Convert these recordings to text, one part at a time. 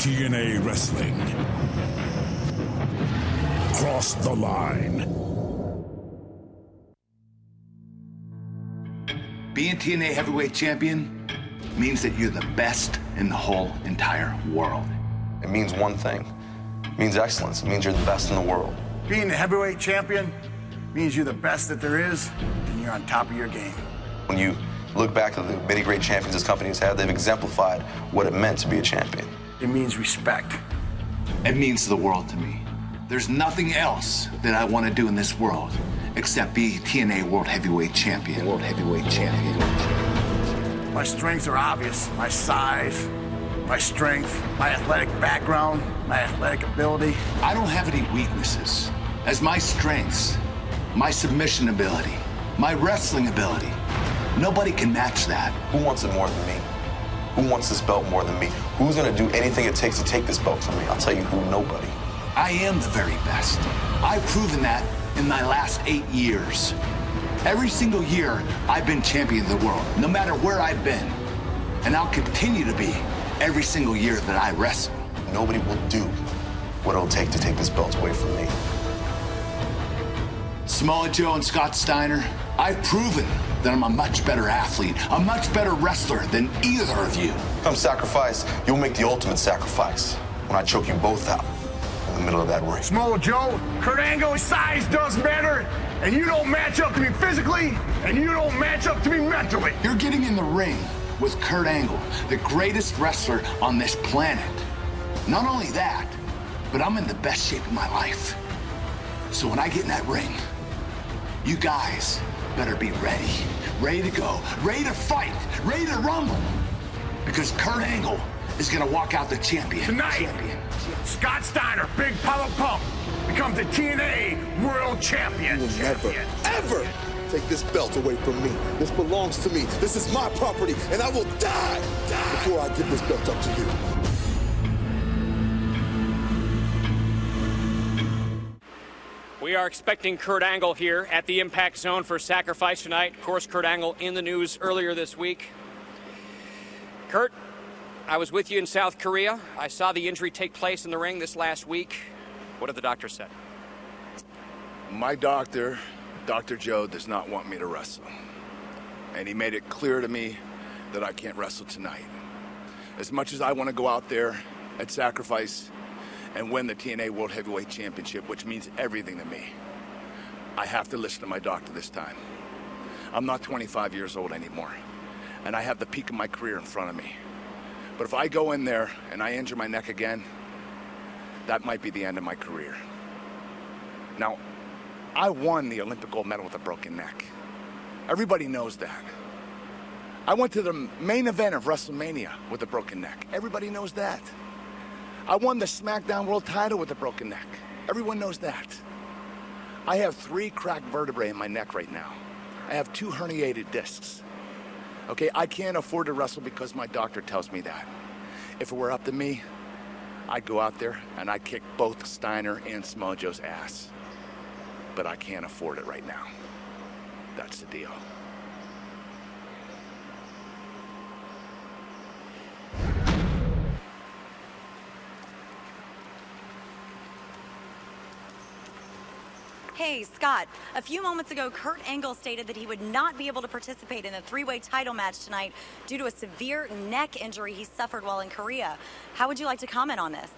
TNA Wrestling. Cross the line. Being TNA Heavyweight Champion means that you're the best in the whole entire world. It means one thing. It means excellence. It means you're the best in the world. Being the heavyweight champion means you're the best that there is, and you're on top of your game. When you look back at the many great champions this company has had, they've exemplified what it meant to be a champion. It means respect. It means the world to me. There's nothing else that I want to do in this world except be TNA World Heavyweight Champion. World Heavyweight Champion. My strengths are obvious. My size, my strength, my athletic background, my athletic ability. I don't have any weaknesses. As my strengths, my submission ability, my wrestling ability, nobody can match that. Who wants it more than me? Who wants this belt more than me? Who's gonna do anything it takes to take this belt from me? I'll tell you who, nobody. I am the very best. I've proven that in my last 8 years. Every single year, I've been champion of the world, no matter where I've been. And I'll continue to be every single year that I wrestle. Nobody will do what it'll take to take this belt away from me. Samoa Joe and Scott Steiner, I've proven that I'm a much better athlete, a much better wrestler than either of you. Come sacrifice, you'll make the ultimate sacrifice when I choke you both out in the middle of that ring. Samoa Joe, Kurt Angle's size does matter, and you don't match up to me physically, and you don't match up to me mentally. You're getting in the ring with Kurt Angle, the greatest wrestler on this planet. Not only that, but I'm in the best shape of my life. So when I get in that ring, you guys better be ready. Ready to go, ready to fight, ready to rumble. Because Kurt Angle is gonna walk out the champion. Tonight, Scott Steiner, Big Papa Pump, becomes the TNA World Champion. You will never, ever take this belt away from me. This belongs to me. This is my property, and I will die before I give this belt up to you. We are expecting Kurt Angle here at the Impact Zone for Sacrifice tonight. Of course, Kurt Angle in the news earlier this week. Kurt, I was with you in South Korea. I saw the injury take place in the ring this last week. What did the doctor say? My doctor, Dr. Joe, does not want me to wrestle. And he made it clear to me that I can't wrestle tonight. As much as I want to go out there at Sacrifice and win the TNA World Heavyweight Championship, which means everything to me, I have to listen to my doctor this time. I'm not 25 years old anymore, and I have the peak of my career in front of me. But if I go in there and I injure my neck again, that might be the end of my career. Now, I won the Olympic gold medal with a broken neck. Everybody knows that. I went to the main event of WrestleMania with a broken neck. Everybody knows that. I won the SmackDown World title with a broken neck. Everyone knows that. I have 3 cracked vertebrae in my neck right now. I have 2 herniated discs. Okay, I can't afford to wrestle because my doctor tells me that. If it were up to me, I'd go out there and I'd kick both Steiner and Samoa Joe's ass. But I can't afford it right now. That's the deal. Hey, Scott, a few moments ago, Kurt Angle stated that he would not be able to participate in the 3-way title match tonight due to a severe neck injury he suffered while in Korea. How would you like to comment on this?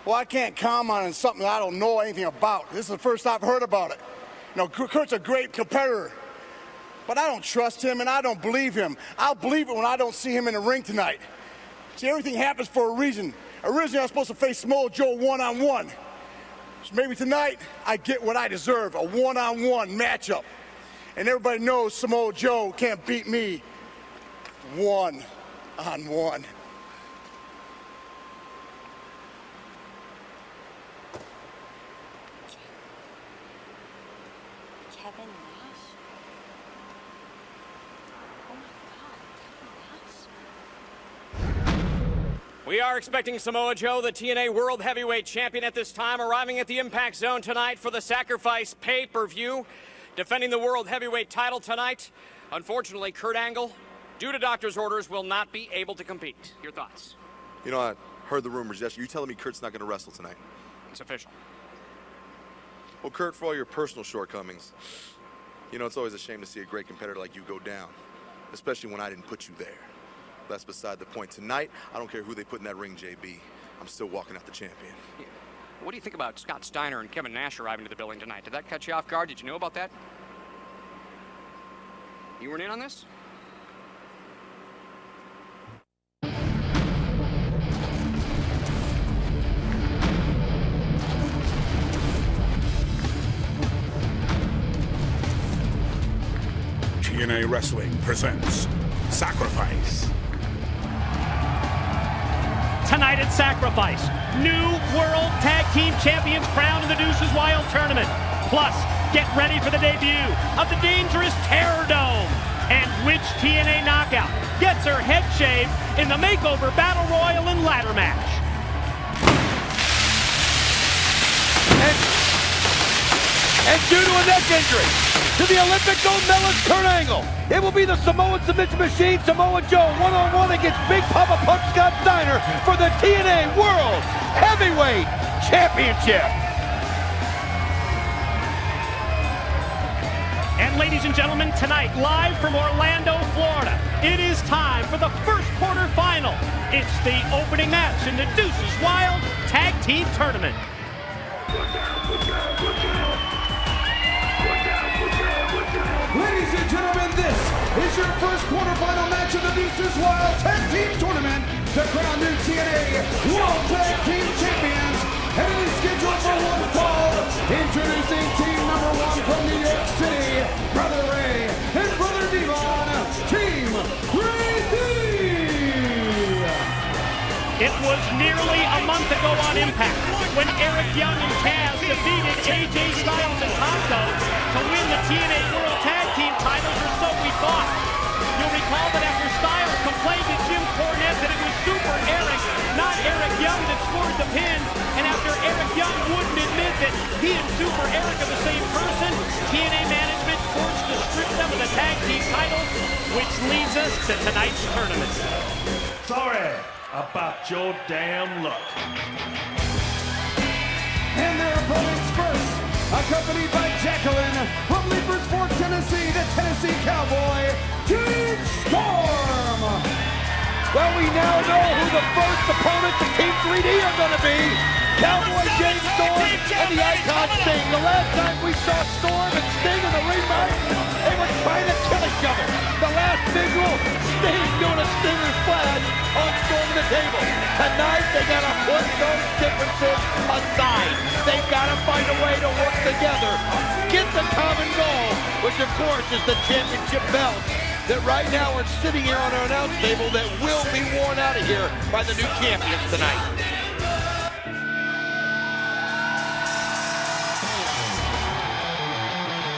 Well, I can't comment on something I don't know anything about. This is the first I've heard about it. You know, Kurt's a great competitor, but I don't trust him and I don't believe him. I'll believe it when I don't see him in the ring tonight. See, everything happens for a reason. Originally, I was supposed to face Samoa Joe one-on-one. So maybe tonight, I get what I deserve, a one-on-one matchup. And everybody knows Samoa Joe can't beat me one-on-one. Kevin Nash? Oh my God, Kevin Nash? We are expecting Samoa Joe, the TNA World Heavyweight Champion at this time, arriving at the Impact Zone tonight for the Sacrifice pay-per-view. Defending the World Heavyweight title tonight. Unfortunately, Kurt Angle, due to doctor's orders, will not be able to compete. Your thoughts? You know, I heard the rumors yesterday. You're telling me Kurt's not going to wrestle tonight? It's official. Well, Kurt, for all your personal shortcomings, you know, it's always a shame to see a great competitor like you go down, especially when I didn't put you there. That's beside the point. Tonight, I don't care who they put in that ring, JB. I'm still walking out the champion. Yeah. What do you think about Scott Steiner and Kevin Nash arriving to the building tonight? Did that catch you off guard? Did you know about that? You weren't in on this? TNA Wrestling presents Sacrifice. Tonight at Sacrifice, new World Tag Team Champions crowned in the Deuces Wild tournament. Plus, get ready for the debut of the dangerous TerrorDome. And which TNA knockout gets her head shaved in the Makeover Battle Royal and Ladder Match. And due to a neck injury to the Olympic gold medalist Kurt Angle, it will be the Samoan submission machine Samoa Joe one-on-one against Big Papa Punch Scott Steiner for the TNA World Heavyweight Championship. And ladies and gentlemen, tonight, live from Orlando, Florida, it is time for the first quarterfinal. It's the opening match in the Deuces Wild Tag Team Tournament. Ladies and gentlemen, this is your first quarterfinal match of the Deuces Wild Tag Team Tournament to crown new TNA World Tag Team Champions. And it is scheduled for one fall. Introducing team number one from New York City, Brother Ray and Brother Devon, Team 3D. It was nearly a month ago on Impact when Eric Young and Taz defeated AJ Styles and Tonto to win the TNA World Tag Team titles, or so we thought. You'll recall that after Styles complained to Jim Cornette that it was Super Eric, not Eric Young, that scored the pin, and after Eric Young wouldn't admit that he and Super Eric are the same person, TNA management forced to strip them of the tag team titles, which leads us to tonight's tournament. Sorry about your damn luck. And their opponents first, accompanied by Jacqueline from Leapersburg, Tennessee, the Tennessee Cowboy, James Storm. Well, we now know who the first opponents of Team 3D are going to be. Cowboy James Storm and the Icon Sting. The last time we saw Storm and Sting in the ring match, they were trying to kill each other. The last visual, Sting doing a Stinger flash on Storm the table. Tonight, they got to put those differences aside. They've got to find a way to work together. Get the common goal, which of course is the championship belt that right now are sitting here on our announce table that will be worn out of here by the new champions tonight.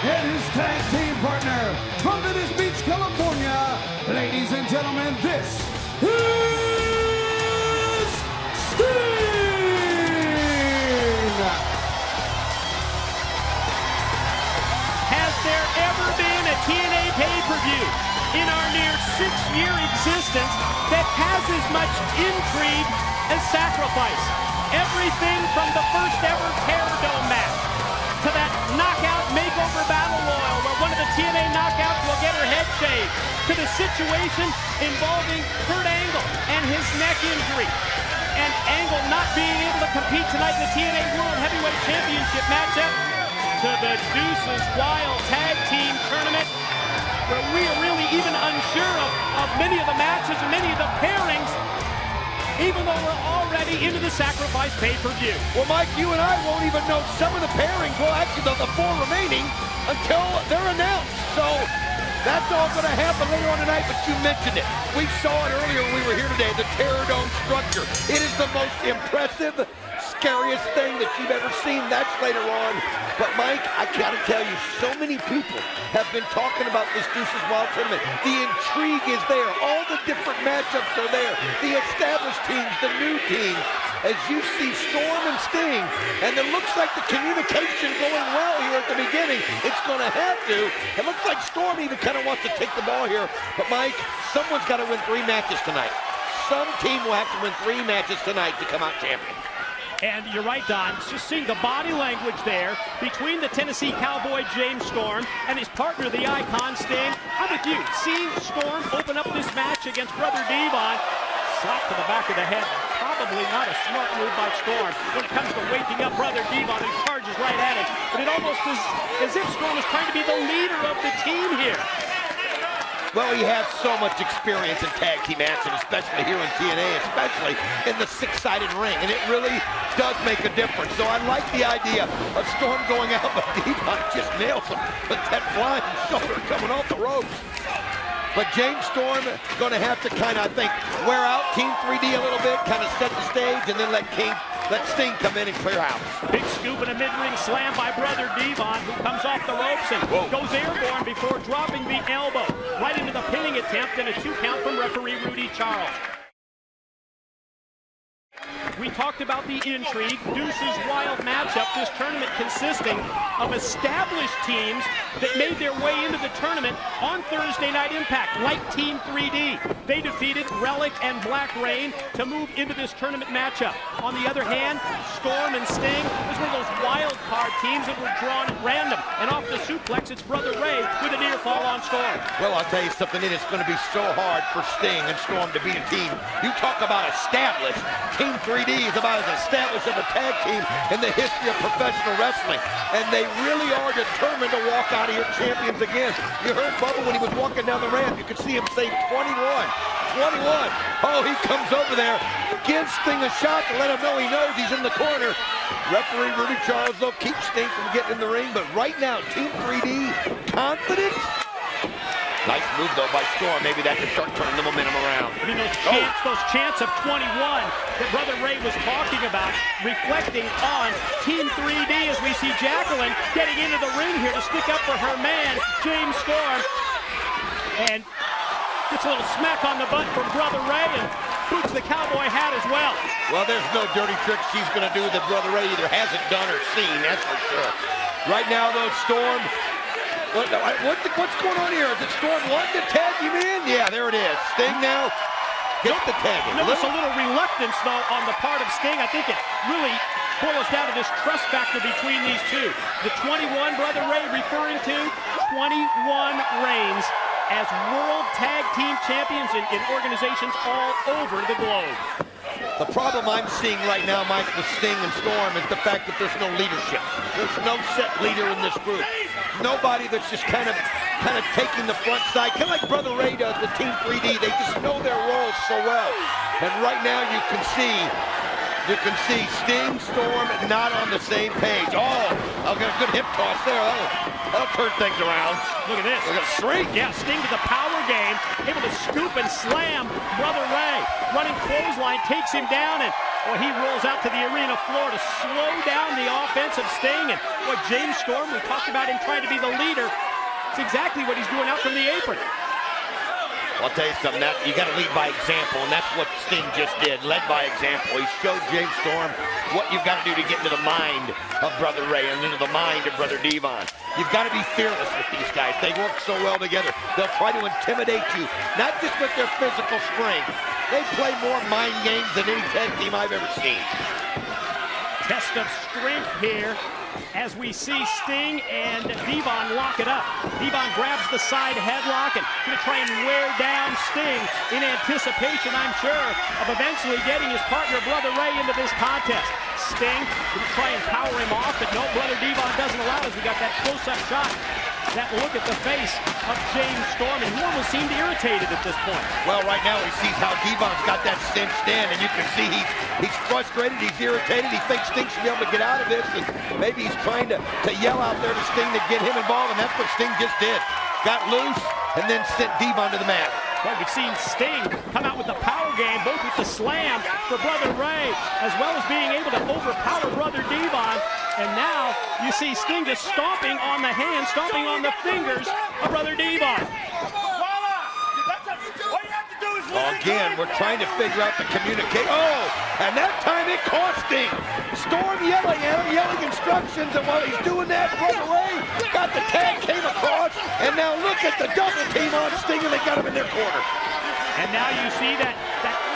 And his tag team partner from Venice Beach, California, ladies and gentlemen, this is Sting! Has there ever been a TNA pay-per-view in our near 6-year existence that has as much intrigue as Sacrifice? Everything from the first ever TerrorDome match to that knockout Makeover Battle Royal where one of the TNA knockouts will get her head shaved, to the situation involving Kurt Angle and his neck injury, and Angle not being able to compete tonight in the TNA World Heavyweight Championship matchup, to the Deuces Wild Tag Team Tournament, where we are really even unsure of many of the matches and many of the pairings, even though we're already into the Sacrifice pay-per-view. Well, Mike, you and I won't even know some of the pairings, well, actually the 4 remaining, until they're announced. So that's all going to happen later on tonight, but you mentioned it. We saw it earlier when we were here today, the TerrorDome structure. It is the most impressive, scariest thing that you've ever seen. That's later on. But Mike, I gotta tell you, so many people have been talking about this Deuces Wild tournament. The intrigue is there. All the different matchups are there. The established teams, the new teams. As you see Storm and Sting, and it looks like the communication going well here at the beginning. It's gonna have to. It looks like Storm even kind of wants to take the ball here. But Mike, someone's got to win 3 matches tonight. some team will have to win 3 matches tonight to come out champion. And you're right, Don. Just seeing the body language there between the Tennessee Cowboy, James Storm, and his partner, the Icon, Sting. I'm with you. Seeing Storm open up this match against Brother Devon, slap to the back of the head. Probably not a smart move by Storm when it comes to waking up Brother Devon, who charges right at him. But it almost is as if Storm is trying to be the leader of the team here. Well, he has so much experience in tag team action, especially here in TNA, especially in the 6-sided ring, and it really does make a difference. So I like the idea of Storm going out, but Devon just nails him with that flying shoulder coming off the ropes. But James Storm going to have to kind of, I think, wear out Team 3D a little bit, kind of set the stage, and then let Sting come in and clear house. Big scoop and a mid-ring slam by Brother Devon, who comes off the ropes and goes airborne before dropping the elbow right into the pinning attempt, and a 2 count from referee Roode Charles. We talked about the intrigue, Deuces Wild matchup, this tournament consisting of established teams that made their way into the tournament on Thursday Night Impact, like Team 3D. They defeated Relic and Black Rain to move into this tournament matchup. On the other hand, Storm and Sting was one of those wild card teams that were drawn at random. And off the suplex, it's Brother Ray with a near fall on Storm. Well, I'll tell you something, it is going to be so hard for Sting and Storm to beat a team. You talk about established. Team 3D is about as established of a tag team in the history of professional wrestling. And they really are determined to walk out of here champions again. You heard Bubba when he was walking down the ramp. You could see him say 21. 21. Oh, he comes over there, gives Sting a shot to let him know he knows he's in the corner. Referee Roode Charles, though, keeps Sting from getting in the ring. But right now, Team 3D, confident. Nice move, though, by Storm. Maybe that can start turning the momentum around. I mean, those chants of 21 that Brother Ray was talking about, reflecting on Team 3D as we see Jacqueline getting into the ring here to stick up for her man, James Storm. And gets a little smack on the butt from Brother Ray and boots the cowboy hat as well. Well, there's no dirty trick she's going to do that Brother Ray either hasn't done or seen, that's for sure. Right now, though, Storm... What's going on here? Is it Storm wanting to tag him in? Yeah, there it is. Sting now gets the tag. Notice a little reluctance, though, on the part of Sting. I think it really boils down to this trust factor between these two. The 21 Brother Ray referring to 21 reigns as World Tag Team Champions in organizations all over the globe. The problem I'm seeing right now, Mike, with Sting and Storm is the fact that there's no leadership. There's no set leader in this group. Nobody that's just kind of taking the front side, kind of like Brother Ray does with Team 3D. They just know their roles so well. And right now you can see Sting, Storm not on the same page. Oh, I'll get a good hip toss there. That'll turn things around. Look at this. Look at Shrink. Yeah, Sting to the power game, able to scoop and slam Brother Ray. Running clothesline, takes him down, and he rolls out to the arena floor to slow down the offense of Sting. And James Storm, we talked about him trying to be the leader. It's exactly what he's doing out from the apron. I'll tell you something, you got to lead by example, and that's what Sting just did, led by example. He showed James Storm what you've got to do to get into the mind of Brother Ray and into the mind of Brother Devon. You've got to be fearless with these guys. They work so well together. They'll try to intimidate you, not just with their physical strength. They play more mind games than any tag team I've ever seen. Test of strength here as we see Sting and Devon lock it up. Devon grabs the side headlock and going to try and wear down Sting in anticipation, I'm sure, of eventually getting his partner, Brother Ray, into this contest. Sting going to try and power him off, but no, Brother Devon doesn't allow it as we got that close-up shot. That look at the face of James Storm, and he almost seemed irritated at this point. Well, right now he sees how Devon's got that cinched in, and you can see he's frustrated, he's irritated, he thinks Sting should be able to get out of this, and maybe he's trying to yell out there to Sting to get him involved, and that's what Sting just did. Got loose, and then sent Devon to the mat. Well, we've seen Sting come out with the power game, both with the slam for Brother Ray, as well as being able to overpower Brother Devon. And now you see Sting just stomping on the hands, stomping on the fingers of Brother Devon. Again, we're trying to figure out the communication. Oh, and that time it cost Sting. Storm yelling at him, yelling instructions, and while he's doing that, Brother Ray got the tag, came across, and now look at the double team on Sting, and they got him in their corner. And now you see that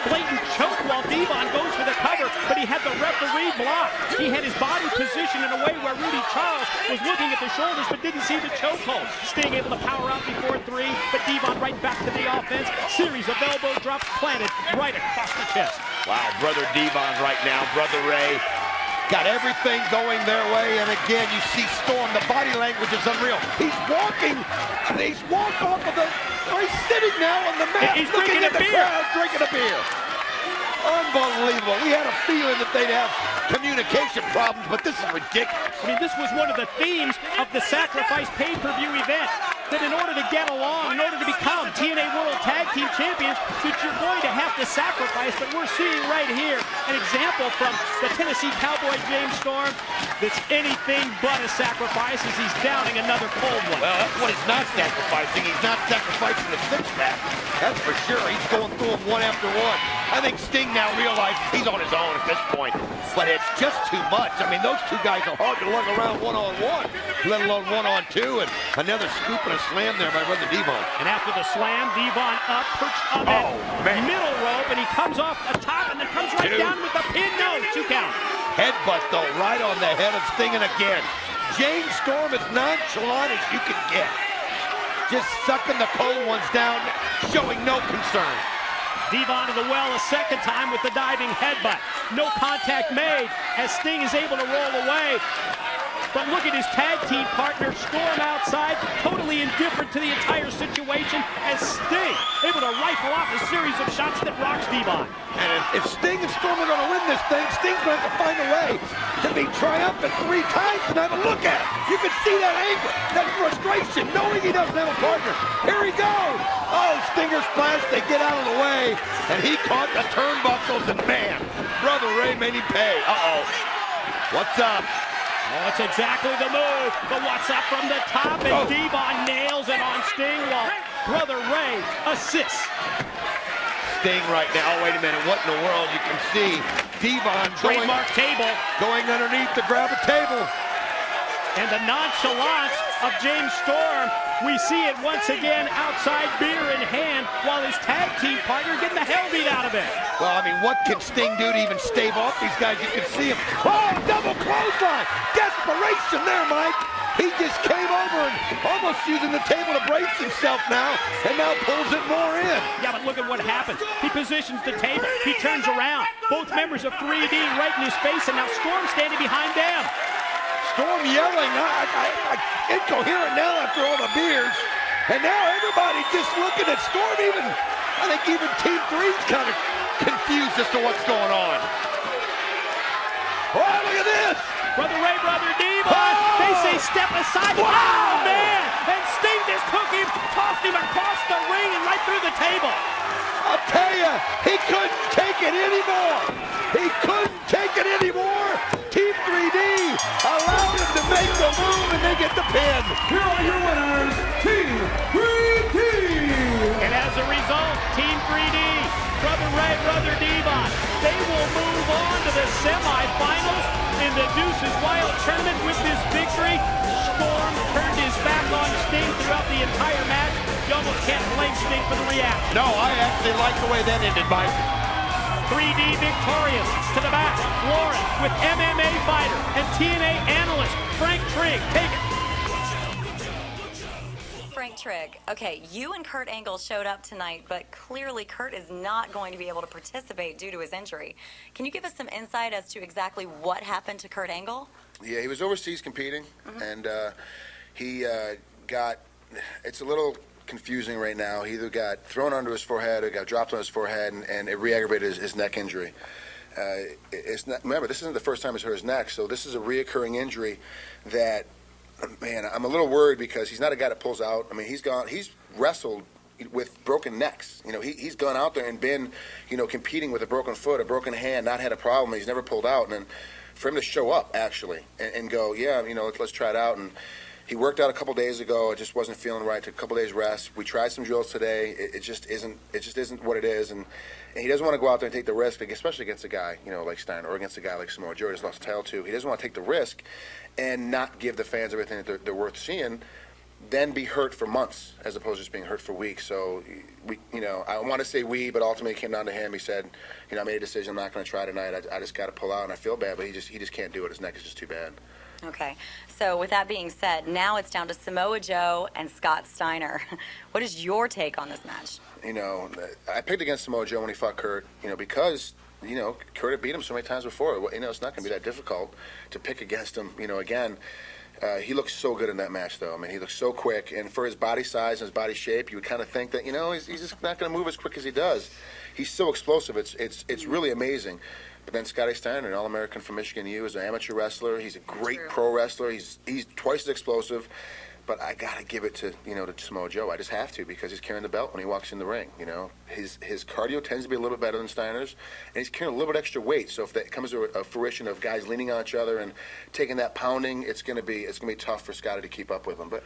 blatant choke while Devon goes for the cover, but he had the referee blocked. He had his body positioned in a way where Rudy Charles was looking at the shoulders but didn't see the chokehold. Sting able to power out before 3, but Devon right back to the offense. Series of elbow drops planted right across the chest. Wow, Brother Devon right now, Brother Ray. Got everything going their way, and again, you see Storm. The body language is unreal. He's walking. He's walked off of the. He's sitting now on the mat, he's looking drinking at the crowd, drinking a beer. Unbelievable. We had a feeling that they'd have communication problems, but this is ridiculous. I mean, this was one of the themes of the Sacrifice pay-per-view event, that in order to get along, in order to become TNA World Tag Team Champions, that you're going to have to sacrifice. But we're seeing right here an example from the Tennessee Cowboy James Storm that's anything but a sacrifice as he's downing another cold one. Well, that's what he's not sacrificing. He's not sacrificing the six-pack. That's for sure. He's going through them one after one. I think Sting now realizes he's on his own at this point, but it's just too much. I mean, those two guys are hard to lug around one-on-one, let alone one-on-two, and another scoop and a slam there by Brother Devon. And after the slam, Devon up, perched on that middle rope, and he comes off the top and then comes right down with the pin. No, 2 count. Headbutt, though, right on the head of Sting, and again, James Storm as nonchalant as you can get. Just sucking the cold ones down, showing no concern. Devon to the well a second time with the diving headbutt. No contact made as Sting is able to roll away. But look at his tag team partner, Storm outside, totally indifferent to the entire situation, as Sting able to rifle off a series of shots that rocks Devon. And if Sting and Storm are going to win this thing, Sting's going to have to find a way to be triumphant 3 times tonight. But look at it. You can see that anger, that frustration, knowing he doesn't have a partner. Here he goes. Oh, Stinger splash. They get out of the way. And he caught the turnbuckles, and man, Brother Ray made him pay. Uh-oh. What's up? Oh, it's exactly the move. The what's up from the top, and Devon nails it on Sting while Brother Ray assists. Sting right now. Oh, wait a minute. What in the world? You can see Devon trademark table going underneath to grab a table. And the nonchalance of James Storm, we see it once again outside, beer in hand, while his tag team partner getting the hell beat out of it. Well, I mean, what can Sting do to even stave off these guys? You can see him. Oh, double clothesline. Desperation there, Mike. He just came over and almost using the table to brace himself now, and now pulls it more in. Yeah, but look at what happens. He positions the table. He turns around. Both members of 3D right in his face, and now Storm standing behind them. Storm yelling, I'm incoherent now after all the beers. And now everybody just looking at Storm. I think even Team 3's kind of confused as to what's going on. Oh, look at this. Brother Ray, Brother Devon, they say step aside. Wow. Oh, man. And Sting just took him, tossed him across the ring and right through the table. I'll tell you, he couldn't take it anymore. He couldn't take it anymore. Team 3D allowed him to make the move, and they get the pin. Here are your winners, Team 3D. And as a result, Team 3D, Brother Ray, Brother Devon, they will move on to the semifinals in the Deuces Wild tournament with this victory. Storm turned his back on Sting throughout the entire match. You almost can't blame Sting for the reaction. No, I actually like the way that ended, Mike. 3D victorious to the back. Lauren with MMA fighter and TNA analyst Frank Trigg. Take it. Frank Trigg, okay, you and Kurt Angle showed up tonight, but clearly Kurt is not going to be able to participate due to his injury. Can you give us some insight as to exactly what happened to Kurt Angle? Yeah, he was overseas competing, and he got, it's a little confusing right now. He either got thrown onto his forehead or got dropped on his forehead, and it re-aggravated his neck injury. It's not, remember, this isn't the first time he's hurt his neck, so this is a reoccurring injury that, man, I'm a little worried because he's not a guy that pulls out. I mean, he's wrestled with broken necks. You know, he's gone out there and been, you know, competing with a broken foot, a broken hand, not had a problem. He's never pulled out. And then for him to show up, actually, and go, yeah, you know, let's try it out. And he worked out a couple days ago. It just wasn't feeling right. Took a couple days rest. We tried some drills today. It just isn't what it is. And he doesn't want to go out there and take the risk, especially against a guy, you know, like Steiner, or against a guy like Samoa Joe, just lost the title to. He doesn't want to take the risk and not give the fans everything that they're worth seeing. then be hurt for months as opposed to just being hurt for weeks. So I want to say but ultimately it came down to him. He said, I made a decision. I'm not going to try tonight. I just got to pull out, and I feel bad, but he just can't do it. His neck is just too bad. Okay. So with that being said, now it's down to Samoa Joe and Scott Steiner. What is your take on this match? I picked against Samoa Joe when he fought Kurt, because Kurt had beat him so many times before. It's not going to be that difficult to pick against him, again. He looks so good in that match, though. I mean, he looks so quick, and for his body size and his body shape, you would kind of think that, he's just not going to move as quick as he does. He's so explosive. It's really amazing. But then Scotty Steiner, an All-American from Michigan U, is an amateur wrestler. He's a great pro wrestler. He's twice as explosive. But I got to give it to, to Samoa Joe. I just have to, because he's carrying the belt when he walks in the ring. His cardio tends to be a little bit better than Steiner's, and he's carrying a little bit extra weight. So if that comes to a fruition of guys leaning on each other and taking that pounding, it's gonna be tough for Scotty to keep up with him. But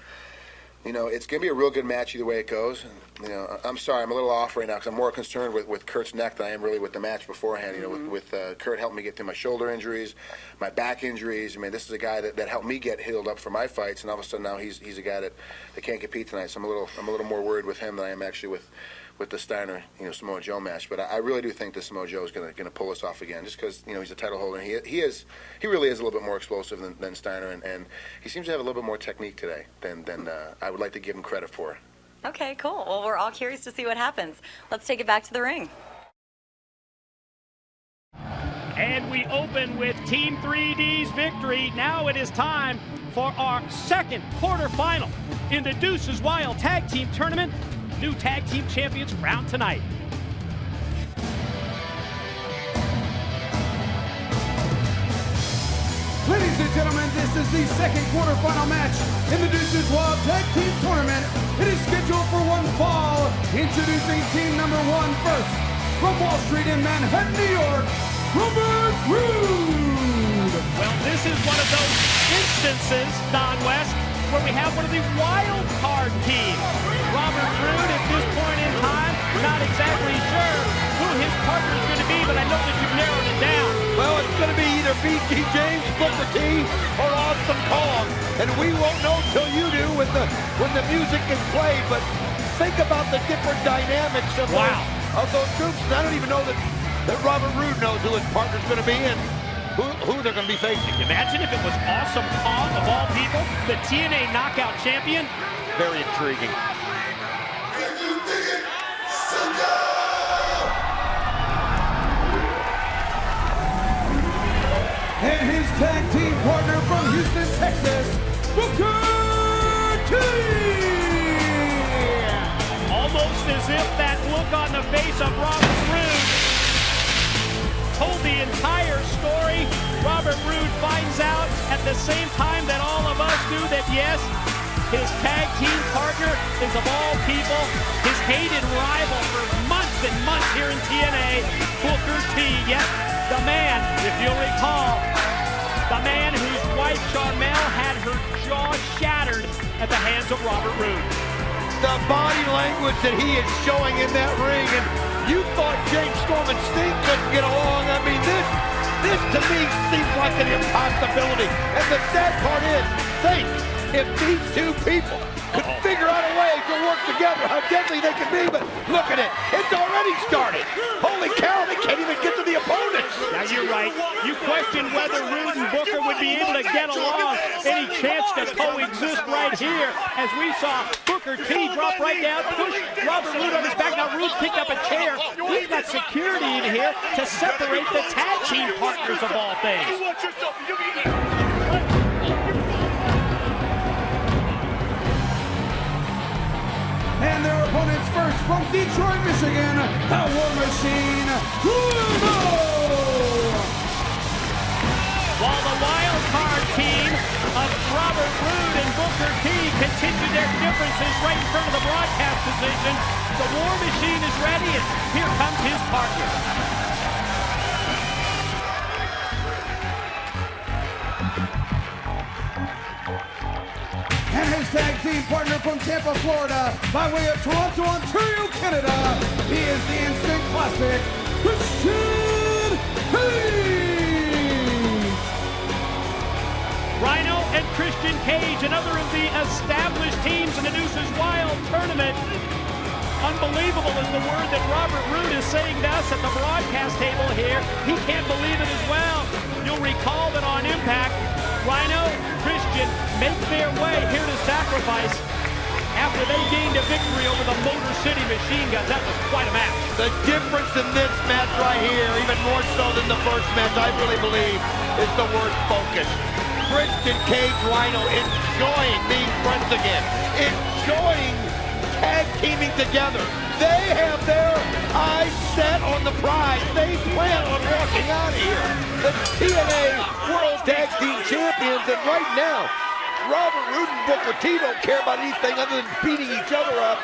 it's going to be a real good match either way it goes. And, I'm sorry, I'm a little off right now because I'm more concerned with Kurt's neck than I am really with the match beforehand. With Kurt helping me get through my shoulder injuries, my back injuries. I mean, this is a guy that helped me get healed up for my fights, and all of a sudden now he's a guy that can't compete tonight. So I'm a little more worried with him than I am actually with the Steiner, Samoa Joe match. But I really do think that Samoa Joe is going to pull us off again, just because he's a title holder. And he really is a little bit more explosive than Steiner, and he seems to have a little bit more technique today than I would like to give him credit for. Okay, cool. Well, we're all curious to see what happens. Let's take it back to the ring. And we open with Team 3D's victory. Now it is time for our second quarterfinal in the Deuces Wild Tag Team Tournament. New tag team champions crowned tonight. Ladies and gentlemen, this is the second quarterfinal match in the Deuces Wild Tag Team Tournament. It is scheduled for one fall. Introducing team number 1 first. From Wall Street in Manhattan, New York, Robert Roode. Well, this is one of those instances, Don West, where we have one of the wild card teams. Robert Roode, at this point in time, not exactly sure who his partner is going to be, but I know that you've narrowed it down. Well, it's going to be either BT James, Booker T, or Awesome Kong, and we won't know till you do when the music is played. But think about the different dynamics of those groups. And I don't even know that Robert Roode knows who his partner's going to be and who they're going to be facing. Imagine if it was Awesome Kong, of all people, the TNA Knockout Champion. Very intriguing. And his tag team partner from Houston, Texas, Booker T. Almost as if that look on the face of Robert Roode told the entire story. Robert Roode finds out at the same time that all of us do that, yes, his tag team partner is, of all people, his hated rival for months and months here in TNA, Booker T. Yes, the man, if you'll recall, the man whose wife Charmel had her jaw shattered at the hands of Robert Roode. The body language that he is showing in that ring, and you thought James Storm and Sting couldn't get along. I mean, this to me seems like an impossibility. And the sad part is, think if these two people could figure out a way to work together, how deadly they can be. But look at it, it's already started. Holy cow, they can't even get to the opponents. Now you're right. You questioned whether Roode and Booker would be able to get along. Any chance to coexist right here, as we saw Booker T drop right down, push Robert Roode on his back. Now Roode picked up a chair. We've got security in here to separate the tag team partners of all things. And their opponents first from Detroit, Michigan, the War Machine, Roode. While the wild card team of Robert Roode and Booker T continue their differences right in front of the broadcast position, the War Machine is ready, and here comes his partner. And his tag team partner from Tampa, Florida, by way of Toronto, Ontario, Canada, he is the instant classic, Christian Cage. Rhino and Christian Cage Page, another of the established teams in the Deuces Wild tournament. Unbelievable is the word that Robert Roode is saying to us at the broadcast table here. He can't believe it as well. You'll recall that on Impact, Rhino, Christian make their way here to Sacrifice after they gained a victory over the Motor City Machine Guns. That was quite a match. The difference in this match right here, even more so than the first match, I really believe, is the word focus. Christian Cage, Rhino enjoying being friends again, enjoying tag teaming together. They have their eyes set on the prize. They plan on walking out of here the TNA World Tag Team Champions, and right now, Robert Roode and Booker T don't care about anything other than beating each other up.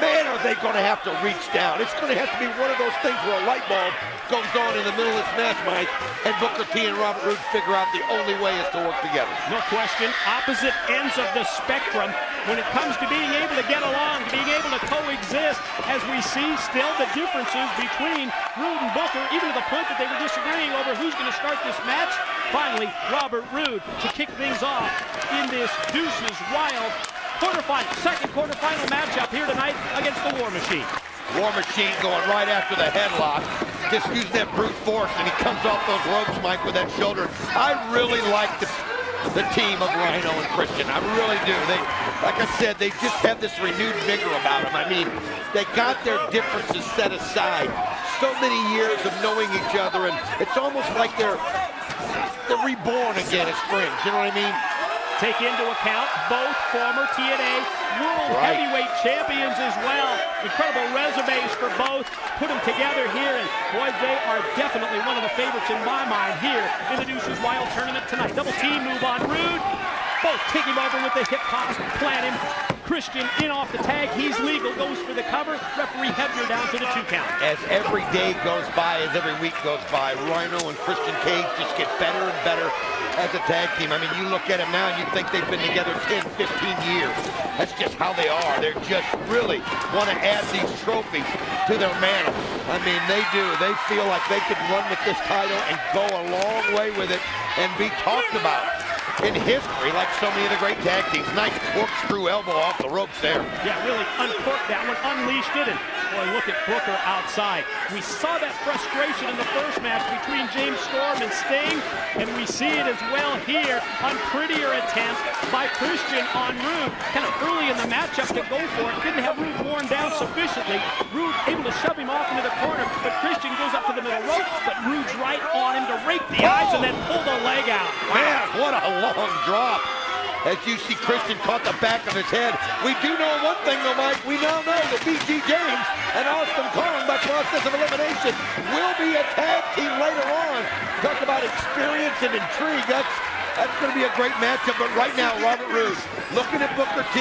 Man, are they going to have to reach down. It's going to have to be one of those things where a light bulb goes on in the middle of this match, Mike, and Booker T and Robert Roode figure out the only way is to work together. No question. Opposite ends of the spectrum when it comes to being able to get along, being able to coexist, as we see still the differences between Roode and Booker, even to the point that they were disagreeing over who's going to start this match. Finally, Robert Roode to kick things off in this Deuces Wild quarterfinal, second quarterfinal matchup here tonight against the War Machine. War Machine going right after the headlock. Just using that brute force, and he comes off those ropes, Mike, with that shoulder. I really like the team of Rhino and Christian. I really do. They, like I said, they just have this renewed vigor about them. I mean, they got their differences set aside. So many years of knowing each other, and it's almost like they're reborn again as friends. You know what I mean? Take into account both former TNA World Heavyweight Champions as well. Incredible resumes for both. Put them together here, and boy, they are definitely one of the favorites in my mind here in the Deuces Wild tournament tonight. Double team move on Roode. Both kick him over with the hip toss, plant him. Christian in off the tag. He's legal, goes for the cover. Referee Hebner down to the 2 count. As every day goes by, as every week goes by, Rhino and Christian Cage just get better and better as a tag team. I mean, you look at them now and you think they've been together 10, 15 years. That's just how they are. They're just really want to add these trophies to their mantle. I mean, they do. They feel like they could run with this title and go a long way with it and be talked about in history like so many of the great tag teams. Nice corkscrew elbow off the ropes there. Yeah, really uncorked that one, unleashed it, and boy, look at Booker outside. We saw that frustration in the first match between James Storm and Sting, and we see it as well here on prettier attempt by Christian on Roode. Kind of early in the matchup to go for it. Didn't have Roode worn down sufficiently. Roode able to shove him off into the corner, but Christian goes up to the middle rope, but Roode's right on him to rake the eyes and then pull the leg out. Man, what a long drop. As you see, Christian caught the back of his head. We do know one thing though, Mike. We now know that BG James and Austin Collins, by process of elimination, will be a tag team later on. Talk about experience and intrigue. That's going to be a great matchup. But right now, Robert Roode looking at Booker T,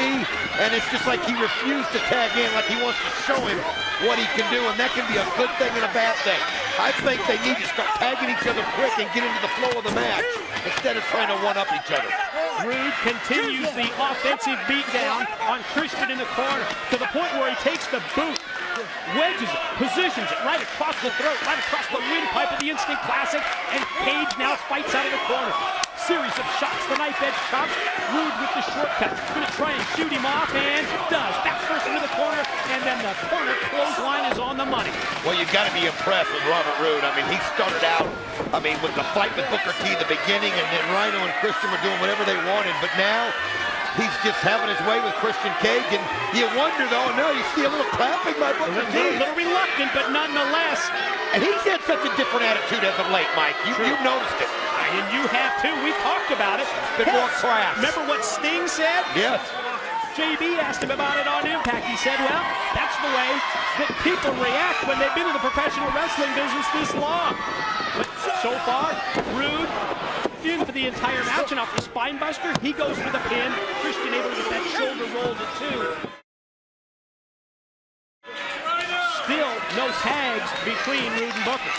and it's just like he refused to tag in, like he wants to show him what he can do, and that can be a good thing and a bad thing. I think they need to start tagging each other quick and get into the flow of the match instead of trying to one-up each other. Roode continues the offensive beatdown on Christian in the corner to the point where he takes the boot, wedges it, positions it right across the throat, right across the windpipe of the Instinct Classic, and Cage now fights out of the corner. Series of shots, the knife edge chops. Roode with the shortcut. Gonna try and shoot him off, and does. Back first into the corner, and then the corner clothesline is on the money. Well, you got to be impressed with Robert Roode. I mean, he started out, with the fight with Booker T at the beginning, and then Rhino and Christian were doing whatever they wanted. But now, he's just having his way with Christian Cage, and you wonder, though, no, you see a little clapping by Booker T. A little reluctant, but nonetheless. And he's had such a different attitude as of late, Mike. You've noticed it. And you have too. We talked about it. Bit more crass. Remember what Sting said? Yes. JB asked him about it on Impact. He said, well, that's the way that people react when they've been in the professional wrestling business this long. But so far, Roode in for the entire match, and off the spine buster, he goes for the pin. Christian able to get that shoulder roll to 2. Still no tags between Roode and Booker.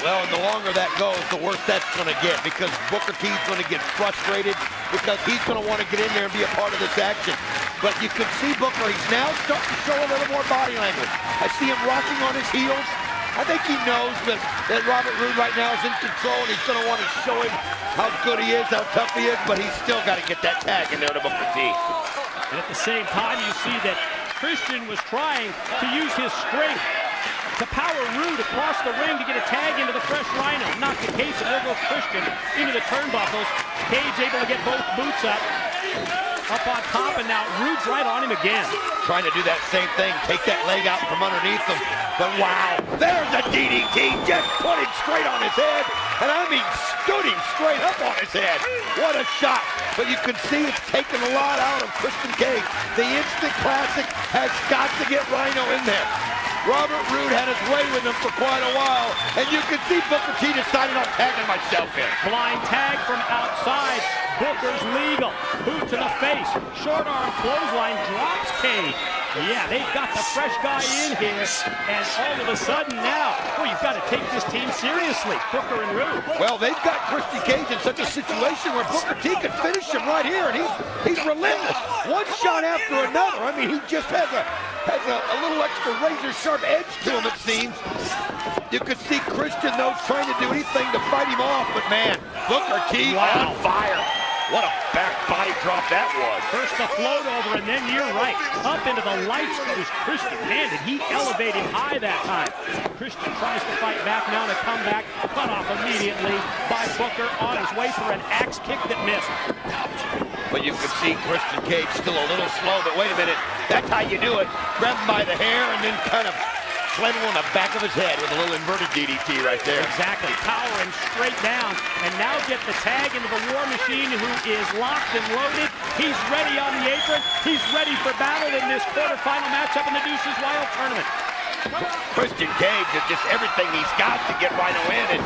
Well, and the longer that goes, the worse that's going to get, because Booker T's going to get frustrated because he's going to want to get in there and be a part of this action. But you can see Booker, he's now starting to show a little more body language. I see him rocking on his heels. I think he knows that Robert Roode right now is in control, and he's going to want to show him how good he is, how tough he is, but he's still got to get that tag in there to Booker T. And at the same time, you see that Christian was trying to use his strength to power Roode across the ring to get a tag into the fresh Rhino. Not the case, and there goes Christian into the turnbuckles. Cage able to get both boots up on top, and now Roode's right on him again. Trying to do that same thing, take that leg out from underneath him. But wow, there's a DDT, just put him straight on his head. And I mean, stood him straight up on his head. What a shot. But you can see it's taken a lot out of Christian Cage. The instant classic has got to get Rhino in there. Robert Roode had his way with him for quite a while, and you can see Booker T decided on tagging myself in. Blind tag from outside. Booker's legal. Boot to the face. Short arm clothesline drops Cage. Yeah, they've got the fresh guy in here, and all of a sudden now, well, you've got to take this team seriously, Booker and Roode. Well, they've got Christian Cage in such a situation where Booker T could finish him right here, and he's relentless. One shot after another. I mean, he just has a little extra razor-sharp edge to him, it seems. You could see Christian, though, trying to do anything to fight him off, but man, Booker T on fire. What a back body drop that was. First the float over, and then you're right. Up into the lights goes Christian. Man, did he elevate him high that time. Christian tries to fight back now to come back. Cut off immediately by Booker on his way for an axe kick that missed. But you can see Christian Cage still a little slow, but wait a minute. That's how you do it. Grab him by the hair and then kind of slam him on the back of his head with a little inverted DDT right there. Exactly. Power him straight down, and now get the tag into the War Machine, who is locked and loaded. He's ready on the apron. He's ready for battle in this quarterfinal matchup in the Deuces Wild tournament. Christian Cage is just everything he's got to get Rhino in, and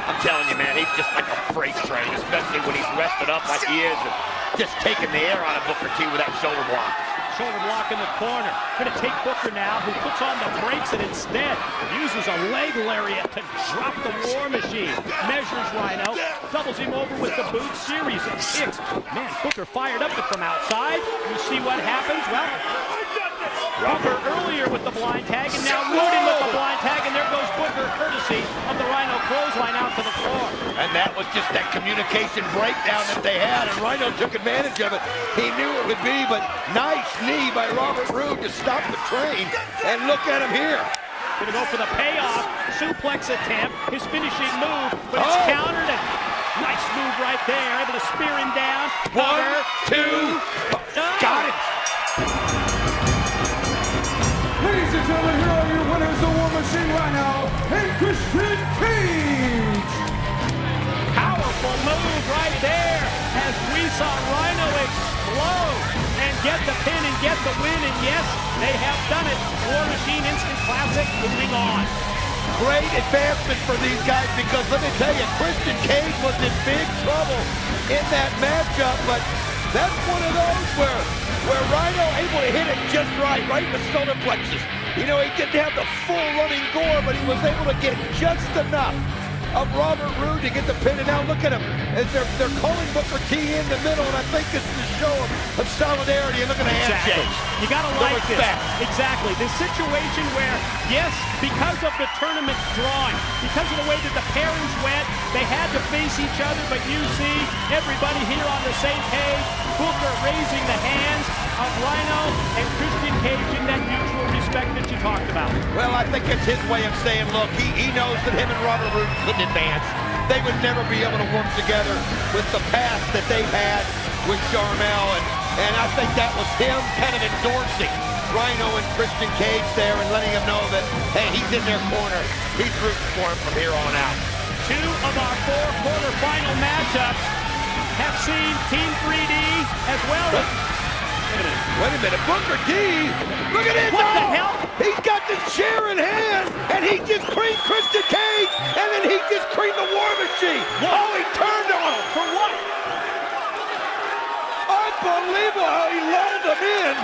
I'm telling you, man, he's just like a freight train, especially when he's rested up like he is, and just taking the air out of Booker T with that shoulder block. Shoulder block in the corner. Going to take Booker now, who puts on the brakes and instead uses a leg lariat to drop the War Machine. Measures Rhino, doubles him over with the boot, series of kicks. Man, Booker fired up from outside. You see what happens? Well, Booker earlier with the blind tag, and now Roode with the blind tag, and there goes Booker, courtesy of the Rhino clothesline out to the floor. And that was just that communication breakdown that they had, and Rhino took advantage of it. He knew it would be, but nice knee by Robert Roode to stop the train, and look at him here. Gonna go for the payoff, suplex attempt, his finishing move, but it's countered, and nice move right there, able to spear him down. One, two, got it. Ladies and gentlemen, here are your winners, the War Machine Rhino and Christian Cage. Powerful move right there as we saw Rhino explode and get the pin and get the win, and yes, they have done it. War Machine Instant Classic moving on. Great advancement for these guys, because let me tell you, Christian Cage was in big trouble in that matchup, but that's one of those where Rhino able to hit it just right in the solar plexus. You know, he didn't have the full running gore, but he was able to get just enough of Robert Roode to get the pin, and now look at him as they're calling Booker T in the middle, and I think this is a show of solidarity, and look at the handshake. You gotta like this. Exactly. This situation where, yes, because of the tournament drawing, because of the way that the pairings went, they had to face each other, but you see everybody here on the same page. Booker raising the hands of Rhino and Christian Cage in that mutual respect that you talked about. Well, I think it's his way of saying, look, he knows that him and Robert Roode couldn't advance. They would never be able to work together with the past that they've had with Sharmell, and I think that was him kind of endorsing Rhino and Christian Cage there and letting him know that, hey, he's in their corner. He's rooting for him from here on out. Two of our four quarterfinal matchups have seen Team 3D as well. Wait a minute, Booker T, look at this! What the hell? He's got the chair in hand, and he just creamed Christian Cage, and then he just creamed the War Machine. What? Oh, he turned on him. For what? Unbelievable how he lulled him in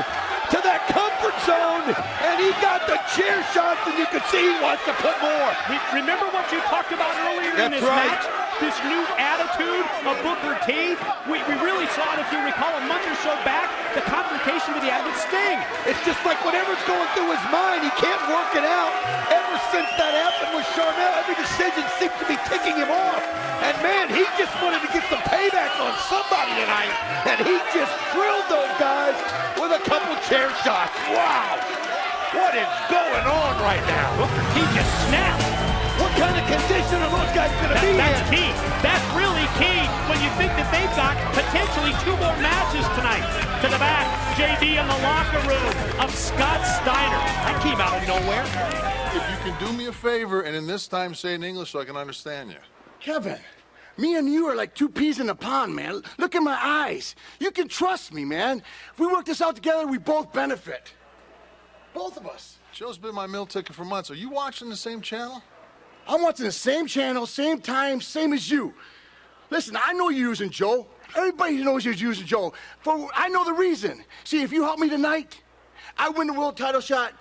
to that comfort zone, and he got the chair shots, and you could see he wants to put more. Remember what you talked about earlier in this match? this new attitude of Booker T. We really saw it, if you recall, a month or so back, the confrontation that he had with Sting. It's just like whatever's going through his mind, he can't work it out. Ever since that happened with Charnel, every decision seems to be ticking him off. And man, he just wanted to get some payback on somebody tonight, and he just drilled those guys with a couple chair shots. Wow! What is going on right now? Booker T just snapped. What kind of condition are those guys going to be in? That's key. That's really key when you think that they've got potentially 2 more matches tonight. To the back, JD in the locker room of Scott Steiner. That came out of nowhere. If you can do me a favor and in this time say in English so I can understand you. Kevin, me and you are like 2 peas in a pond, man. Look in my eyes. You can trust me, man. If we work this out together, we both benefit. Both of us. Joe's been my meal ticket for months. Are you watching the same channel? I'm watching the same channel, same time, same as you. Listen, I know you're using Joe. Everybody knows you're using Joe. I know the reason. See, if you help me tonight, I win the world title shot,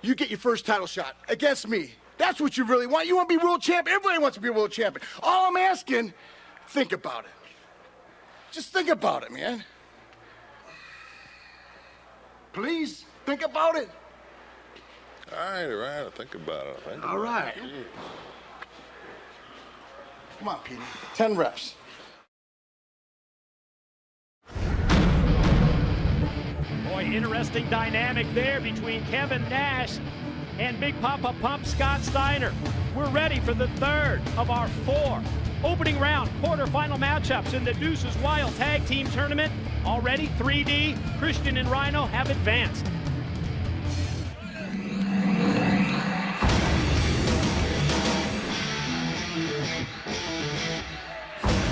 you get your first title shot against me. That's what you really want. You want to be world champion? Everybody wants to be a world champion. All I'm asking, think about it. Just think about it, man. Please, think about it. All right, I'll think about it. All right. Come on, Petey. 10 reps. Boy, interesting dynamic there between Kevin Nash and Big Papa Pump Scott Steiner. We're ready for the 3rd of our 4 opening round quarterfinal matchups in the Deuces Wild Tag Team Tournament. Already 3D, Christian and Rhino have advanced.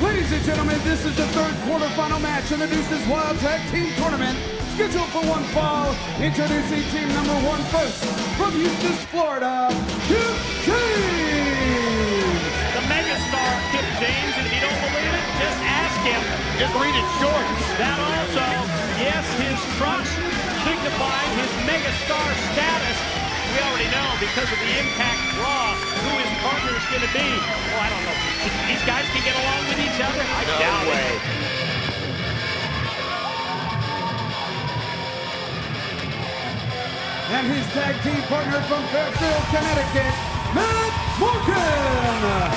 Ladies and gentlemen, this is the 3rd quarterfinal match in the Deuces Wild Tag Team Tournament. Scheduled for 1 fall. Introducing team number 1 first. From Houston, Florida, Kip James. The megastar Kip James, and if you don't believe it, just ask him. Just read his shorts. That also, yes, his trunks signifying his megastar status. We already know because of the Impact Raw who his partner is going to be. Well, I don't know. These guys can get along with each other? I doubt it. And his tag team partner from Fairfield, Connecticut, Matt Morgan.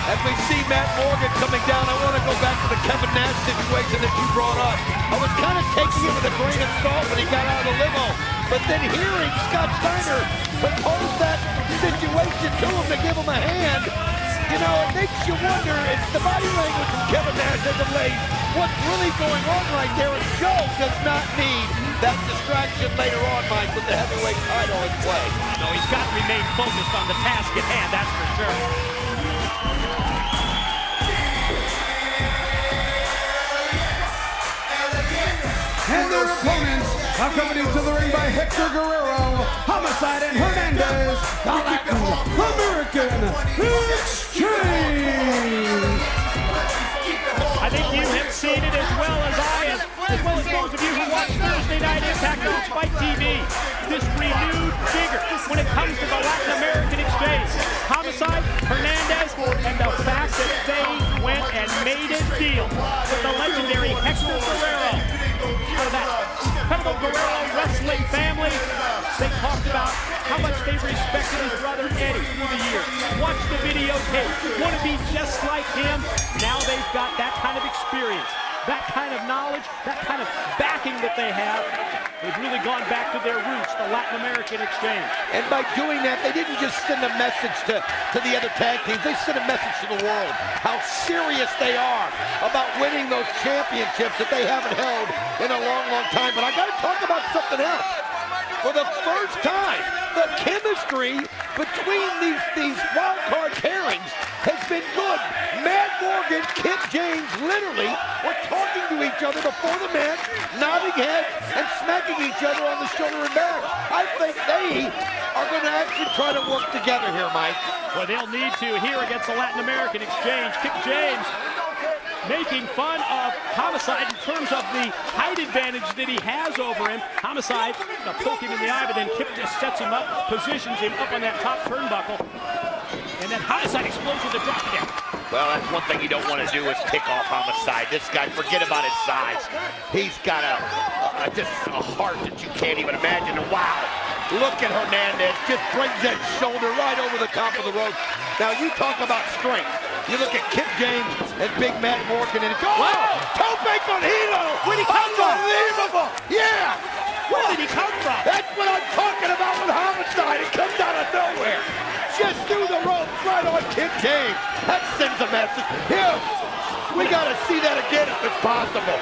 As we see Matt Morgan coming down, I want to go back to the Kevin Nash situation that you brought up. I was kind of taking it with a grain of salt when he got out of the limo. But then hearing Scott Steiner propose that situation to him to give him a hand, you know, it makes you wonder if the body language of Kevin Nash as of late, what's really going on right there, and Joe does not need that distraction later on, Mike, with the heavyweight title in play. No, he's got to remain focused on the task at hand, that's for sure. And their opponents, accompanied to the ring by Hector Guerrero, Homicide, and Hernandez, the Latin American Exchange. I think you have seen it as well as I have, as well as those of you who watch Thursday Night Impact on Spike TV. This renewed vigor when it comes to the Latin American Exchange. Homicide, Hernandez, and the fact that they went and made a deal with the legendary Hector Guerrero. Out of that incredible Guerrero wrestling family, they talked about how much they respected his brother Eddie through the years. Watch the videotape. Want to be just like him? Now they've got that kind of experience, that kind of knowledge, that kind of backing that they have. They've really gone back to their roots, the Latin American Exchange. And by doing that, they didn't just send a message to the other tag teams. They sent a message to the world how serious they are about winning those championships that they haven't held in a long, long time. But I got to talk about something else. For the first time, the chemistry between these wild card pairings has been good. Matt Morgan, Kip James, literally were talking to each other before the match, nodding heads and smacking each other on the shoulder and back. I think they are going to actually try to work together here, Mike. Well, they'll need to here against the Latin American Exchange. Kip James making fun of Homicide in terms of the height advantage that he has over him. Homicide poke him in the eye, but then Kip just sets him up, positions him up on that top turnbuckle. And then Homicide explodes with a drop kick. Well, that's one thing you don't want to do is pick off Homicide. This guy, forget about his size. He's got just a heart that you can't even imagine. And wow, look at Hernandez. Just brings that shoulder right over the top of the ropes. Now, you talk about strength. You look at Kip James and Big Matt Morgan, and it's, wow! Tope con hilo! Where'd he come from? Unbelievable! Yeah! Where did he come from? That's what I'm talking about with Homicide. It comes out of nowhere. Just through the ropes right on Kip James. That sends a message. Here, we got to see that again if it's possible.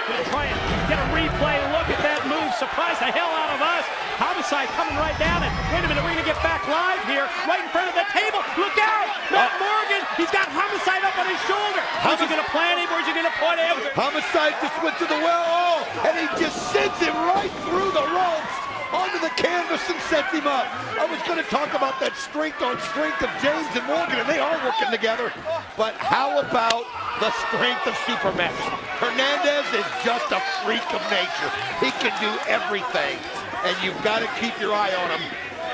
Gonna try and get a replay. Look at that move. Surprise the hell out of us. Homicide coming right down. And wait a minute, we're going to get back live here. Right in front of the table. Look out. Matt Morgan. He's got Homicide up on his shoulder. Is he going to plant him or is he going to put him? Homicide just went to the well, and he just sends him right through the ropes onto the canvas and sets him up. I was going to talk about that strength on strength of James and Morgan, and they are working together. But how about the strength of Supermax? Hernandez is just a freak of nature. He can do everything, and you've got to keep your eye on him.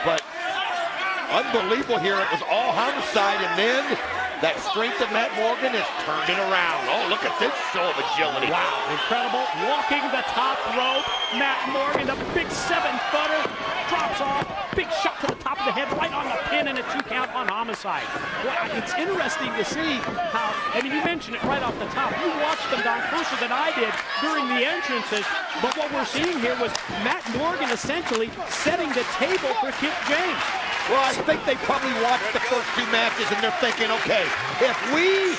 But unbelievable here. It was all Homicide, and then that strength of Matt Morgan has turned it around. Oh, look at this show of agility. Wow, incredible. Walking the top rope. Matt Morgan, the big 7-footer, drops off. Big shot to the top of the head, right on the pin, and a 2 count on Homicide. Well, it's interesting to see how, I mean, you mentioned it right off the top. You watched them down closer than I did during the entrances, but what we're seeing here was Matt Morgan essentially setting the table for Kip James. Well, I think they probably watched the first 2 matches and they're thinking, okay, if we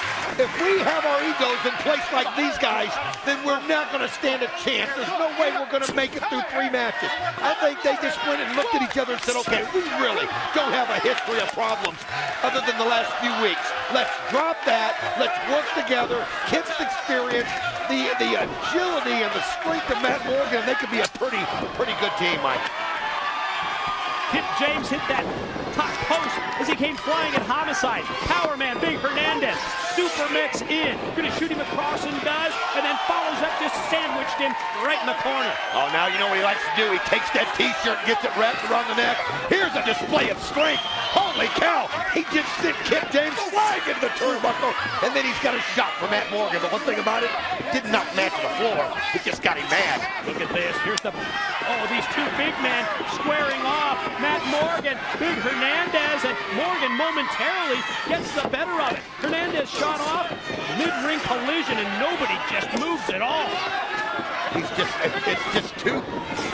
have our egos in place like these guys, then we're not going to stand a chance. There's no way we're going to make it through 3 matches. I think they just went and looked at each other and said, okay, we really don't have a history of problems other than the last few weeks. Let's drop that. Let's work together. Kip's experience, the agility and the strength of Matt Morgan, they could be a pretty good team, Mike. Kip James hit that top post as he came flying at Homicide. Power man, Big Hernandez, super mix in. Gonna shoot him across and does, and then follows up, just sandwiched him right in the corner. Oh, now you know what he likes to do. He takes that T-shirt and gets it wrapped around the neck. Here's a display of strength. Holy cow, he just sent Kip James flying into the turnbuckle, and then he's got a shot for Matt Morgan. But one thing about it, didn't knock Matt to the floor. It just got him mad. Look at this. Here's these 2 big men squaring off. Matt Morgan, Big Hernandez, and Morgan momentarily gets the better of it. Hernandez shot off, mid-ring collision, and nobody just moves at all. It's just 2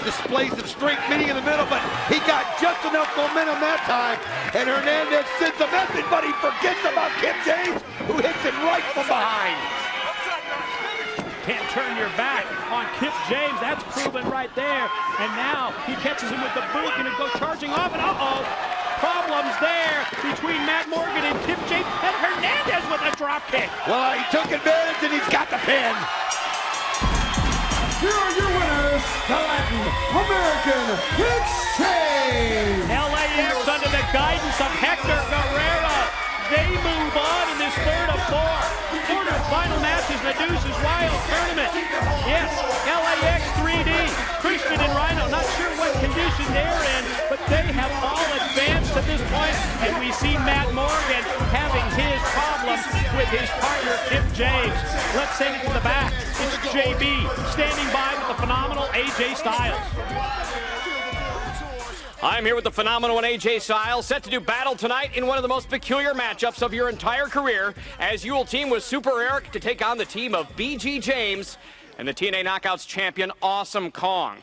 displays of strength meeting in the middle, but he got just enough momentum that time, and Hernandez sends a message, but he forgets about Kip James, who hits him right from behind. Can't turn your back on Kip James. That's proven right there. And now he catches him with the boot, going to go charging off, and uh-oh. Problems there between Matt Morgan and Kip James, and Hernandez with a drop kick. Well, he took advantage, and he's got the pin. Here are your winners, the Latin American Exchange. LAX under the guidance of Hector Guerrero. They move on in this 3rd of 4 quarterfinal matches in the Deuces Wild tournament. Yes, LAX 3D, Christian and Rhino, not sure what condition they're in, but they have all advanced to this point, and we see Matt Morgan having his problems with his partner, Kip James. Let's send it to the back. It's JB standing by with the phenomenal AJ Styles. I'm here with the phenomenal and AJ Styles, set to do battle tonight in one of the most peculiar matchups of your entire career, as you will team with Super Eric to take on the team of BG James and the TNA Knockouts champion, Awesome Kong.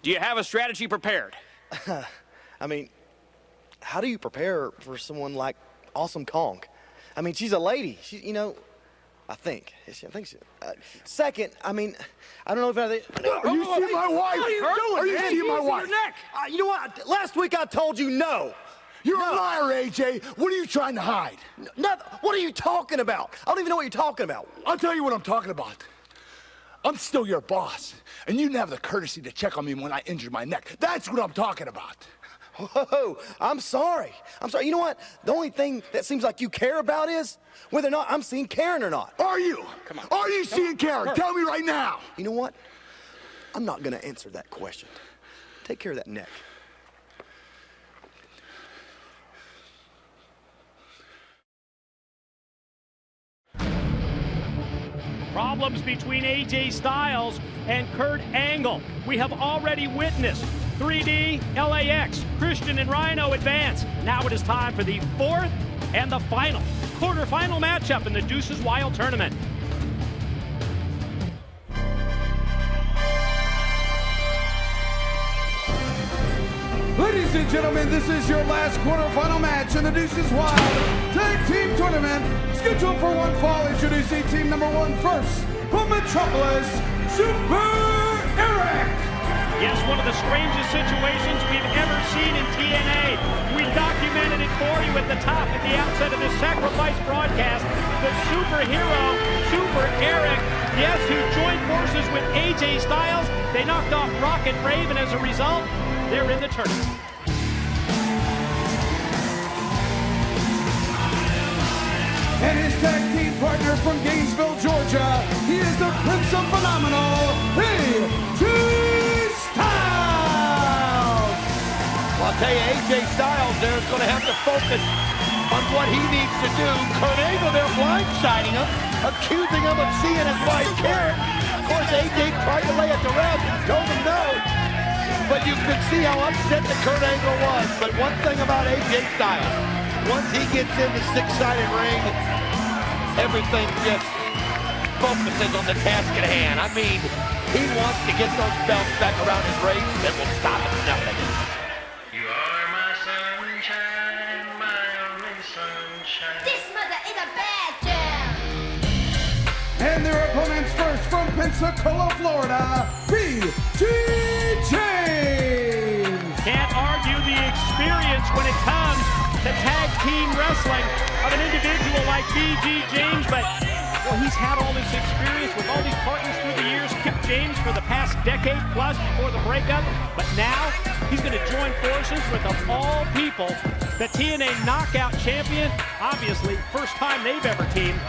Do you have a strategy prepared? I mean, how do you prepare for someone like Awesome Kong? I mean, she's a lady. She, you know, I think she. Second, I mean, I don't know if Are you seeing my wife? What are you doing? Are you seeing my wife? You know what? Last week I told you no. You're a liar, AJ. What are you trying to hide? What are you talking about? I don't even know what you're talking about. I'll tell you what I'm talking about. I'm still your boss, and you didn't have the courtesy to check on me when I injured my neck. That's what I'm talking about. Whoa, I'm sorry. I'm sorry. You know what? The only thing that seems like you care about is whether or not I'm seeing Karen or not. Are you? Come on. Are you seeing Karen? Tell me right now. You know what? I'm not going to answer that question. Take care of that neck. Problems between AJ Styles and Kurt Angle. We have already witnessed 3D, LAX, Christian and Rhino advance. Now it is time for the fourth and the final quarterfinal matchup in the Deuces Wild tournament. Ladies and gentlemen, this is your last quarterfinal match in the Deuces Wild Tag Team Tournament. Scheduled for one fall, introducing team number 1 first from Metropolis, Super Eric. Yes, one of the strangest situations we've ever seen in TNA. We documented it for you at the top, at the outset of this Sacrifice broadcast. The superhero, Super Eric, yes, who joined forces with AJ Styles. They knocked off Rocket Rave, and as a result, they're in the tournament. And his tag team partner from Gainesville, Georgia, he is the Prince of Phenomenal, AJ Styles! Well, I'll tell you, AJ Styles there is going to have to focus on what he needs to do. Kurt Angle, they're blindsiding him, accusing him of seeing his wife Karen. Of course, AJ tried to lay it to rest and told him no. But you could see how upset the Kurt Angle was. But one thing about AJ Styles, once he gets in the six-sided ring, everything just focuses on the task at hand. I mean, he wants to get those belts back around his waist and will stop at nothing. You are my sunshine, my only sunshine. This mother is a bad jam. And their opponents first from Pensacola, Florida, BG James. Can't argue the experience when it comes to tag team wrestling of an individual like BG James, but well, he's had all this experience with all these partners through the years. Kip James for the past decade plus before the breakup, but now he's going to join forces with, of all people, the TNA Knockout Champion. Obviously, first time they've ever teamed.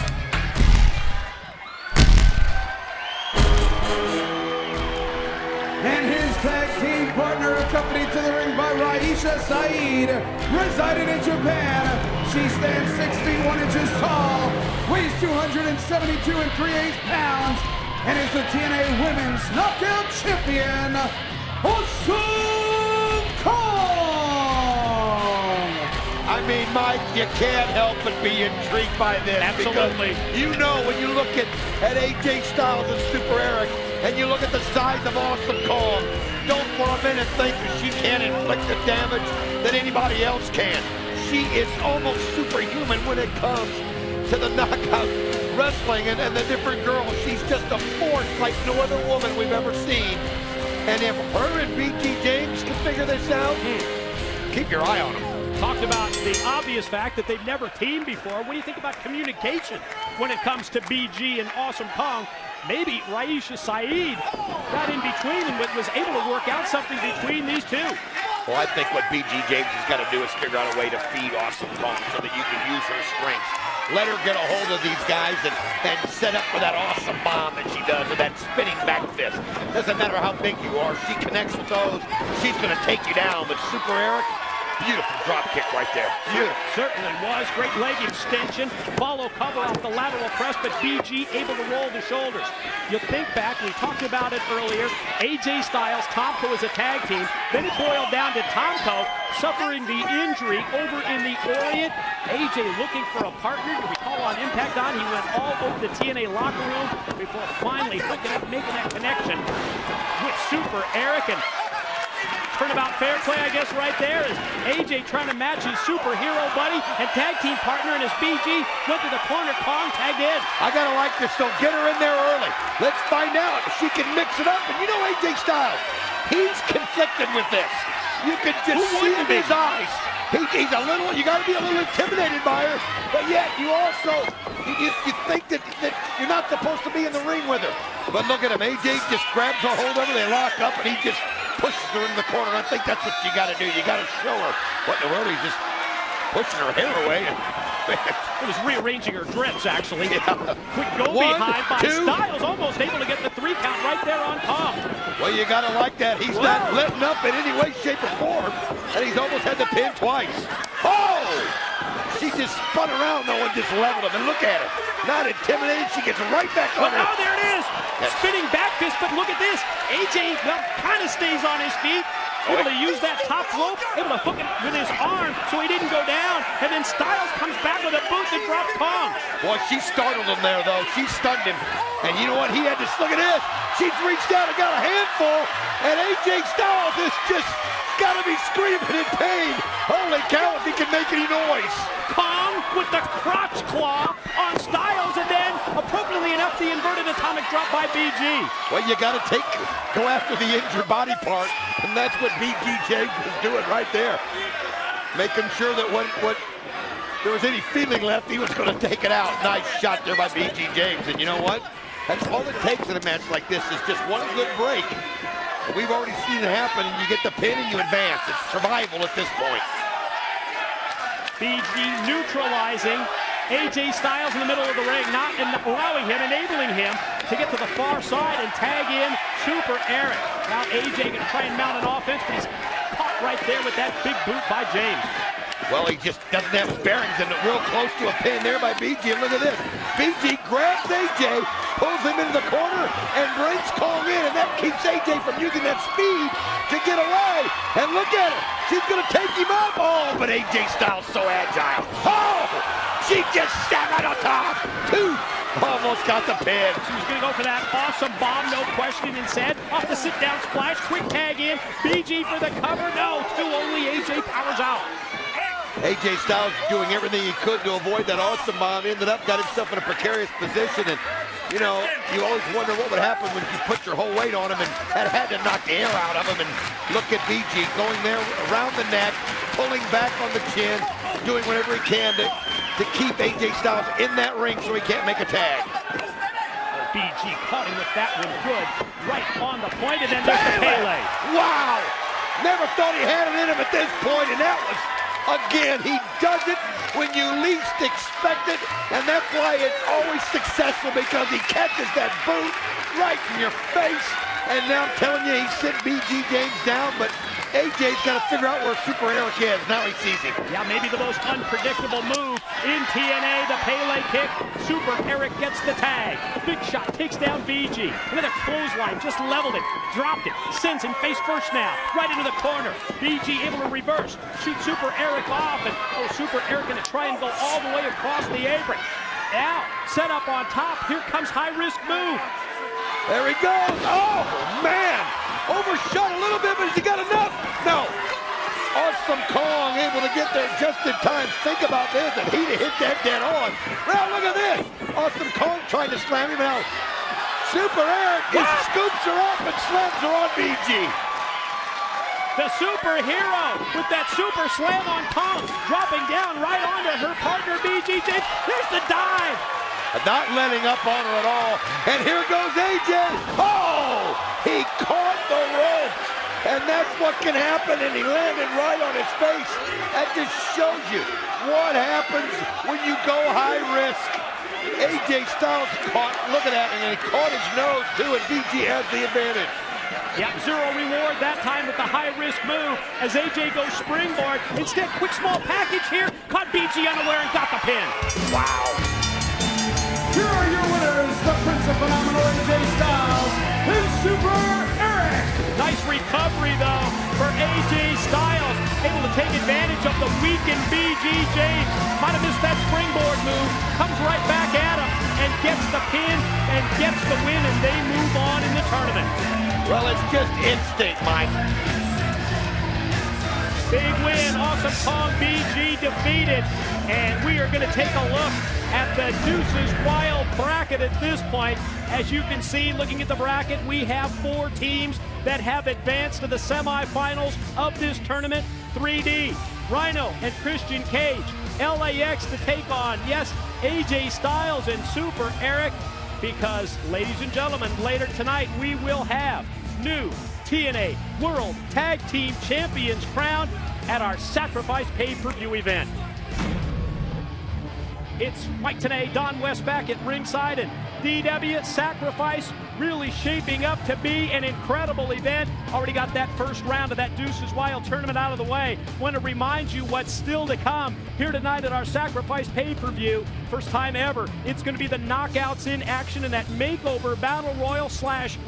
And his tag team partner, accompanied to the ring by Raisha Saeed, residing in Japan. She stands 6 feet 1 inches tall, weighs 272 3/8 pounds, and is the TNA Women's Knockout Champion, Awesome Kong! I mean, Mike, you can't help but be intrigued by this. Absolutely. Because you know, when you look at AJ Styles and Super Eric, and you look at the size of Awesome Kong, don't for a minute think that she can't inflict the damage that anybody else can. She is almost superhuman when it comes to the knockout wrestling and the different girls. She's just a force like no other woman we've ever seen. And if her and BG James can figure this out, keep your eye on them. Talked about the obvious fact that they've never teamed before. What do you think about communication when it comes to BG and Awesome Kong? Maybe Raisha Saeed got in between and was able to work out something between these two. Well, I think what BG James has got to do is figure out a way to feed Awesome Kong so that you can use her strengths. Let her get a hold of these guys and set up for that awesome bomb that she does with that spinning back fist. Doesn't matter how big you are, she connects with those, she's going to take you down. But Super Eric, beautiful drop kick right there. Beautiful. Certainly was. Great leg extension. Follow cover off the lateral press, but BG able to roll the shoulders. You think back, we talked about it earlier, AJ Styles, Tomko as a tag team. Then it boiled down to Tomko suffering the injury over in the Orient. AJ looking for a partner. You recall on Impact On, he went all over the TNA locker room before finally hooking up, making that connection with Super Eric. And turnabout fair play, I guess, right there is AJ trying to match his superhero buddy and tag team partner, and his BG went to the corner. Kong tagged in. I gotta like this, though. Get her in there early. Let's find out if she can mix it up. And you know AJ Styles, he's conflicted with this. You can just see in his eyes. He's a little, you gotta be a little intimidated by her, but yet you also, you think that you're not supposed to be in the ring with her. But look at him, AJ just grabs a hold of her, they lock up, and he just pushes her in the corner. I think that's what you got to do. You got to show her. What in the world? He's just pushing her hair away. And it was rearranging her dress, actually. Yeah. Quick go behind by Styles, almost able to get the 3 count right there on Kong. Well, you got to like that. He's not letting up in any way, shape, or form. And he's almost had the pin twice. Oh! She just spun around, though, and just leveled him. And look at her. Not intimidated. She gets right back on her. Oh, there it is. Spinning back fist, but look at this. AJ, well, kind of stays on his feet. Able to use that top rope, able to hook it with his arm so he didn't go down. And then Styles comes back with a boot that drops Kong. Boy, she startled him there, though. She stunned him. And you know what? He had to look at this. She's reached out and got a handful. And AJ Styles is just got to be screaming in pain. Holy cow, if he can make any noise. Kong with the crotch claw on Styles, and then, appropriately enough, the inverted atomic drop by BG. Well, you got to go after the injured body part, and that's what BG James was doing right there. Making sure that when there was any feeling left, he was going to take it out. Nice shot there by BG James, and you know what? That's all it takes in a match like this is just one good break. We've already seen it happen, and you get the pin and you advance. It's survival at this point. BG neutralizing AJ Styles in the middle of the ring, not allowing him, enabling him to get to the far side and tag in Super Eric. Now AJ gonna try and mount an offense, but he's caught right there with that big boot by James. Well, he just doesn't have his bearings, and real close to a pin there by BG. And look at this. BG grabs AJ, pulls him into the corner, and brings Kong in, and that keeps AJ from using that speed to get away. And look at her. She's going to take him up. Oh, but AJ Styles so agile. Oh, she just sat right on top. Two. Almost got the pin. She was going to go for that awesome bomb, no question, instead. Off the sit-down splash, quick tag in. BG for the cover. No, two only. AJ powers out. AJ Styles doing everything he could to avoid that awesome bomb. Ended up, got himself in a precarious position. And, you know, you always wonder what would happen when you put your whole weight on him, and that had to knock the air out of him. And look at BG going there around the neck, pulling back on the chin, doing whatever he can to keep AJ Styles in that ring so he can't make a tag. BG caught him with that one good, right on the point, and then there's the Pele. Wow! Never thought he had it in him at this point, and that was, again, he does it when you least expect it, and that's why it's always successful, because he catches that boot right in your face. And now I'm telling you, he sent BG James down, but AJ's got to figure out where Super Eric is. Now he sees him. Yeah, maybe the most unpredictable move in TNA, the Pele kick. Super Eric gets the tag. Big shot takes down BG. Another clothesline, just leveled it, dropped it, sends him face first now, right into the corner. BG able to reverse, shoot Super Eric off, and Super Eric gonna try and go all the way across the apron. Now, set up on top, here comes high-risk move. There he goes. Oh, man. Overshot a little bit, but has he got enough? No. Awesome Kong able to get there just in time. Think about this, and he'd have hit that dead on. Well, look at this. Awesome Kong trying to slam him out. Super Eric just scoops her up and slams her on BG. The superhero with that super slam on Kong, dropping down right onto her partner, BG James. There's the dive. Not letting up on her at all. And here goes AJ. Oh, he caught the ropes. And that's what can happen, and he landed right on his face. That just shows you what happens when you go high risk. AJ Styles caught, look at that, and then he caught his nose too, and BG has the advantage. Yep, zero reward that time with the high-risk move as AJ goes springboard. Instead, quick small package here, caught BG unaware and got the pin. Wow. Here are your winners, the Prince of Phenomenal AJ Styles and Super Eric. Nice recovery, though, for AJ Styles. Able to take advantage of the weakened BG James. Might have missed that springboard move. Comes right back at him and gets the pin and gets the win, and they move on in the tournament. Well, it's just instinct, Mike. Big win. Awesome Kong BG defeated. And we are going to take a look at the Deuces Wild bracket at this point. As you can see, looking at the bracket, we have 4 teams that have advanced to the semifinals of this tournament. 3D, Rhino and Christian Cage. LAX to take on, yes, AJ Styles and Super Eric. Because, ladies and gentlemen, later tonight we will have new TNA World Tag Team Champions crowned at our Sacrifice pay-per-view event. It's Mike Tenay, Don West back at ringside, and DW Sacrifice really shaping up to be an incredible event. Already got that first round of that Deuces Wild tournament out of the way. Want to remind you what's still to come here tonight at our Sacrifice pay-per-view. First time ever, it's going to be the knockouts in action in that Makeover Battle Royal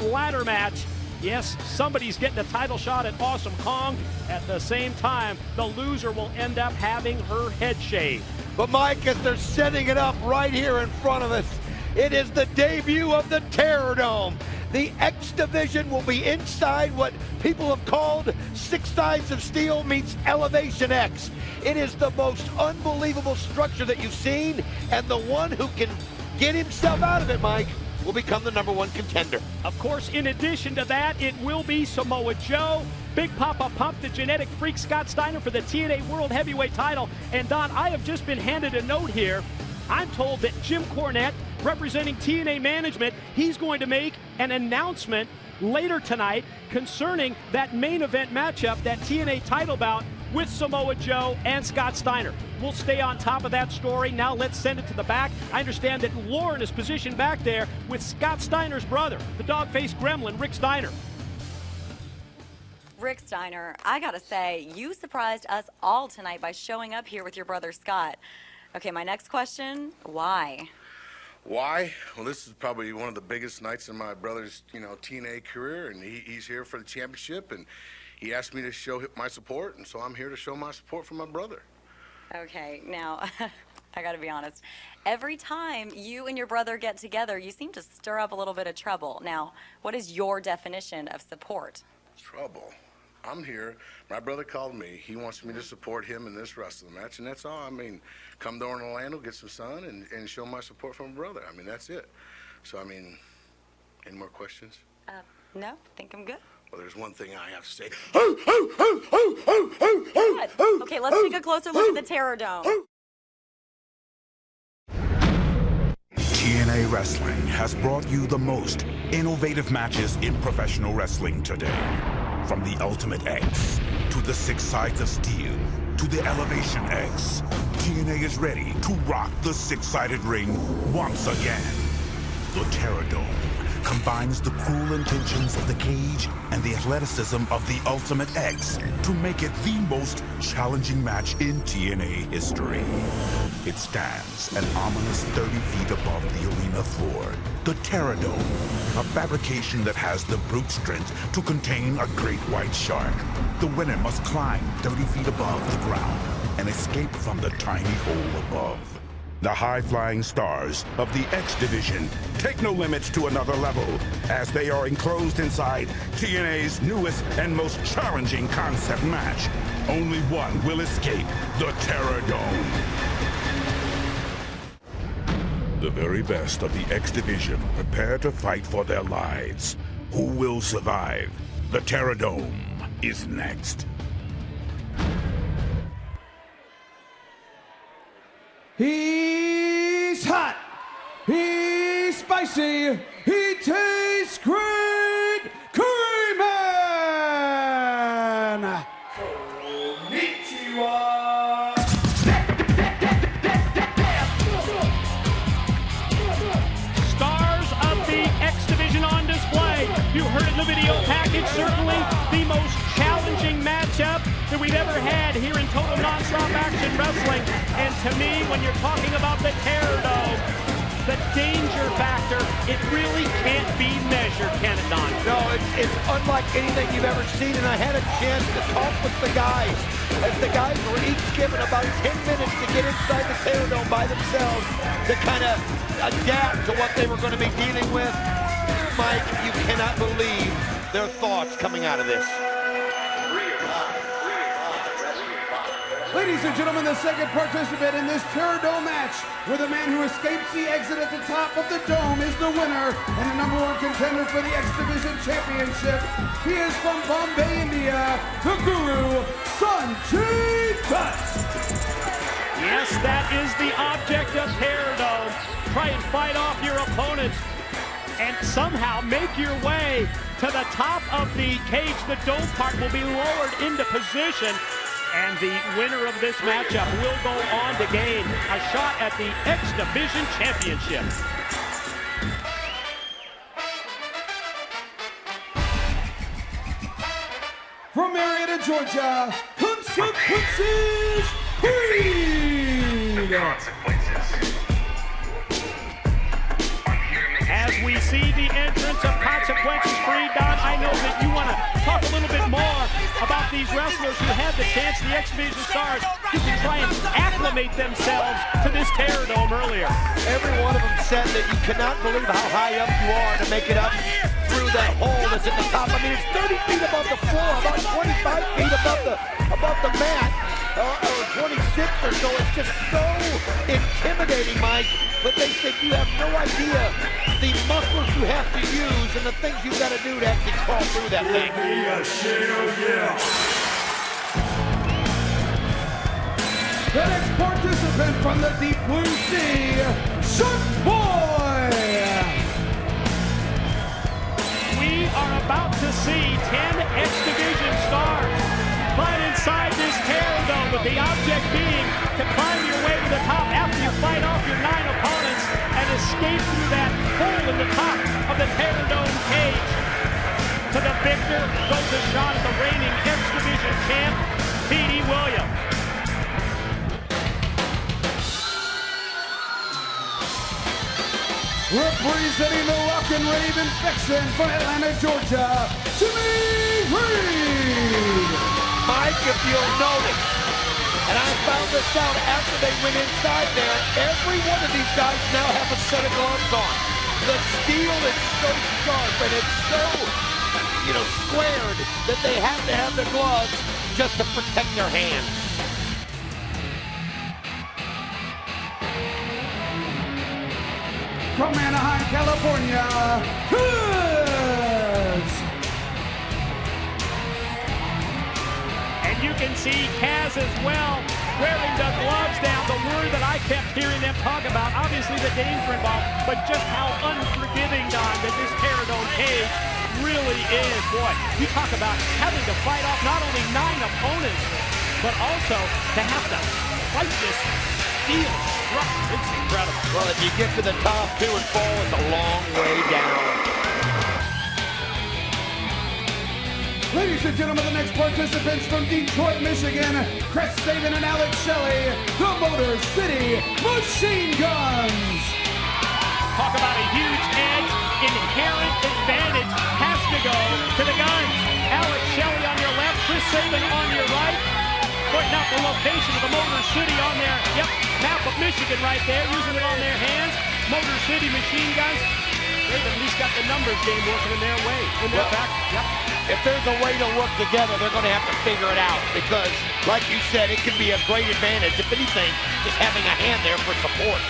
/ ladder match. Yes, somebody's getting a title shot at Awesome Kong. At the same time, the loser will end up having her head shaved. But Mike, as they're setting it up right here in front of us, it is the debut of the TerrorDome. The X Division will be inside what people have called 6 Sides of Steel meets Elevation X. It is the most unbelievable structure that you've seen, and the one who can get himself out of it, Mike, will become the #1 contender. Of course, in addition to that, it will be Samoa Joe, Big Papa Pump, the genetic freak Scott Steiner for the TNA World Heavyweight title. And Don, I have just been handed a note here. I'm told that Jim Cornette, representing TNA management, he's going to make an announcement later tonight concerning that main event matchup, that TNA title bout with Samoa Joe and Scott Steiner. We'll stay on top of that story. Now let's send it to the back. I understand that Lauren is positioned back there with Scott Steiner's brother, the dog-faced gremlin, Rick Steiner. Rick Steiner, I gotta say, you surprised us all tonight by showing up here with your brother Scott. Okay, my next question, why? Why? Well, this is probably one of the biggest nights in my brother's, TNA career, and he's here for the championship, and he asked me to show my support, and so I'm here to show my support for my brother. Okay, now, I gotta be honest. Every time you and your brother get together, you seem to stir up a little bit of trouble. Now, what is your definition of support? Trouble? I'm here. My brother called me. He wants me to support him in this wrestling match, and that's all. I mean, come down to Orlando, get some sun, and show my support for my brother. I mean, that's it. So, I mean, any more questions? No, I think I'm good. Well, there's one thing I have to say. Okay, let's take a closer look at the TerrorDome. TNA Wrestling has brought you the most innovative matches in professional wrestling today. From the Ultimate X, to the 6 Sides of Steel, to the Elevation X, TNA is ready to rock the 6-sided ring once again. The TerrorDome combines the cruel intentions of the cage and the athleticism of the Ultimate X to make it the most challenging match in TNA history. It stands an ominous 30 feet above the arena floor. The TerrorDome, a fabrication that has the brute strength to contain a great white shark. The winner must climb 30 feet above the ground and escape from the tiny hole above. The high-flying stars of the X Division take no limits to another level as they are enclosed inside TNA's newest and most challenging concept match. Only one will escape the TerrorDome. The very best of the X Division prepare to fight for their lives. Who will survive? The TerrorDome is next. He's hot. He's spicy. He tastes great. Curry Man. Konnichiwa. Stars of the X Division on display. You heard it in the video package. Certainly the most challenging matchup that we've ever had here in total non-stop action wrestling. And to me, when you're talking about the TerrorDome, the danger factor, it really can't be measured, can it, Don? No, it's unlike anything you've ever seen, and I had a chance to talk with the guys, as the guys were each given about 10 minutes to get inside the TerrorDome by themselves to kind of adapt to what they were going to be dealing with. Mike, you cannot believe their thoughts coming out of this. Ladies and gentlemen, the second participant in this TerrorDome match, where the man who escapes the exit at the top of the dome is the winner and the #1 contender for the X Division Championship. He is from Bombay, India, the Guru, Sanjay Dutt. Yes, that is the object of TerrorDome. Try and fight off your opponents and somehow make your way to the top of the cage. The dome part will be lowered into position. And the winner of this matchup will go on to gain a shot at the X Division Championship. From Marietta, Georgia, Consequences Creed. As we see the entrance of Consequences Creed, Don, I know that you want to talk a little bit more about these wrestlers who had the chance, the X Division stars, who can try and acclimate themselves to this TerrorDome earlier. Every one of them said that you cannot believe how high up you are to make it up through that hole that's at the top. I mean, it's 30 feet above the floor, about 25 feet above the mat, or 26 or so. It's just so intimidating, Mike. But they said you have no idea the muscles you have to use and the things you've got to do to actually crawl through that thing. The next participant from the deep blue sea, Shark Boy. We are about to see 10 X Division stars fight inside this TerrorDome, with the object being to climb your way to the top after you fight off your 9 opponents and escape through that hole in the top of the TerrorDome cage. To the victor goes a shot at the reigning X Division champ, Petey Williams. Representing the Rock and Rave Infection from Atlanta, Georgia, Jimmy Reed. Mike, if you'll notice, and I found this out after they went inside there, every one of these guys now have a set of gloves on. The steel is so sharp and it's so, squared that they have to have the gloves just to protect their hands. From Anaheim, California, Kaz. And you can see Kaz as well, wearing the gloves down. The word that I kept hearing them talk about, obviously the danger involved, but just how unforgiving, Don, that this TerrorDome cage really is. Boy, you talk about having to fight off not only 9 opponents, but also to have to fight this steel structure. It's incredible. Well, if you get to the top 2 and fall, it's a long way down. Ladies and gentlemen, the next participants from Detroit, Michigan, Chris Sabin and Alex Shelley, the Motor City Machine Guns. Talk about a huge edge, inherent advantage has to go to the guns. Alex Shelley on your left, Chris Sabin on your right. Pointing out the location of the Motor City on their, map of Michigan right there, using it on their hands. Motor City Machine Guns. They've at least got the numbers game working in their way, in their back. If there's a way to work together, they're going to have to figure it out because, like you said, it can be a great advantage. If anything, just having a hand there for support.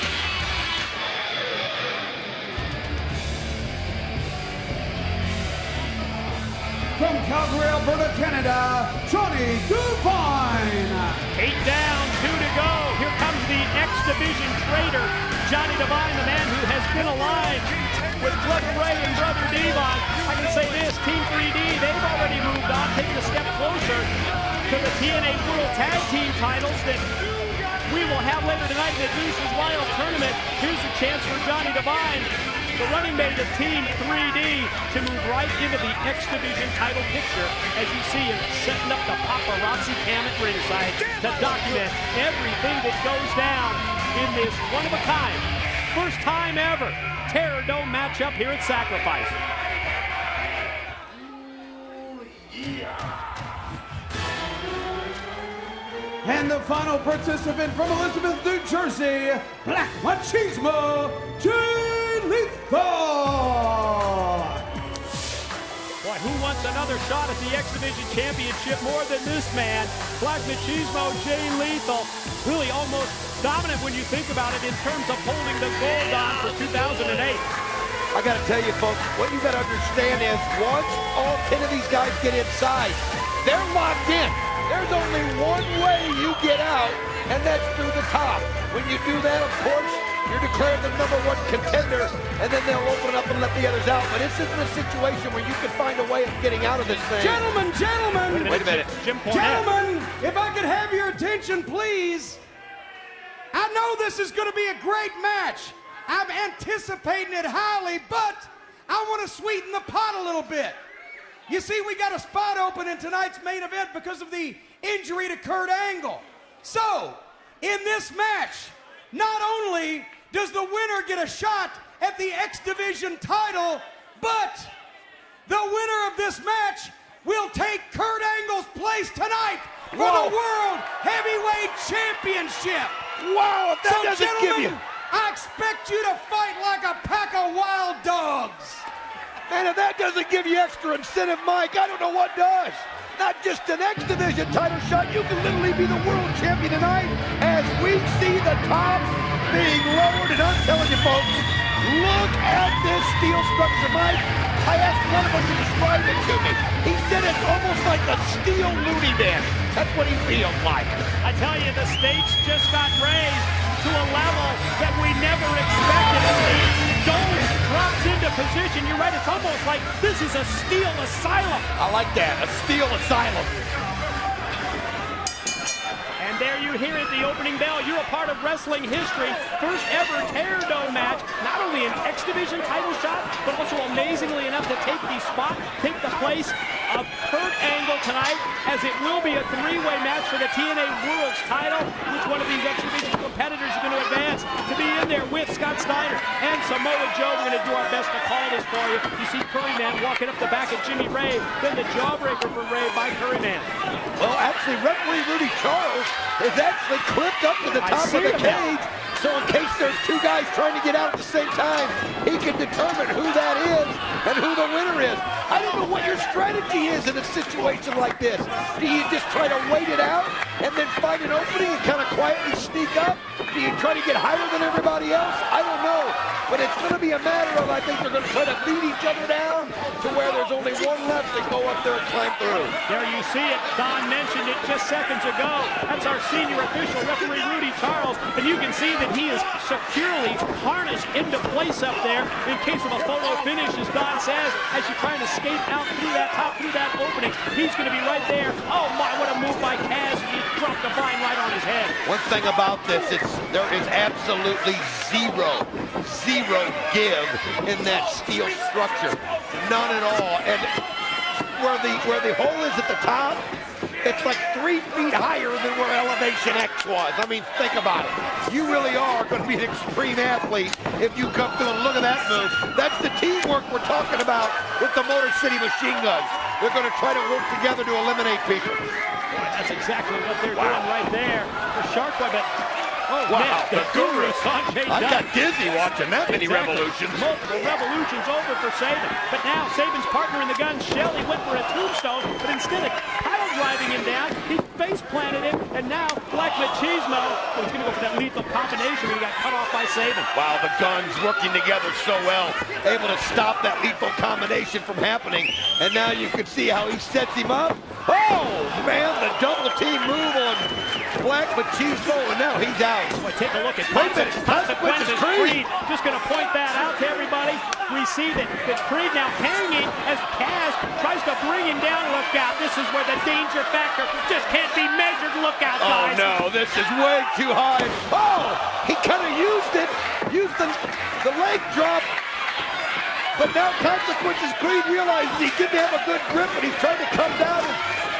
From Calgary, Alberta, Canada, Johnny Devine. 8 down, 2 to go. Here comes the X Division traitor, Johnny Devine, the man who has been aligned with Brother Ray and Brother Devon. I can say this, Team 3D, they've already moved on, taking a step closer to the TNA World Tag Team titles that we will have later tonight in the Deuces Wild tournament. Here's a chance for Johnny Devine, the running mate of Team 3D, to move right into the X Division title picture, as you see him setting up the paparazzi cam at ringside to document everything that goes down in this one-of-a-kind, first time ever TerrorDome matchup here at Sacrifice. And the final participant from Elizabeth, New Jersey, Black Machismo, Jay Lethal. Boy, who wants another shot at the X Division Championship more than this man? Black Machismo, Jay Lethal, really almost dominant when you think about it in terms of holding the gold on for 2008. I got to tell you, folks, what you got to understand is once all 10 of these guys get inside, they're locked in. There's only one way you get out, and that's through the top. When you do that, of course, You're declared the #1 contender, and then they'll open it up and let the others out. But this isn't a situation where you can find a way of getting out of this thing. Gentlemen, gentlemen. Wait a minute. Jim Cornette. Gentlemen, if I could have your attention, please. I know this is going to be a great match. I'm anticipating it highly, but I want to sweeten the pot a little bit. You see, we got a spot open in tonight's main event because of the injury to Kurt Angle. So, in this match, not only does the winner get a shot at the X Division title, but the winner of this match will take Kurt Angle's place tonight for the World Heavyweight Championship. Wow, if that doesn't give you... I expect you to fight like a pack of wild dogs. Man, if that doesn't give you extra incentive, Mike, I don't know what does. Not just an X Division title shot, you can literally be the world champion tonight as we see the top being lowered. And I'm telling you, folks, look at this steel structure, Mike. I asked one of them to describe it to me. He said it's almost like a steel loony bin. That's what he feels like. I tell you, the stakes just got raised to a level that we never expected as the dome drops into position. You're right, it's almost like this is a steel asylum. I like that, a steel asylum. And there you hear it, the opening bell. You're a part of wrestling history. First ever TerrorDome match. Not only an X Division title shot, but also amazingly enough to take the spot, take the place of Kurt Angle tonight, as it will be a three-way match for the TNA World's title. Which one of these X Division competitors is going to advance to be in there with Scott Steiner and Samoa Joe? We're going to do our best to call this for you. You see Curryman walking up the back of Jimmy Ray, then the jawbreaker for Ray by Curryman. Well, actually, referee Rudy Charles is actually clipped up to the top of the cage. So in case there's two guys trying to get out at the same time, he can determine who that is and who the winner is. I don't know what your strategy is in a situation like this. Do you just try to wait it out and then find an opening and kind of quietly sneak up? Do you try to get higher than everybody else? I don't know. But it's going to be a matter of, I think they're going to try to beat each other down to where there's only one left to go up there and climb through. There you see it. Don mentioned it just seconds ago. That's our senior official, referee Rudy Charles. And you can see that he is securely harnessed into place up there in case of a photo finish, as Don says, as you're trying to skate out through that top, through that opening. He's going to be right there. Oh my, what a move by Kaz. He dropped the vine right on his head. One thing about this, there is absolutely zero give in that steel structure. None at all. And where the hole is at the top, it's like 3 feet higher than where Elevation X was. I mean, think about it. You really are going to be an extreme athlete if you come through and look at that move. That's the teamwork we're talking about with the Motor City Machine Guns. They're going to try to work together to eliminate people. That's exactly what they're doing right there. The Shark Weapon. Oh, wow, man, the Guru Sanjay I got dizzy watching that many revolutions. Multiple revolutions over for Sabin. But now Sabin's partner in the gun, Shelley, went for a tombstone, but instead of pile driving him down, he face planted him, and now Black Machismo, well, he's going to go for that lethal combination, but he got cut off by Sabin. Wow, the guns working together so well, able to stop that lethal combination from happening. And now you can see how he sets him up. Oh, man, the double team move on Black Machismo, and now he's out. Boy, take a look at consequences. Creed just going to point that out to everybody. We see that Creed now hanging as Kaz tries to bring him down. Look out, this is where the danger factor just can't be measured. Look out, guys. Oh, no, this is way too high. Oh, he kind of used the leg drop. But now consequences, Creed realizes he didn't have a good grip, and he's trying to come down and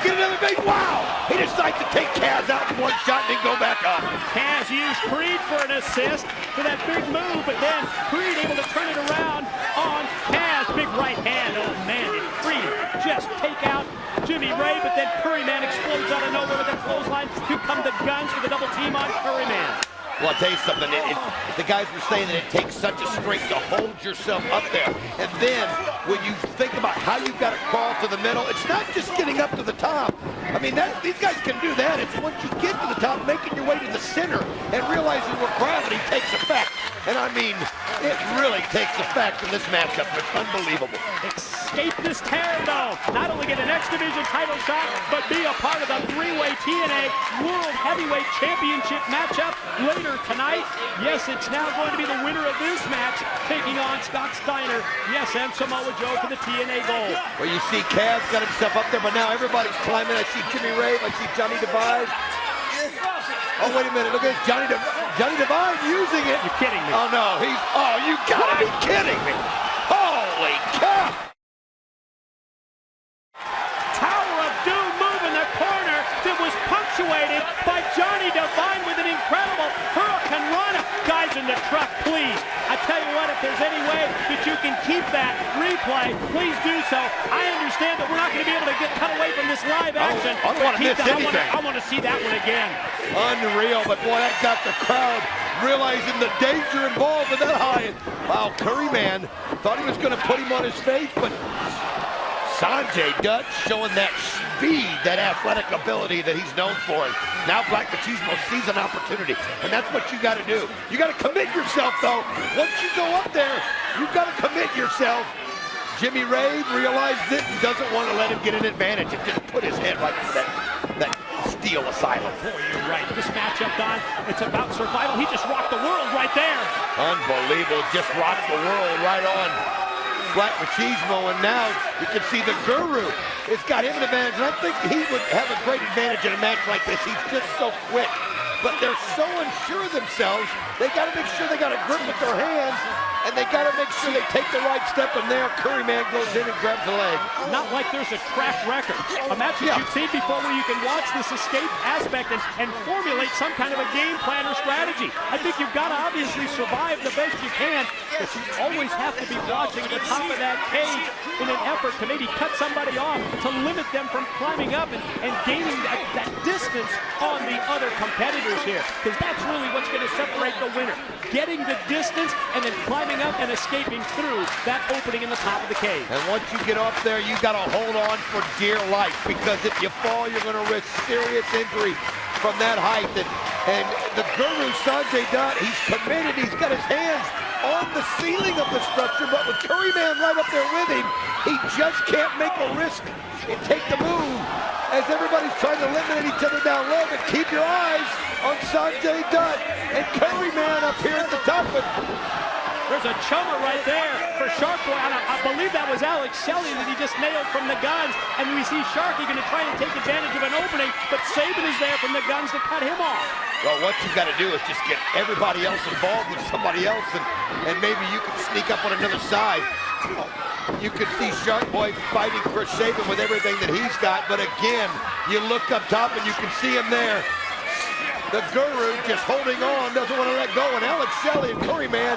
get another big, wow! He decides to take Kaz out in one shot and then go back up. Kaz used Creed for an assist for that big move, but then Creed able to turn it around on Kaz. Big right hand. Oh, man, did Creed just take out Jimmy Ray, but then Curryman explodes out of nowhere with that clothesline. Here come the guns for the double team on Curryman. Well, I'll tell you something, the guys were saying that it takes such a strength to hold yourself up there. And then when you think about how you've got to crawl to the middle, it's It's not just getting up to the top. I mean, these guys can do that. It's once you get to the top, making your way to the center and realizing where gravity takes effect. And I mean, it really takes effect in this matchup. It's unbelievable. Escape this TerrorDome. Not only get an X Division title shot, but be a part of the three-way TNA World Heavyweight Championship matchup later tonight. Yes, it's now going to be the winner of this match taking on Scott Steiner. Yes, and Samoa Joe for the TNA gold. Well, you see Cav's got himself up there, but now everybody's climbing. I see Jimmy Rave. I see Johnny Divide. Oh, wait a minute. Look at this. Johnny Divide using it. You're kidding me. Oh, no. You gotta be kidding me. Holy cow. Tower of Doom move in the corner that was punctuated by Johnny Divine with an incredible Hurricane Rana. Guys in the truck, please. I tell you what, if there's any way that you can keep that replay, please do so. I understand that we're not going to be able to get cut away from this live action. I don't want to miss anything. I want to see that one again. Unreal, but boy, that got the crowd realizing the danger involved in that high. Wow, Curry Man thought he was going to put him on his face, but Sanjay Dutt showing that speed, that athletic ability that he's known for. Now Black Machismo sees an opportunity, and that's what you got to do. You got to commit yourself, though. Once you go up there, you've got to commit yourself. Jimmy Rave realizes it and doesn't want to let him get an advantage and just put his head right into that steel asylum. Boy, you're right. This matchup, Don, it's about survival. He just rocked the world right there. Unbelievable. Just rocked the world right on Black Machismo, and now you can see the Guru. It's got him an advantage, and I think he would have a great advantage in a match like this. He's just so quick. But they're so unsure of themselves, they got to make sure they got a grip with their hands, and they got to make sure they take the right step, and there Curry Man goes in and grabs the leg. Not like there's a track record. A match that you've seen before where you can watch this escape aspect and formulate some kind of a game plan or strategy. I think you've got to obviously survive the best you can, but you always have to be watching the top of that cage in an effort to maybe cut somebody off, to limit them from climbing up and gaining that distance on the other competitors here, because that's really what's going to separate the winner. Getting the distance and then climbing up and escaping through that opening in the top of the cage. And once you get up there, you got to hold on for dear life, because if you fall, you're going to risk serious injury from that height. And the Guru, Sanjay Dutt, he's committed. He's got his hands on the ceiling of the structure, but with Curry Man right up there with him, he just can't make a risk and take the move as everybody's trying to eliminate each other down low. But keep your eyes on Sanjay Dutt and Curry Man up here at the top. There's a chummer right there for Shark Boy. I believe that was Alex Shelley that he just nailed from the guns. And we see Sharky going to try and take advantage of an opening, but Saban is there from the guns to cut him off. Well, what you got to do is just get everybody else involved with somebody else, and maybe you can sneak up on another side. You can see Shark Boy fighting for Saban with everything that he's got, but again, you look up top and you can see him there. The Guru just holding on, doesn't want to let go, and Alex Shelley and Curry Man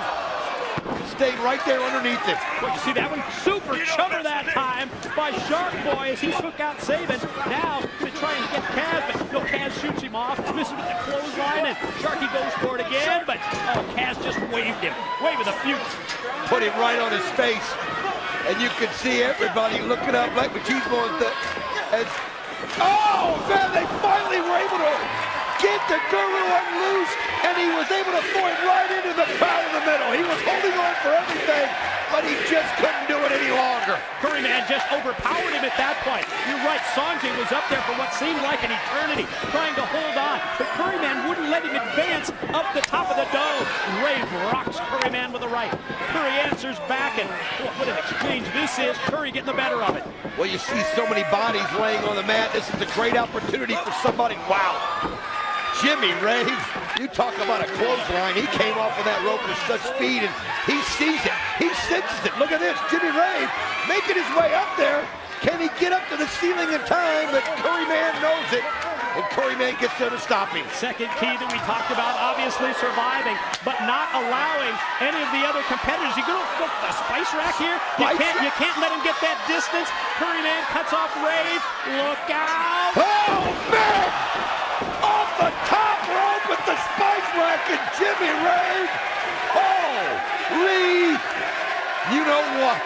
stayed right there underneath it. Well, you see that one? Super chummer that time by Shark Boy as he took out Saban. Now to try and get Kaz, but no, Kaz shoots him off, misses with the clothesline, and Sharky goes for it again, but Kaz just waved him. Waving the future. Put him right on his face, and you can see everybody looking up like Machismo as oh man, they finally were able to get the Guru unloosed, and he was able to throw it right into the crowd in the middle. He was holding on for everything, but he just couldn't do it any longer. Curry Man just overpowered him at that point. You're right, Sanjay was up there for what seemed like an eternity, trying to hold on, but Curry Man wouldn't let him advance up the top of the dome. Rave rocks Curry Man with the right. Curry answers back, and what an exchange this is. Curry getting the better of it. Well, you see so many bodies laying on the mat. This is a great opportunity for somebody. Wow. Jimmy Rave, you talk about a clothesline. He came off of that rope with such speed, and he sees it. He senses it. Look at this. Jimmy Rave making his way up there. Can he get up to the ceiling in time? But Curry Man knows it, and Curry Man gets there to stop him. Second key that we talked about, obviously surviving, but not allowing any of the other competitors. You go for the spice rack here. You can't let him get that distance. Curry Man cuts off Rave. Look out! Oh, man! Off the top rope with the spice rack and Jimmy Rave. Holy, you know what?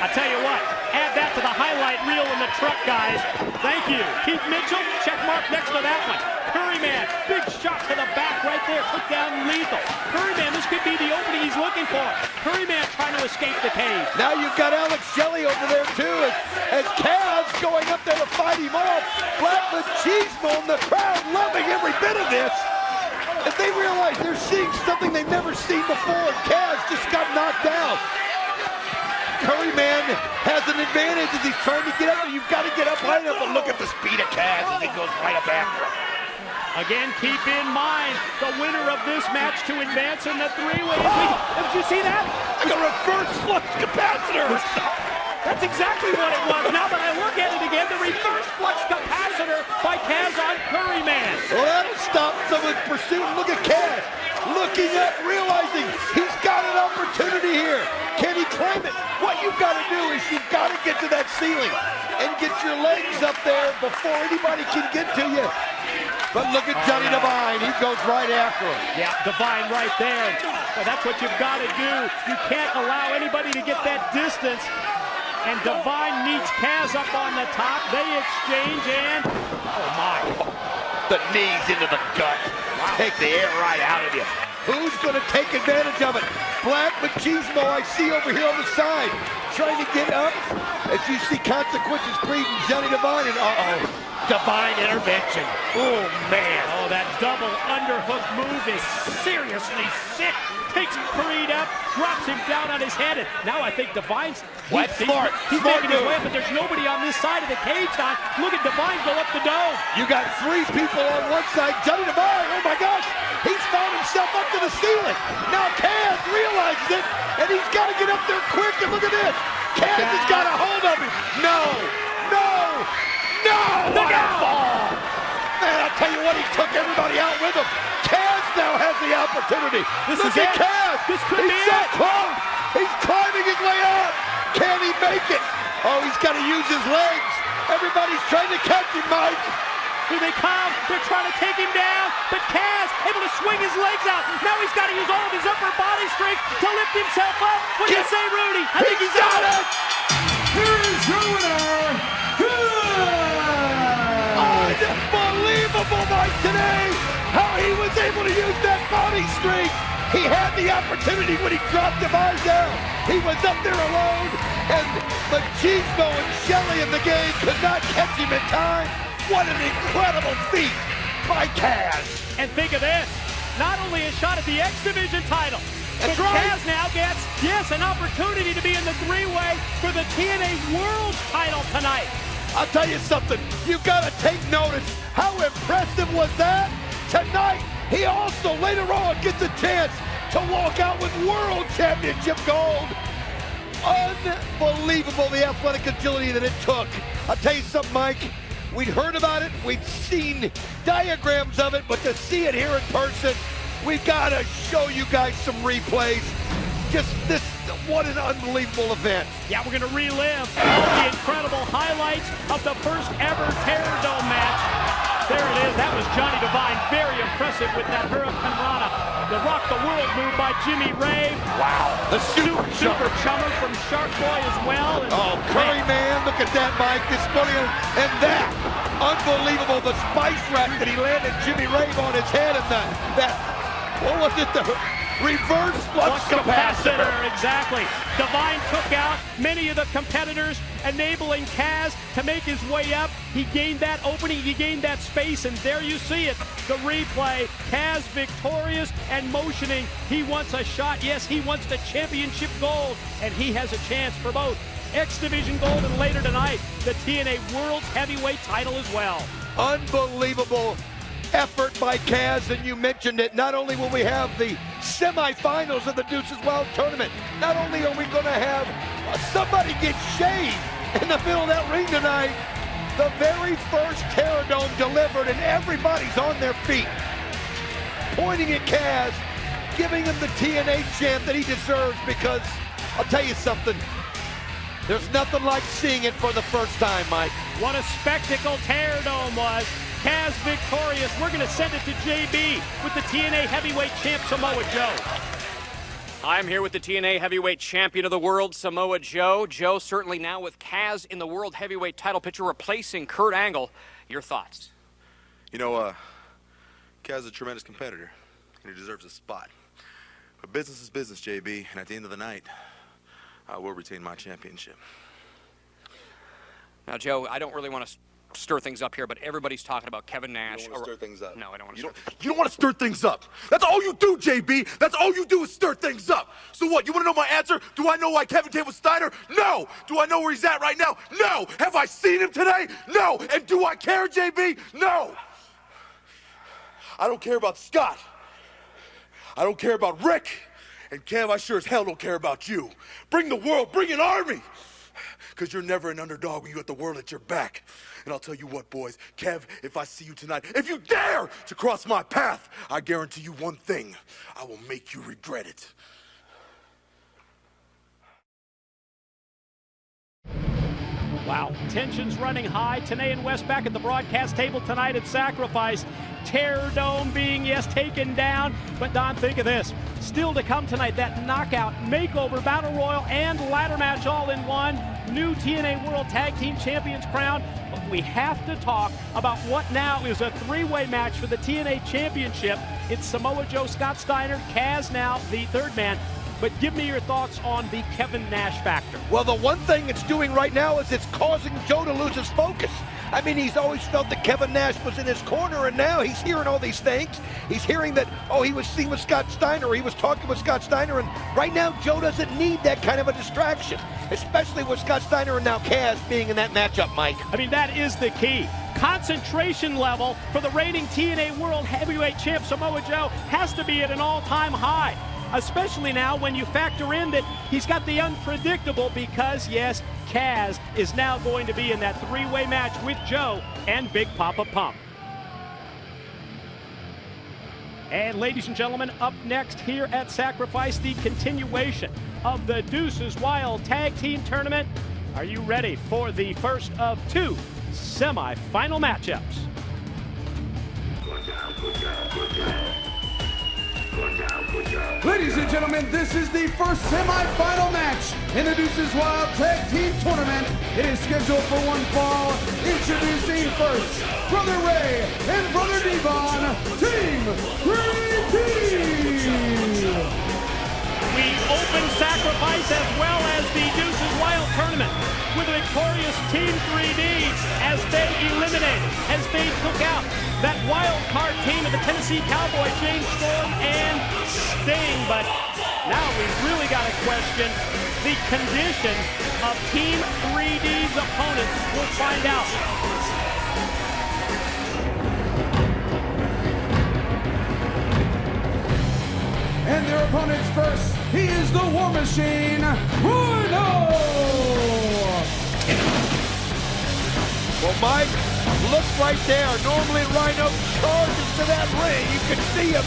I tell you what, Add that to the highlight reel in the truck, guys. Thank you. Keith Mitchell, check mark next to that one. Curryman, big shot to the back right there. Took down Lethal. Curryman, this could be the opening he's looking for. Curryman trying to escape the cage. Now you've got Alex Shelley over there too, as Kaz going up there to fight him off. Black Machismo and the crowd loving every bit of this. If they realize they're seeing something they've never seen before, Kaz just got knocked out. Curryman has an advantage as he's trying to get up, and you've got to get up high enough, but look at the speed of Kaz as he goes right up after him. Again, keep in mind, the winner of this match to advance in the three-way. Did you see that? Like a reverse flux capacitor. That's exactly what it was. Now that I look at it again, the reverse flux capacitor by Kaz on Curryman. Well, that'll stop someone's pursuit. Look at Kaz looking up, realizing he's got an opportunity here. Can he climb it? What you've got to do is you've got to get to that ceiling and get your legs up there before anybody can get to you. But look at Johnny Devine. He goes right after him. Yeah, Devine right there. Well, that's what you've got to do. You can't allow anybody to get that distance. And Devine needs Kaz up on the top. They exchange and, oh my. The knees into the gut. Wow. Take the air right out of you. Who's going to take advantage of it? Black Machismo I see over here on the side. Trying to get up. As you see Consequences greeting Johnny Devine, and Divine intervention. Oh, man. Oh, that double underhook move is seriously sick. Takes Creed up, drops him down on his head, and now I think Divine's... Smart. He's making his way up, but there's nobody on this side of the cage now. Look at Divine go up the dome. You got three people on one side. Johnny Devine, oh my gosh, he's found himself up to the ceiling. Now Kaz realizes it, and he's got to get up there quick, and look at this. Kaz has got a hold of him. No! What a fall! Man, I'll tell you what, he took everybody out with him. Kaz now has the opportunity. Look at Kaz. This could be so close. He's climbing his way up. Can he make it? Oh, he's got to use his legs. Everybody's trying to catch him, Mike. Here they come. They're trying to take him down, but Kaz able to swing his legs out. Now he's got to use all of his upper body strength to lift himself up. What do you say, Rudy? I think he's got it. Here's your winner. Unbelievable night today. How he was able to use that body strength. He had the opportunity when he dropped Devine down. He was up there alone, and Machismo and Shelley in the game could not catch him in time. What an incredible feat by Kaz. And think of this, not only a shot at the X Division title, but Kaz now gets, an opportunity to be in the three-way for the TNA World title tonight. I'll tell you something, you've got to take notice. How impressive was that? Tonight, he also later on gets a chance to walk out with World Championship gold. Unbelievable, the athletic agility that it took. I'll tell you something, Mike. We'd heard about it, we'd seen diagrams of it, but to see it here in person, we've got to show you guys some replays. Just this, what an unbelievable event. Yeah, we're going to relive all the incredible highlights of the first ever TerrorDome match. There it is. That was Johnny Devine. Very impressive with that Hurricane Rana. The Rock the World move by Jimmy Ray. Wow. The super chummer from Shark Boy as well. And Curryman, look at that, Mike. This money, and that, unbelievable. The spice rack that he landed Jimmy Ray on his head, and what was it? The reverse flux capacitor. Exactly. Devine took out many of the competitors, enabling Kaz to make his way up. He gained that opening, he gained that space, and there you see it. The replay. Kaz victorious and motioning. He wants a shot. Yes, he wants the championship gold, and he has a chance for both X Division gold and later tonight, the TNA World Heavyweight title as well. Unbelievable effort by Kaz, and you mentioned it. Not only will we have the semifinals of the Deuces Wild tournament, not only are we going to have somebody get shaved in the middle of that ring tonight, the very first TerrorDome delivered, and everybody's on their feet, pointing at Kaz, giving him the TNA champ that he deserves, because I'll tell you something, there's nothing like seeing it for the first time, Mike. What a spectacle TerrorDome was. Kaz victorious. We're going to send it to JB with the TNA Heavyweight Champ Samoa Joe. I'm here with the TNA Heavyweight Champion of the World, Samoa Joe. Joe, certainly now with Kaz in the World Heavyweight title picture replacing Kurt Angle. Your thoughts? You know, Kaz is a tremendous competitor, and he deserves a spot. But business is business, JB, and at the end of the night, I will retain my championship. Now, Joe, I don't really want to stir things up here, but everybody's talking about Kevin Nash. You don't want to stir things up. No, I don't want to You don't want to stir things up. That's all you do, JB. That's all you do is stir things up. So what, you want to know my answer? Do I know why Kevin came with Steiner? No. Do I know where he's at right now? No. Have I seen him today? No. And do I care, JB? No. I don't care about Scott. I don't care about Rick. And Kev, I sure as hell don't care about you. Bring the world, bring an army. Because you're never an underdog when you got the world at your back. And I'll tell you what, boys, Kev, if I see you tonight, if you dare to cross my path, I guarantee you one thing. I will make you regret it. Wow, tensions running high. TNA and West back at the broadcast table tonight at Sacrifice. TerrorDome being, yes, taken down. But Don, think of this. Still to come tonight, that knockout, makeover, battle royal, and ladder match all in one. New TNA World Tag Team Champions crown. But we have to talk about what now is a three-way match for the TNA Championship. It's Samoa Joe, Scott Steiner, Kaz now the third man. But give me your thoughts on the Kevin Nash factor. Well, the one thing it's doing right now is it's causing Joe to lose his focus. I mean, he's always felt that Kevin Nash was in his corner, and now he's hearing all these things. He's hearing that, oh, he was seen with Scott Steiner, or he was talking with Scott Steiner, and right now Joe doesn't need that kind of a distraction, especially with Scott Steiner and now Kaz being in that matchup, Mike. I mean, that is the key. Concentration level for the reigning TNA World Heavyweight Champ Samoa Joe has to be at an all-time high. Especially now when you factor in that he's got the unpredictable because, yes, Kaz is now going to be in that three-way match with Joe and Big Papa Pump. And ladies and gentlemen, up next here at Sacrifice, the continuation of the Deuces Wild Tag Team Tournament. Are you ready for the first of two semi-final matchups? Ladies and gentlemen, this is the first semi-final match in the Deuces Wild Tag Team Tournament. It is scheduled for one fall. Introducing first, Brother Ray and Brother Devon, Team 3D. We open Sacrifice as well as the Deuces Wild Tournament with a victorious Team 3D as they eliminated, as they took out that wild card team of the Tennessee Cowboys, James Storm and Sting. But now we've really got to question the condition of Team 3D's opponents. We'll find out. And their opponents first, he is the War Machine, Rhino! Well, Mike, look right there. Normally Rhino charges to that ring. You can see him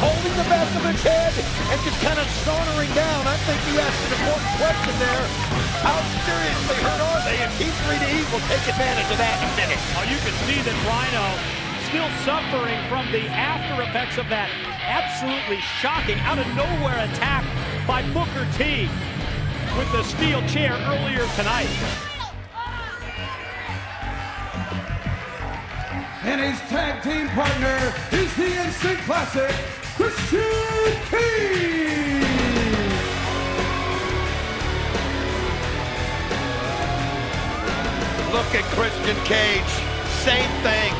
holding the back of his head and just kind of sauntering down. I think you asked an important question there. How seriously hurt are they? And Team 3D will take advantage of that in a minute. Oh, you can see that Rhino still suffering from the after effects of that absolutely shocking, out of nowhere attack by Booker T with the steel chair earlier tonight. And his tag team partner is the Instant Classic, Christian Cage. Look at Christian Cage, same thing.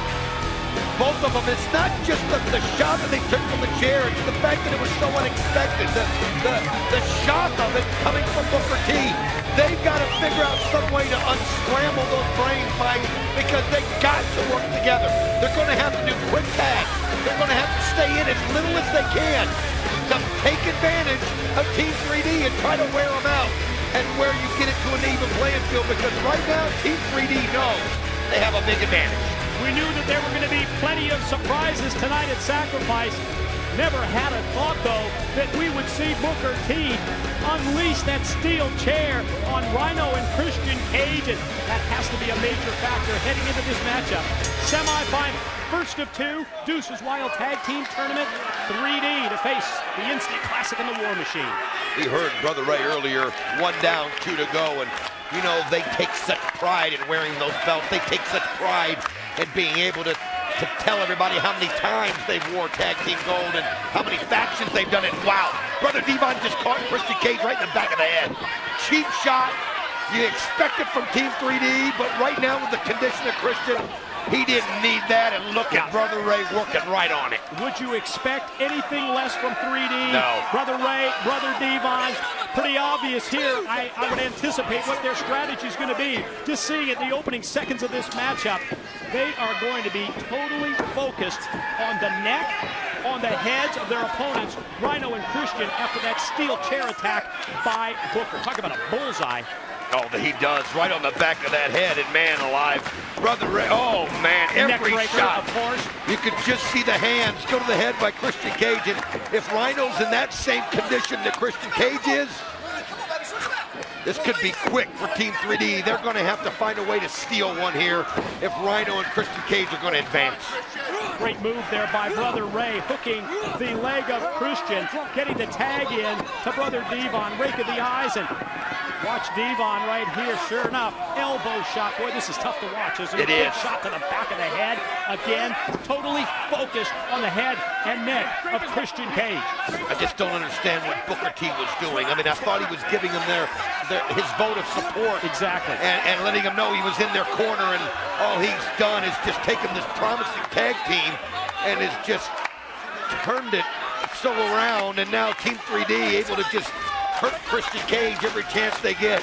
Both of them, it's not just the shot that they took from the chair, it's the fact that it was so unexpected, the shock of it coming from Booker T. They've got to figure out some way to unscramble those brains, Mike, because they got to work together. They're going to have to do quick tags. They're going to have to stay in as little as they can to take advantage of Team 3D and try to wear them out and where you get it to an even playing field, because right now Team 3D knows they have a big advantage. We knew that there were going to be plenty of surprises tonight at Sacrifice. Never had a thought, though, that we would see Booker T unleash that steel chair on Rhino and Christian Cage, and that has to be a major factor heading into this matchup. Semi-final, first of two, Deuces Wild Tag Team Tournament 3D to face the Instant Classic and the War Machine. We heard Brother Ray earlier, 1 down, 2 to go, and you know, they take such pride in wearing those belts. They take such pride in being able to tell everybody how many times they've wore Tag Team Gold and how many factions they've done it. Wow, Brother Devon just caught Christian Cage right in the back of the head. Cheap shot. You expect it from Team 3D, but right now with the condition of Christian, he didn't need that, and look at Brother Ray working right on it. Would you expect anything less from 3D? No. Brother Ray, Brother Devon, pretty obvious here. I would anticipate what their strategy is going to be. Just seeing it in the opening seconds of this matchup, they are going to be totally focused on the neck, on the heads of their opponents, Rhino and Christian, after that steel chair attack by Booker. Talk about a bullseye. Oh, he does, right on the back of that head, and man alive, Brother Ray, oh man, every shot. Of course. You could just see the hands go to the head by Christian Cage, and if Rhino's in that same condition that Christian Cage is, this could be quick for Team 3D. They're going to have to find a way to steal one here if Rhino and Christian Cage are going to advance. Great move there by Brother Ray, hooking the leg of Christian, getting the tag in to Brother Devon, rake of the eyes, and watch Devon right here, sure enough, elbow shot. Boy, this is tough to watch, isn't it? It is. Big shot to the back of the head. Again, totally focused on the head and neck of Christian Cage. I just don't understand what Booker T was doing. I mean, I thought he was giving him his vote of support. Exactly. And letting him know he was in their corner, and all he's done is just taken this promising tag team and has just turned it so around, and now Team 3D able to just hurt Christian Cage every chance they get.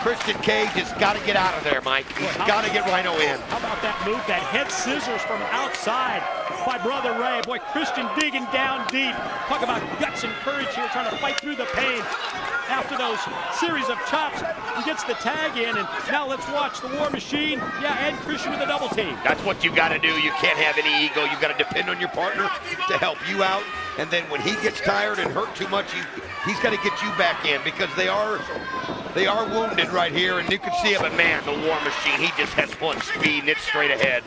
Christian Cage has got to get out of there, Mike. He's got to get Rhino in. How about that move, that head scissors from outside by Brother Ray. Boy, Christian digging down deep. Talk about guts and courage here, trying to fight through the pain. After those series of chops, he gets the tag in, and now let's watch the War Machine, and Christian with a double team. That's what you got to do. You can't have any ego. You got to depend on your partner to help you out, and then when he gets tired and hurt too much, he's got to get you back in, because they are wounded right here, and you can see it, but man, the War Machine, he just has one speed, and it's straight ahead.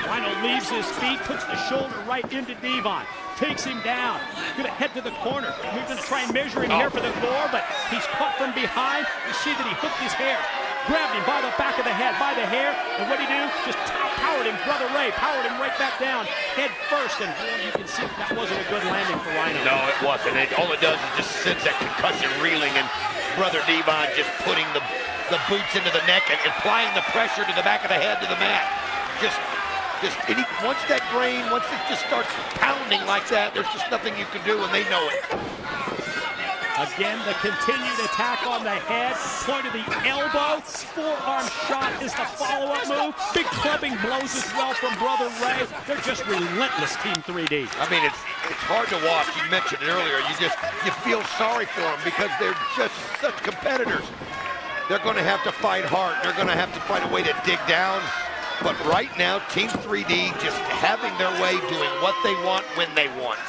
Rhino leaves his feet, puts the shoulder right into Devon, takes him down, gonna head to the corner. We're gonna try and measure him here for the gore, but he's caught from behind. You see that he hooked his hair, grabbed him by the back of the head, by the hair, and what'd he do? Just powered him, Brother Ray, powered him right back down, head first, and you can see that wasn't a good landing for Rhino. No, it wasn't. All it does is just sends that concussion reeling, and Brother Devon just putting the boots into the neck and applying the pressure to the back of the head to the mat. Once that brain, once it just starts pounding like that, there's just nothing you can do, and they know it. Again, the continued attack on the head, point of the elbow, forearm shot is the follow-up move. Big clubbing blows as well from Brother Ray. They're just relentless, Team 3D. I mean, it's hard to watch. You mentioned it earlier. You feel sorry for them because they're just such competitors. They're going to have to fight hard. They're going to have to find a way to dig down. But right now, Team 3D just having their way, doing what they want when they want.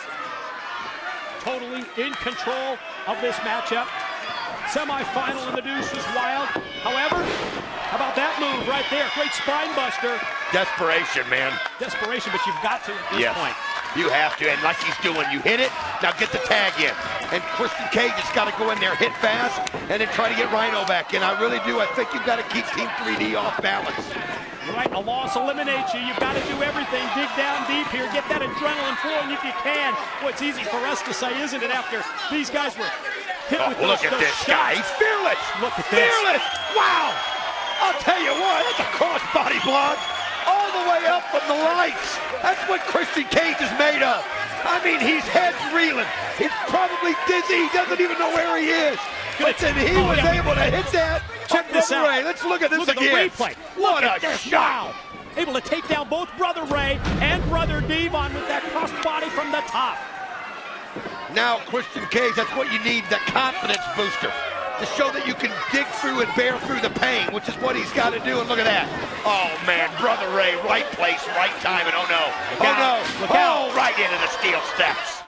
Totally in control of this matchup. Semi-final in the Deuces Wild. However, how about that move right there? Great spine buster. Desperation, man. Desperation, but you've got to at this point. You have to, and like he's doing, you hit it, now get the tag in. And Christian Cage has got to go in there, hit fast, and then try to get Rhino back in. I really do. I think you've got to keep Team 3D off balance. Right, a loss eliminates you. You've got to do everything. Dig down deep here. Get that adrenaline flowing if you can. Well, it's easy for us to say, isn't it, after these guys were hit with look at this guy. He's fearless. Look at this. Fearless. Wow. I'll tell you what, that's a crossbody block all the way up from the lights. That's what Christian Cage is made of. I mean, he's head reeling. He's probably dizzy. He doesn't even know where he is. But then he was able to hit that. Check this out. Ray. Let's look at this again. Look at the replay. What a shot. Wow. Able to take down both Brother Ray and Brother Devon with that crossbody from the top. Now, Christian Cage, that's what you need, the confidence booster, to show that you can dig through and bear through the pain, which is what he's got to do. And look at that. Oh, man, Brother Ray, right place, right time, and oh, no. Look out. Right into the steel steps.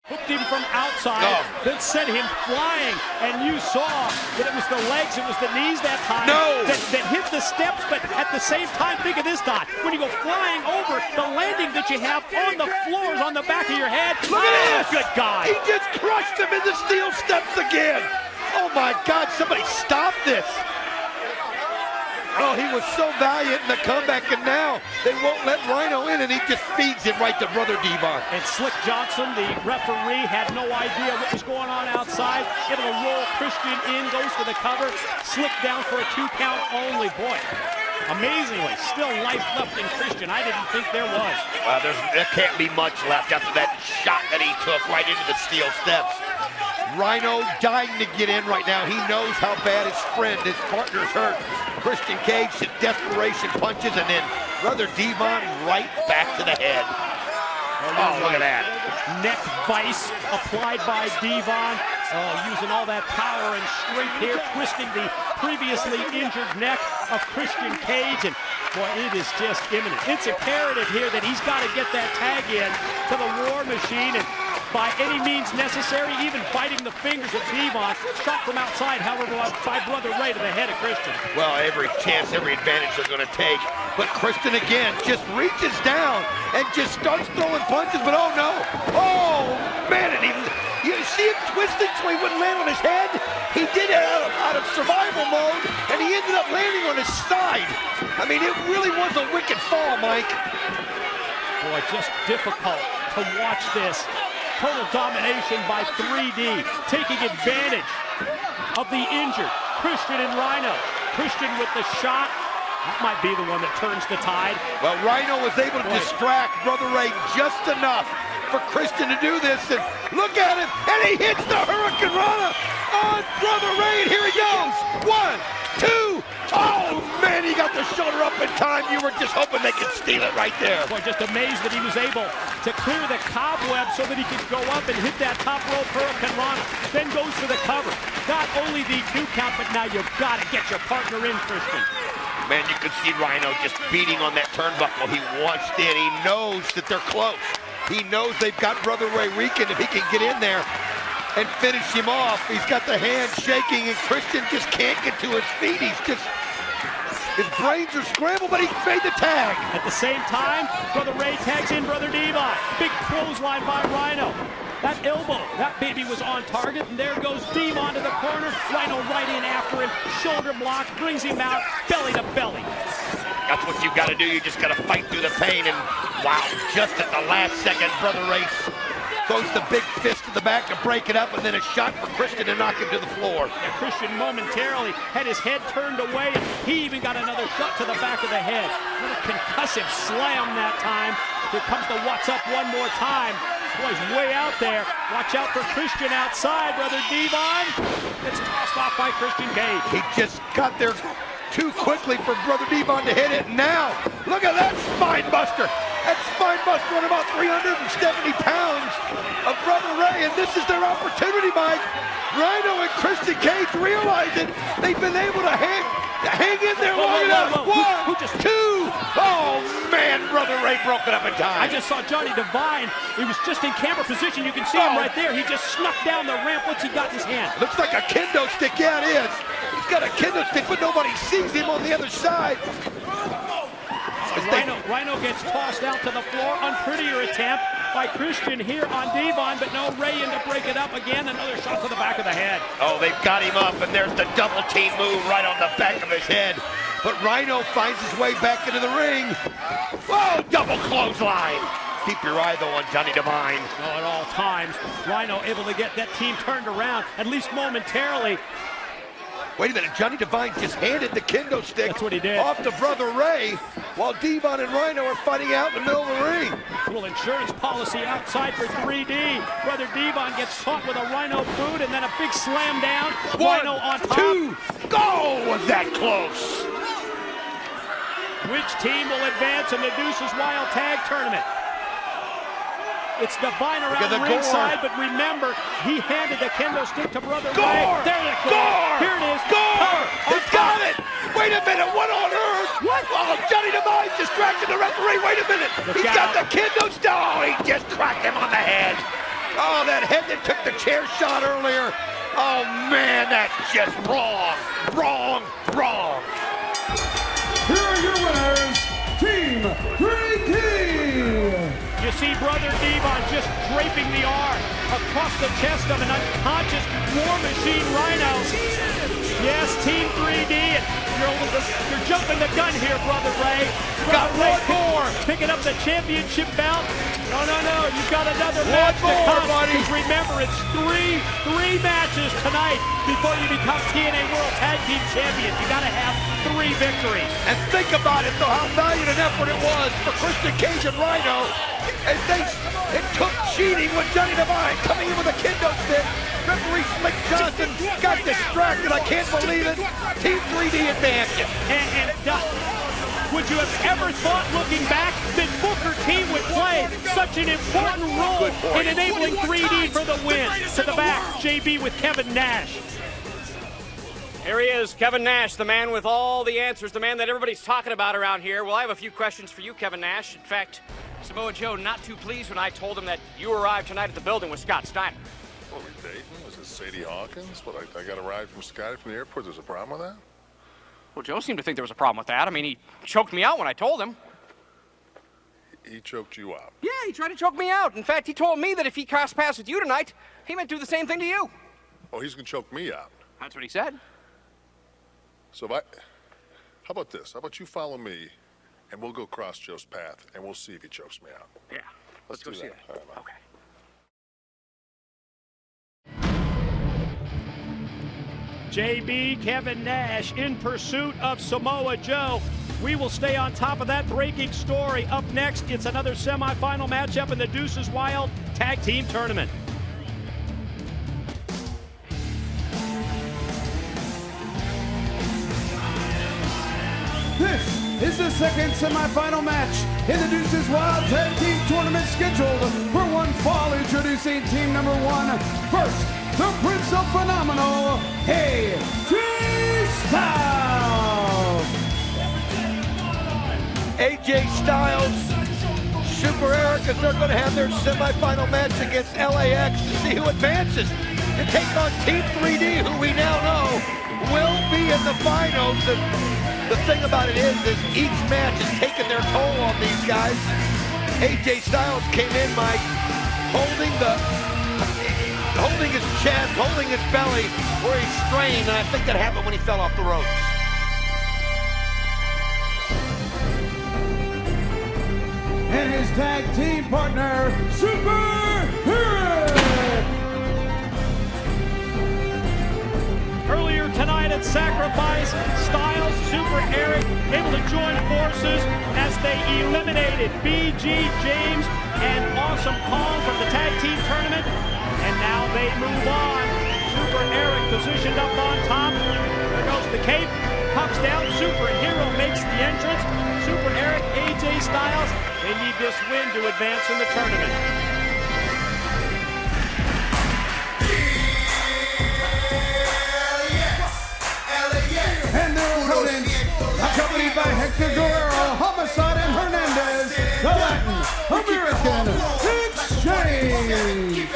Hooked him from outside, then sent him flying, and you saw that it was the legs, it was the knees that time that hit the steps, but at the same time, think of this, Dot, when you go flying over, the landing that you have on the floors on the back of your head. Look at this! Good God! He just crushed him in the steel steps again! Oh my God, somebody stop this! Oh, he was so valiant in the comeback, and now they won't let Rhino in, and he just feeds it right to Brother Devon. And Slick Johnson, the referee, had no idea what was going on outside. Able to roll Christian in, goes for the cover. Slick down for a 2 count only. Boy, amazingly, still life left in Christian. I didn't think there was. Well, there can't be much left after that shot that he took right into the steel steps. Rhino dying to get in right now. He knows how bad his friend, his partner's hurt. Christian Cage to desperation punches, and then Brother Devon right back to the head. Oh, look at that. Neck vice applied by Devon. Oh, using all that power and strength here, twisting the previously injured neck of Christian Cage. And boy, it is just imminent. It's imperative here that he's got to get that tag in to the War Machine, and by any means necessary, even biting the fingers of Devon. Shot from outside, however, by Brother Ray to the head of Christian. Well, every chance, every advantage they're going to take. But Christian again just reaches down and just starts throwing punches, but oh no. Oh, man, and you see him twisting so he wouldn't land on his head? He did it out of survival mode, and he ended up landing on his side. I mean, it really was a wicked fall, Mike. Boy, just difficult to watch this. Total domination by 3D, taking advantage of the injured Christian and Rhino. Christian with the shot. That might be the one that turns the tide. Well, Rhino was able to distract Brother Ray just enough for Christian to do this. And look at him, and he hits the Hurricane Rana on Brother Ray, and here he goes. 1, 2. Oh, man, he got the shoulder up in time. You were just hoping they could steal it right there. Boy, just amazed that he was able to clear the cobweb so that he could go up and hit that top rope Hurricane Rana. Then goes for the cover. Not only the 2 count, but now you've got to get your partner in, Christian. Man, you could see Rhino just beating on that turnbuckle. He wants in. He knows that they're close. He knows they've got Brother Ray weakened. If he can get in there and finish him off, he's got the hand shaking, and Christian just can't get to his feet. He's just... his brains are scrambled, but he made the tag. At the same time, Brother Ray tags in Brother Devon. Big clothesline by Rhino. That elbow, that baby was on target, and there goes Devon to the corner. Rhino right in after him, shoulder block, brings him out, belly to belly. That's what you got to do. You just got to fight through the pain, and wow, just at the last second, Brother Ray throws the big fist to the back to break it up, and then a shot for Christian to knock him to the floor. Yeah, Christian momentarily had his head turned away, and he even got another shot to the back of the head. Little concussive slam that time. Here comes the what's up one more time. Boy's way out there. Watch out for Christian outside, Brother Devon. It's tossed off by Christian Cage. He just got there too quickly for Brother Devon to hit it. Now, look at that spine buster. That spine buster on about 370 pounds of Brother Ray, and this is their opportunity, Mike. Rhino and Christian Cage realizing they've been able to hang in there long enough. 1, 2. Oh, man, Brother Ray broke it up in time. I just saw Johnny Devine. He was just in camera position. You can see him right there. He just snuck down the ramp. What's he got in his hand? Looks like a kendo stick. Yeah, it is. He's got a kendo stick, but nobody sees him on the other side. Rhino gets tossed out to the floor. Unprettier attempt by Christian here on Devon, but no, Ray in to break it up again. Another shot to the back of the head. Oh, they've got him up, and there's the double team move right on the back of his head. But Rhino finds his way back into the ring. Whoa, double clothesline. Keep your eye, though, on Johnny Devine. Oh, at all times, Rhino able to get that team turned around, at least momentarily. Wait a minute, Johnny Devine just handed the kendo stick. That's what he did. Off to Brother Ray, while Devon and Rhino are fighting out in the middle of the ring. Little insurance policy outside for 3D. Brother Devon gets caught with a Rhino boot, and then a big slam down. 1, Rhino on top. 2, go! Was that close? Which team will advance in the Deuces Wild Tag Tournament? It's Devine around ringside, but remember, he handed the kendo stick to Brother Ray. There it goes. Here it is. Gore! He's got it! Wait a minute, what on earth? What? Oh, Johnny Devine distracted the referee. Wait a minute. He's got the kendo stick. Oh, he just cracked him on the head. Oh, that head that took the chair shot earlier. Oh, man, that's just wrong. Wrong, wrong. Here are your winners, Team 3D. You see Brother Devon just draping the arm across the chest of an unconscious War Machine Rhino. Yes, Team 3D. And you're jumping the gun here, Brother Ray. Got one more. Picking up the championship belt. No. You've got another match to come. Buddy. Because remember, it's three matches tonight before you become TNA World Tag Team Champions. You got to have 3 victories. And think about it, though, how valiant an effort it was for Christian Cage and Rhino. And it took cheating with Johnny Devine coming in with a kendo stick. Referee Slick Johnson got distracted. I can't believe it. Team 3D advanced. And would you have ever thought, looking back, that Booker T would play such an important role in enabling 3D for the win? To the back, JB with Kevin Nash. Here he is, Kevin Nash, the man with all the answers, the man that everybody's talking about around here. Well, I have a few questions for you, Kevin Nash. In fact, Samoa Joe not too pleased when I told him that you arrived tonight at the building with Scott Steiner. What are we dating? Was it Sadie Hawkins? What, I got a ride from Scotty from the airport? There's a problem with that? Well, Joe seemed to think there was a problem with that. I mean, he choked me out when I told him. He choked you out? Yeah, he tried to choke me out. In fact, he told me that if he crossed paths with you tonight, he might do the same thing to you. Oh, he's gonna choke me out? That's what he said. So how about this? How about you follow me, and we'll go cross Joe's path, and we'll see if he chokes me out. Yeah, let's go see that. All right, okay. JB, Kevin Nash in pursuit of Samoa Joe. We will stay on top of that breaking story. Up next, it's another semifinal matchup in the Deuces Wild Tag Team Tournament. This is the second semifinal match in the Deuces Wild Tag Team Tournament, scheduled for one fall. Introducing team number 1. First, the Prince of Phenomenal, AJ Styles. AJ Styles, Super Eric, as they're going to have their semifinal match against LAX to see who advances to take on Team 3D, who we now know will be in the finals. And the thing about it is each match is taking their toll on these guys. AJ Styles came in by holding his chest, holding his belly where he's strained, and I think that happened when he fell off the ropes. And his tag team partner, Super Eric. Earlier tonight at Sacrifice, Styles, Super Eric able to join forces as they eliminated BG James and Awesome Kong from the tag team tournament. And now they move on. Super Eric positioned up on top. There goes the cape. Pops down. Superhero makes the entrance. Super Eric, AJ Styles. They need this win to advance in the tournament. And their opponents, accompanied by Hector Guerrero, Homicide, and Hernandez, the Latin American Exchange.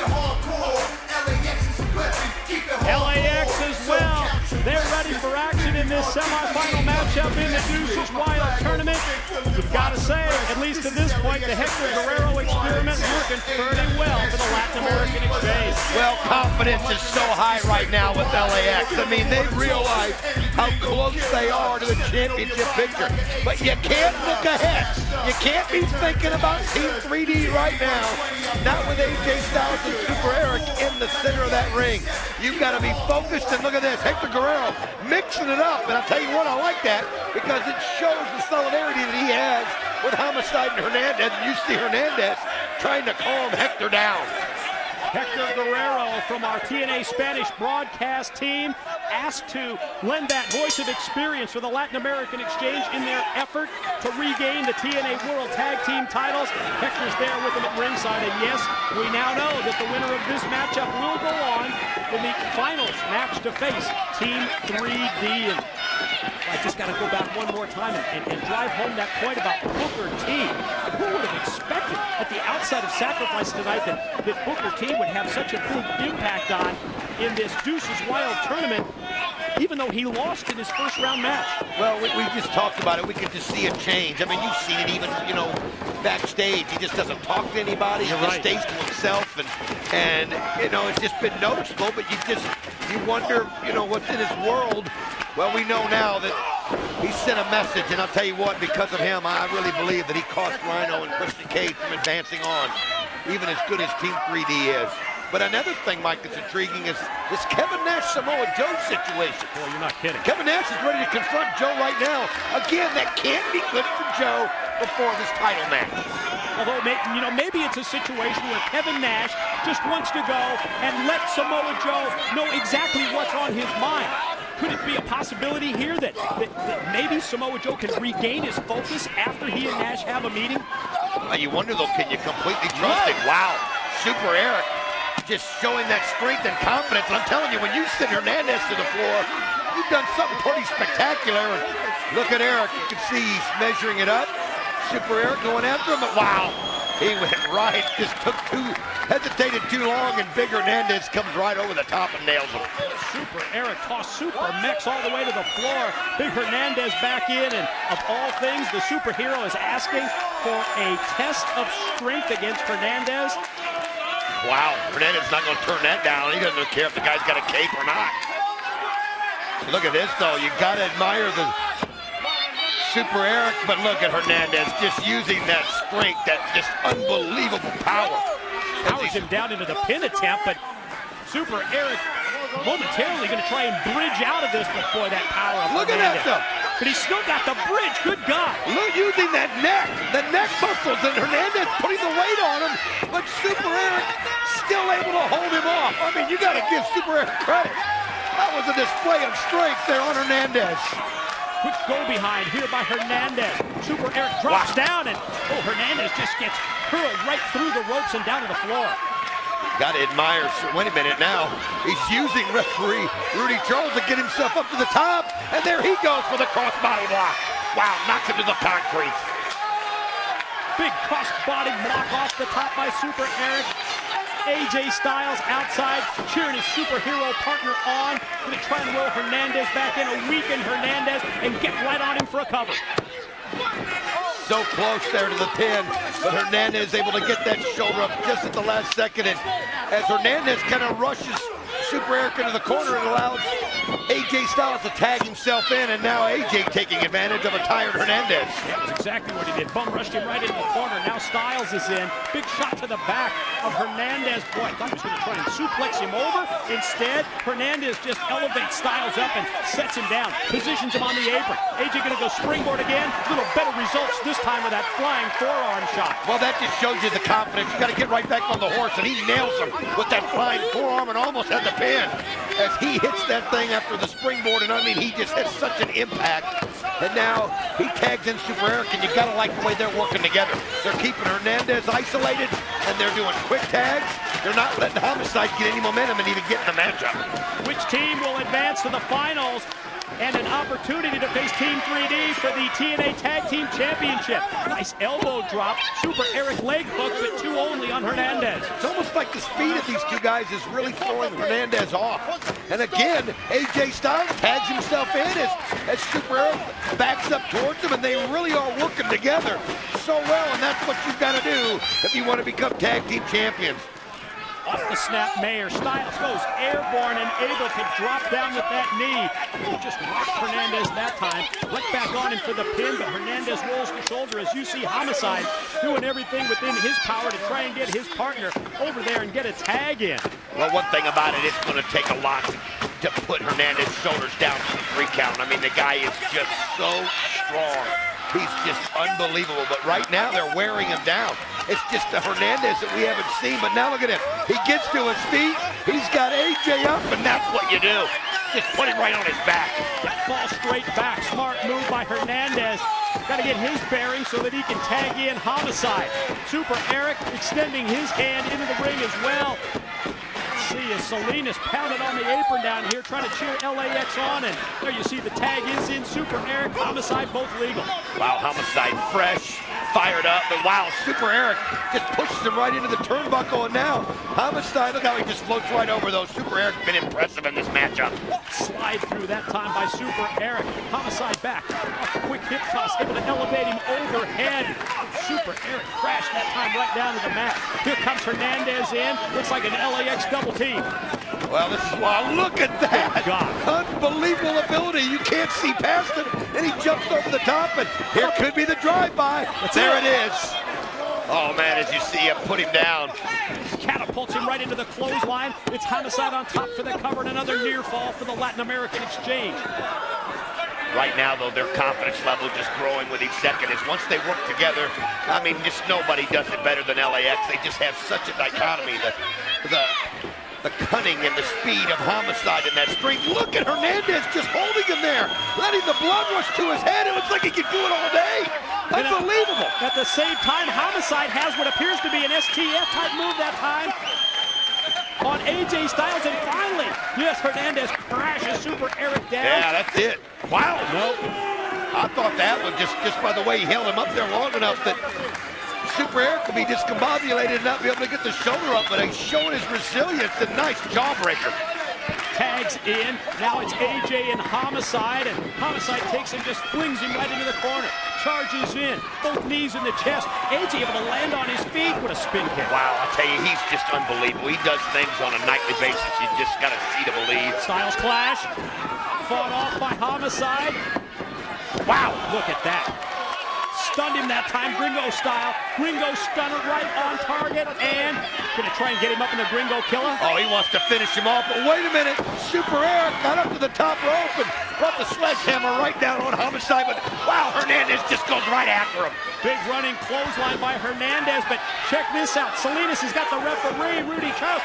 LAX as well. They're ready for action in this semifinal matchup in the Deuces Wild tournament. You've got to say, at least at this point, the Hector Guerrero experiment working pretty well for the Latin American Exchange. Well, confidence is so high right now with LAX. I mean, they realize how close they are to the championship picture. But you can't look ahead. You can't be thinking about Team 3D right now. Not with AJ Styles and Super Eric in the center of that ring. You've got to be focused, and look at this. Hector Guerrero mixing it up. And I'll tell you what, I like that because it shows the solidarity that he has with Homicide and Hernandez. And you see Hernandez trying to calm Hector down. Hector Guerrero from our TNA Spanish broadcast team asked to lend that voice of experience for the Latin American Exchange in their effort to regain the TNA World Tag Team titles. Hector's there with them at ringside, and yes, we now know that the winner of this matchup will go on in the finals match to face Team 3D. And I just got to go back one more time and drive home that point about Booker T. Who would have expected at the outside of Sacrifice tonight that Booker T would have such a big impact on in this Deuces Wild tournament, even though he lost in his first round match. Well, we just talked about it. We could just see a change. I mean, you've seen it even, you know, backstage. He just doesn't talk to anybody. He just stays to himself. And, you know, it's just been noticeable. But you wonder, you know, what's in his world. Well, we know now that he sent a message. And I'll tell you what, because of him, I really believe that he cost Rhino and Christian Cage from advancing on, even as good as Team 3D is. But another thing, Mike, that's intriguing is this Kevin Nash Samoa Joe situation. Boy, you're not kidding. Kevin Nash is ready to confront Joe right now. Again, that can't be good for Joe before this title match. Although, you know, maybe it's a situation where Kevin Nash just wants to go and let Samoa Joe know exactly what's on his mind. Could it be a possibility here that maybe Samoa Joe can regain his focus after he and Nash have a meeting? You wonder, though, can you completely trust him? Wow, Super Eric just showing that strength and confidence. And I'm telling you, when you send Hernandez to the floor, you've done something pretty spectacular. And look at Eric. You can see he's measuring it up. Super Eric going after him. But wow, he went right. Just hesitated too long, and Big Hernandez comes right over the top and nails him. Super Eric tossed Super Mex all the way to the floor. Big Hernandez back in, and of all things, the superhero is asking for a test of strength against Hernandez. Wow, Hernandez not going to turn that down. He doesn't care if the guy's got a cape or not. Look at this, though. You got to admire the Super Eric, but look at Hernandez just using that strength, that just unbelievable power. Powers him down into the pin attempt, but Super Eric momentarily going to try and bridge out of this, but boy, that power of Look at that, though. But he's still got the bridge, good God. Look, using that neck, the neck muscles, and Hernandez putting the weight on him, but Super Eric still able to hold him off. I mean, you got to give Super Eric credit. That was a display of strength there on Hernandez. Quick go behind here by Hernandez. Super Eric drops down, and Hernandez just gets hurled right through the ropes and down to the floor. Got to admire, wait a minute now. He's using referee Rudy Charles to get himself up to the top, and there he goes for the crossbody block. Wow, knocks him to the concrete. Big crossbody block off the top by Super Eric. AJ Styles outside, cheering his superhero partner on. Gonna try and roll Hernandez back in, a weaken Hernandez, and get right on him for a cover. So close there to the pin, but Hernandez able to get that shoulder up just at the last second. And as Hernandez kind of rushes Super Eric into the corner, it allows AJ Styles to tag himself in, and now AJ taking advantage of a tired Hernandez. That was exactly what he did. Bum rushed him right into the corner. Now Styles is in. Big shot to the back of Hernandez. Boy, I thought he was going to try and suplex him over. Instead, Hernandez just elevates Styles up and sets him down. Positions him on the apron. AJ going to go springboard again. A little better results this time with that flying forearm shot. Well, that just shows you the confidence. You got to get right back on the horse, and he nails him with that flying forearm and almost had the pin as he hits that thing after the springboard. And I mean, he just has such an impact. And now he tags in Super Eric, and you got to like the way they're working together. They're keeping Hernandez isolated, and they're doing quick tags. They're not letting Homicide get any momentum and even get in the matchup. Which team will advance to the finals? And an opportunity to face Team 3D for the TNA Tag Team Championship. Nice elbow drop. Super Eric leg hook, but two only on Hernandez. It's almost like the speed of these two guys is really throwing Hernandez off. And again, AJ Styles tags himself in as Super Eric backs up towards him, and they really are working together so well, and that's what you've got to do if you want to become Tag Team Champions. Off the snap, Mayer. Styles goes airborne and able to drop down with that knee. Just rocked Hernandez that time. Right back on him for the pin, but Hernandez rolls the shoulder as you see Homicide doing everything within his power to try and get his partner over there and get a tag in. Well, one thing about it, it's going to take a lot to put Hernandez's shoulders down for the 3 count. I mean, the guy is just so strong. He's just unbelievable, but right now they're wearing him down. It's just the Hernandez that we haven't seen, but now look at him. He gets to his feet, he's got AJ up, and that's what you do. Just put him right on his back. Fall straight back, smart move by Hernandez. Got to get his bearing so that he can tag in Homicide. Super Eric extending his hand into the ring as well. See as Salinas pounded on the apron down here, trying to cheer LAX on, and there you see the tag is in. Super Eric, Homicide, both legal. Wow, Homicide fresh, fired up, but wow, Super Eric just pushes him right into the turnbuckle, and now Homicide, look how he just floats right over those. Super Eric's been impressive in this matchup. Slide through that time by Super Eric. Homicide back. A quick hip toss, able to elevate him overhead. Super Eric crashed that time right down to the mat. Here comes Hernandez in. Looks like an LAX double team. Well, this is wild. Look at that. Unbelievable ability. You can't see past it. And he jumps over the top, and here could be the drive-by. There it is. Oh, man, as you see him put him down. Catapults him right into the clothesline. It's Homicide on top for the cover, and another near fall for the Latin American exchange. Right now, though, their confidence level just growing with each second. Is once they work together, I mean, just nobody does it better than LAX. They just have such a dichotomy. The cunning and the speed of Homicide and that strength. Look at Hernandez just holding him there, letting the blood rush to his head. It looks like he could do it all day. Unbelievable. At the same time, Homicide has what appears to be an STF-type move that time on AJ Styles, and finally, yes, Hernandez crashes Super Eric down. Yeah, that's it. Wow. Nope. I thought that one, just by the way he held him up there long enough that Super Eric could be discombobulated and not be able to get the shoulder up, but he's showing his resilience. A nice jawbreaker. Tags in. Now it's AJ and Homicide, and Homicide takes him, just flings him right into the corner. Charges in, both knees in the chest. AJ able to land on his feet with a spin kick. Wow, I'll tell you, he's just unbelievable. He does things on a nightly basis. You just got to see to believe. Styles clash. Fought off by Homicide. Wow, look at that. Stunned him that time, Gringo style. Gringo stunner right on target, and gonna try and get him up in the Gringo killer. Oh, he wants to finish him off, but wait a minute. Super Eric got up to the top rope and brought the sledgehammer right down on Homicide, but wow, Hernandez just goes right after him. Big running clothesline by Hernandez, but check this out. Salinas has got the referee, Rudy Chow.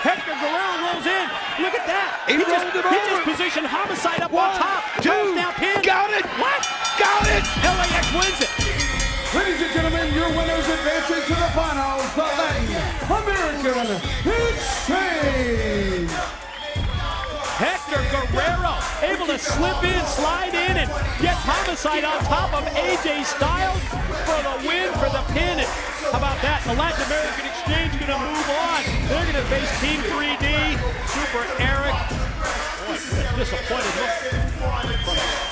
Hector Guerrero rolls in. Look at that. He just positioned Homicide up on top. Two. Down pin. Got it. What? Got it. LAX wins it. Ladies and gentlemen, your winners advancing to the finals, the Latin American Exchange. Hector Guerrero able to slip in, slide in, and get Homicide on top of AJ Styles for the win, for the pin. And how about that? The Latin American Exchange going to move on. They're going to face Team 3D, Super Eric. Boy, what a disappointed look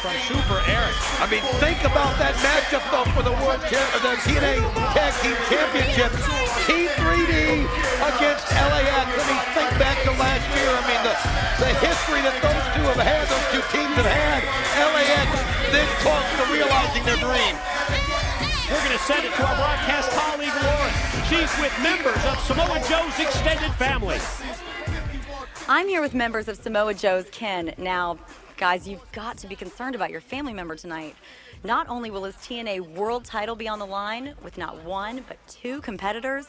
from Super Eric. I mean, think about that matchup, though, for the the TNA Tag Team Championship. Team 3D against LAX. Let me think back to last year. I mean, the history that those two have had, those two teams have had. LAX this close to realizing their dream. We're going to send it to our broadcast colleague, Lauren. She's with members of Samoa Joe's extended family. I'm here with members of Samoa Joe's kin. Now, guys, you've got to be concerned about your family member tonight. Not only will his TNA world title be on the line with not one, but two competitors,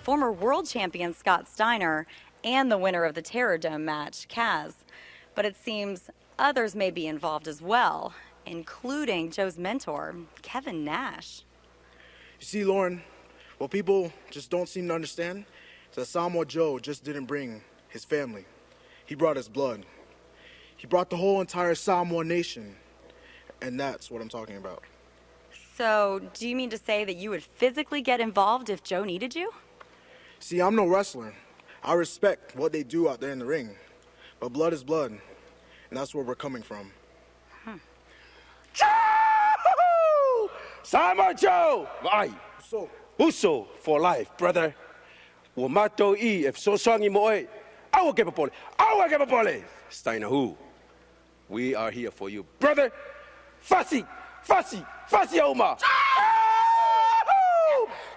former world champion Scott Steiner and the winner of the TerrorDome match, Kaz, but it seems others may be involved as well, including Joe's mentor, Kevin Nash. You see, Lauren, what people just don't seem to understand is that Samoa Joe just didn't bring his family. He brought his blood. He brought the whole entire Samoa nation, and that's what I'm talking about. So, do you mean to say that you would physically get involved if Joe needed you? See, I'm no wrestler. I respect what they do out there in the ring, but blood is blood, and that's where we're coming from. Samoa Joe! Vai! Uso for life, brother. Wo mato I if so songi mo e. Awa kepapole. Awa kepapole. Steiner who? We are here for you, brother. Fussy, fussy, fussy Oma.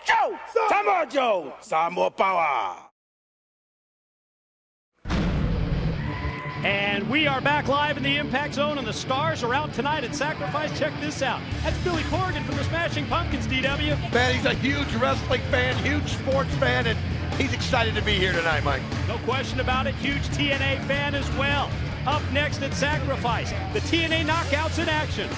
Joe! Samoa Joe! Samoa power! And we are back live in the Impact Zone, and the Stars are out tonight at Sacrifice. Check this out. That's Billy Corgan from the Smashing Pumpkins, DW. Man, he's a huge wrestling fan, huge sports fan, and he's excited to be here tonight, Mike. No question about it. Huge TNA fan as well. Up next at Sacrifice, the TNA Knockouts in action.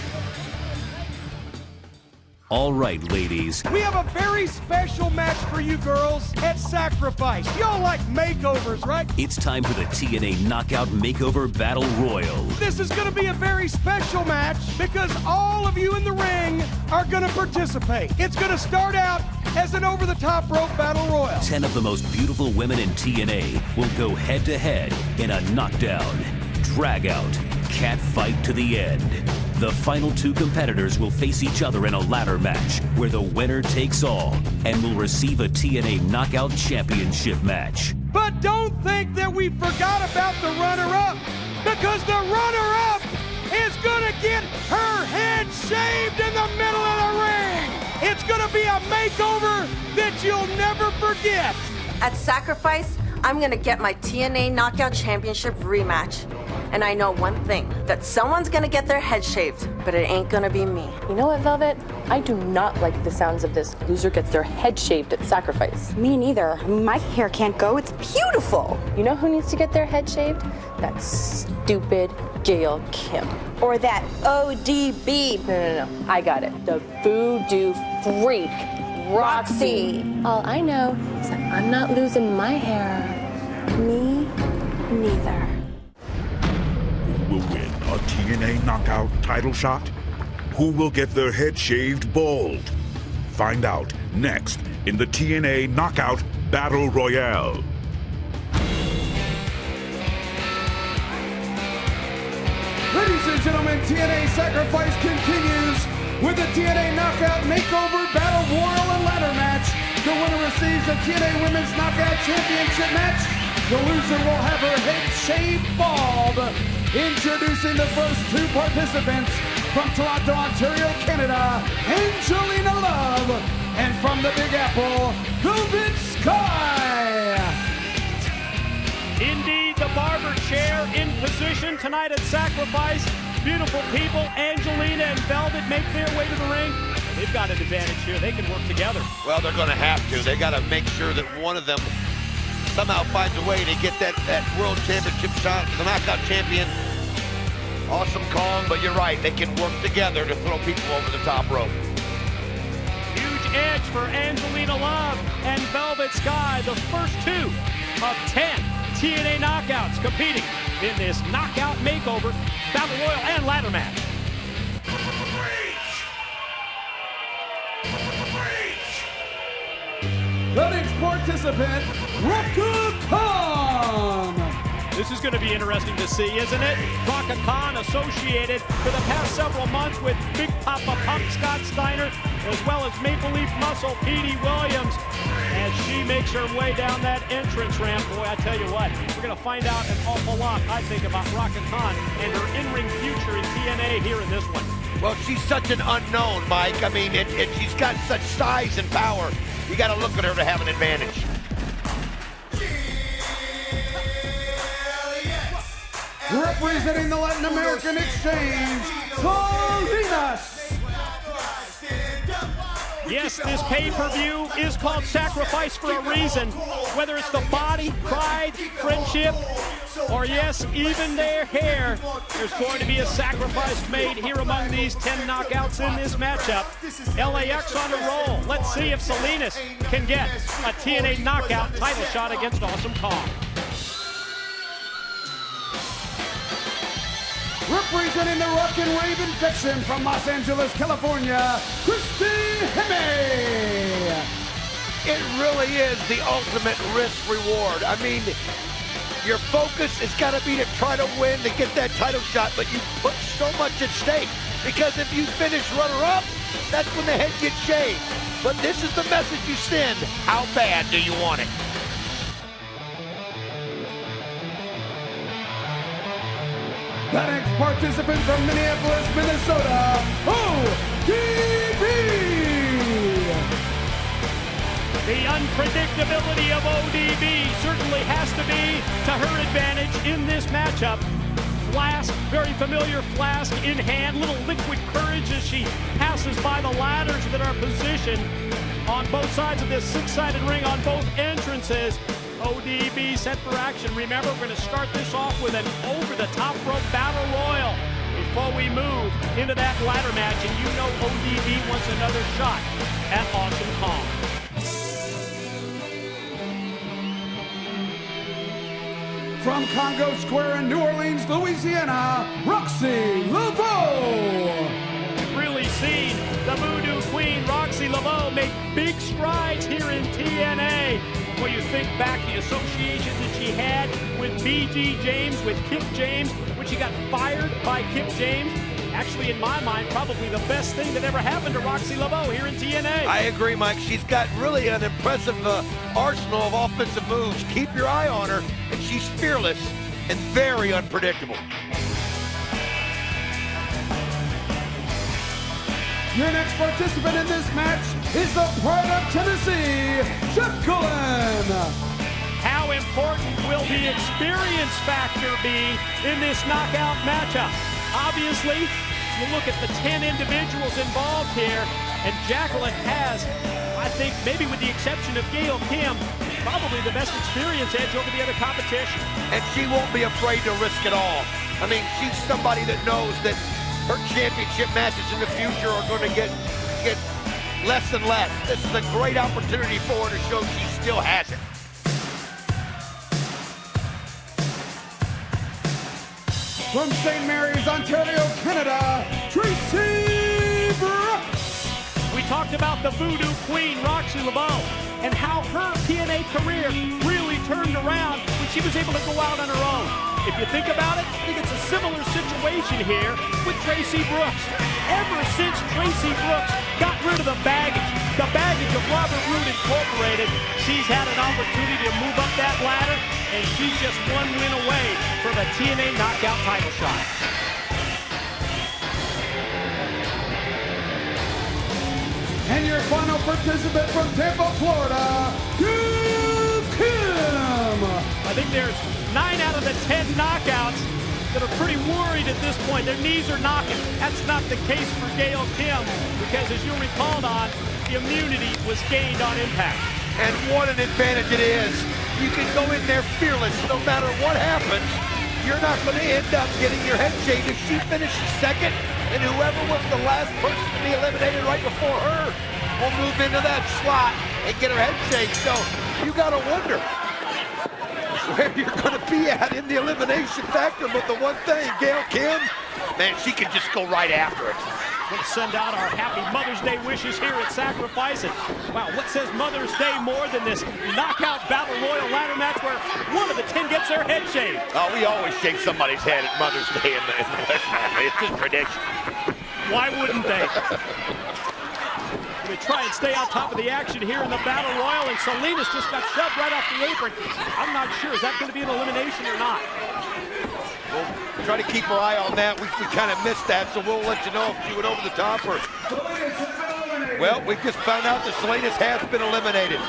All right, ladies. We have a very special match for you girls at Sacrifice. Y'all like makeovers, right? It's time for the TNA Knockout Makeover Battle Royal. This is going to be a very special match because all of you in the ring are going to participate. It's going to start out as an over-the-top rope battle royal. 10 of the most beautiful women in TNA will go head-to-head in a knockdown, drag-out, cat fight to the end. The final 2 competitors will face each other in a ladder match where the winner takes all and will receive a TNA Knockout Championship match. But don't think that we forgot about the runner-up, because the runner-up is going to get her head shaved in the middle of the ring. It's going to be a makeover that you'll never forget. At Sacrifice, I'm going to get my TNA Knockout Championship rematch. And I know one thing, that someone's gonna get their head shaved, but it ain't gonna be me. You know what, Velvet? I do not like the sounds of this loser gets their head shaved at Sacrifice. Me neither. My hair can't go. It's beautiful. You know who needs to get their head shaved? That stupid Gail Kim. Or that ODB. No. I got it. The voodoo freak, Roxy. All I know is that I'm not losing my hair. Me neither. Will win a TNA Knockout title shot? Who will get their head shaved bald? Find out next in the TNA Knockout Battle Royale. Ladies and gentlemen, TNA Sacrifice continues with the TNA Knockout Makeover Battle Royal and Ladder Match. The winner receives a TNA Women's Knockout Championship match. The loser will have her head shaved bald. Introducing the first 2 participants from Toronto, Ontario, Canada, Angelina Love, and from the Big Apple, Velvet Sky. Indeed, the barber chair in position tonight at Sacrifice. Beautiful people, Angelina and Velvet make their way to the ring. They've got an advantage here. They can work together. Well, they're going to have to. They got to make sure that one of them somehow finds a way to get that world championship shot, the knockout champion. Awesome Kong, but you're right, they can work together to throw people over the top rope. Huge edge for Angelina Love and Velvet Sky, the first 2 of 10 TNA knockouts competing in this knockout makeover, battle royal, and ladder match. The next participant, Raka Khan. This is going to be interesting to see, isn't it? Raka Khan associated for the past several months with Big Papa Pump Scott Steiner, as well as Maple Leaf Muscle Petey Williams. As she makes her way down that entrance ramp, boy, I tell you what, we're going to find out an awful lot, I think, about Raka Khan and her in-ring future in TNA here in this one. Well, she's such an unknown, Mike. I mean, she's got such size and power. You got to look at her to have an advantage. Representing the Latin American Exchange, Salinas. Yes, this pay-per-view is called Sacrifice for a reason. Whether it's the body, pride, friendship, or yes, even their hair, there's going to be a sacrifice made here among these 10 knockouts in this matchup. LAX on a roll. Let's see if Salinas can get a TNA knockout title shot against Awesome Kong. Representing the Rockin' Raven Vixen from Los Angeles, California, Christy Hemme. It really is the ultimate risk reward. I mean, your focus has got to be to try to win, to get that title shot, but you put so much at stake. Because if you finish runner-up, that's when the head gets shaved. But this is the message you send. How bad do you want it? The next participant from Minneapolis, Minnesota, ODB. The unpredictability of ODB certainly has to be to her advantage in this matchup. Flask, very familiar flask in hand, little liquid courage as she passes by the ladders that are positioned on both sides of this six-sided ring on both entrances. ODB set for action. Remember, we're going to start this off with an over-the-top rope battle royal. We before we move into that ladder match, and you know ODB wants another shot at Awesome Kong. From Congo Square in New Orleans, Louisiana, Roxy Laveau. Really seen the Voodoo Queen, Roxy Laveau, make big strides here in TNA. When you think back the association that she had with BG James, with Kip James, when she got fired by Kip James. Actually, in my mind, probably the best thing that ever happened to Roxy Laveau here in TNA. I agree, Mike. She's got really an impressive arsenal of offensive moves. Keep your eye on her, and she's fearless and very unpredictable. Your next participant in this match is the Pride of Tennessee, Jeff Cullen. How important will the experience factor be in this knockout matchup? Obviously, you look at the 10 individuals involved here, and Jacqueline has, I think, maybe with the exception of Gail Kim, probably the best experience edge over the other competition. And she won't be afraid to risk it all. I mean, she's somebody that knows that her championship matches in the future are going to get less and less. This is a great opportunity for her to show she still has it. From St. Mary's, Ontario, Canada, Tracy Brooks. We talked about the Voodoo Queen, Roxy Laveau, and how her TNA career really turned around when she was able to go out on her own. If you think about it, I think it's a similar situation here with Tracy Brooks. Ever since Tracy Brooks got rid of the baggage of Robert Roode Incorporated, she's had an opportunity to move up that ladder, and she's just one win away from a TNA knockout title shot. And your final participant from Tampa, Florida, Gail Kim. I think there's 9 out of the 10 knockouts that are pretty worried at this point. Their knees are knocking. That's not the case for Gail Kim, because as you'll recall, Don, the immunity was gained on impact. And what an advantage it is. You can go in there fearless no matter what happens. You're not going to end up getting your head shaved. If she finishes second, and whoever was the last person to be eliminated right before her will move into that slot and get her head shaved. So you got to wonder where you're going to be at in the elimination factor. But the one thing, Gail Kim, man, she can just go right after it. Let's send out our happy Mother's Day wishes here at Sacrifice. And wow, what says Mother's Day more than this knockout battle royal ladder match where one of the 10 gets their head shaved? Oh, we always shave somebody's head at Mother's Day in the West family. It's just tradition. Why wouldn't they? We try and stay on top of the action here in the battle royal, and Salinas just got shoved right off the apron. I'm not sure, is that going to be an elimination or not? We'll try to keep our eye on that. We kind of missed that, so we'll let you know if she went over the top or... Well, we just found out that Salinas has been eliminated.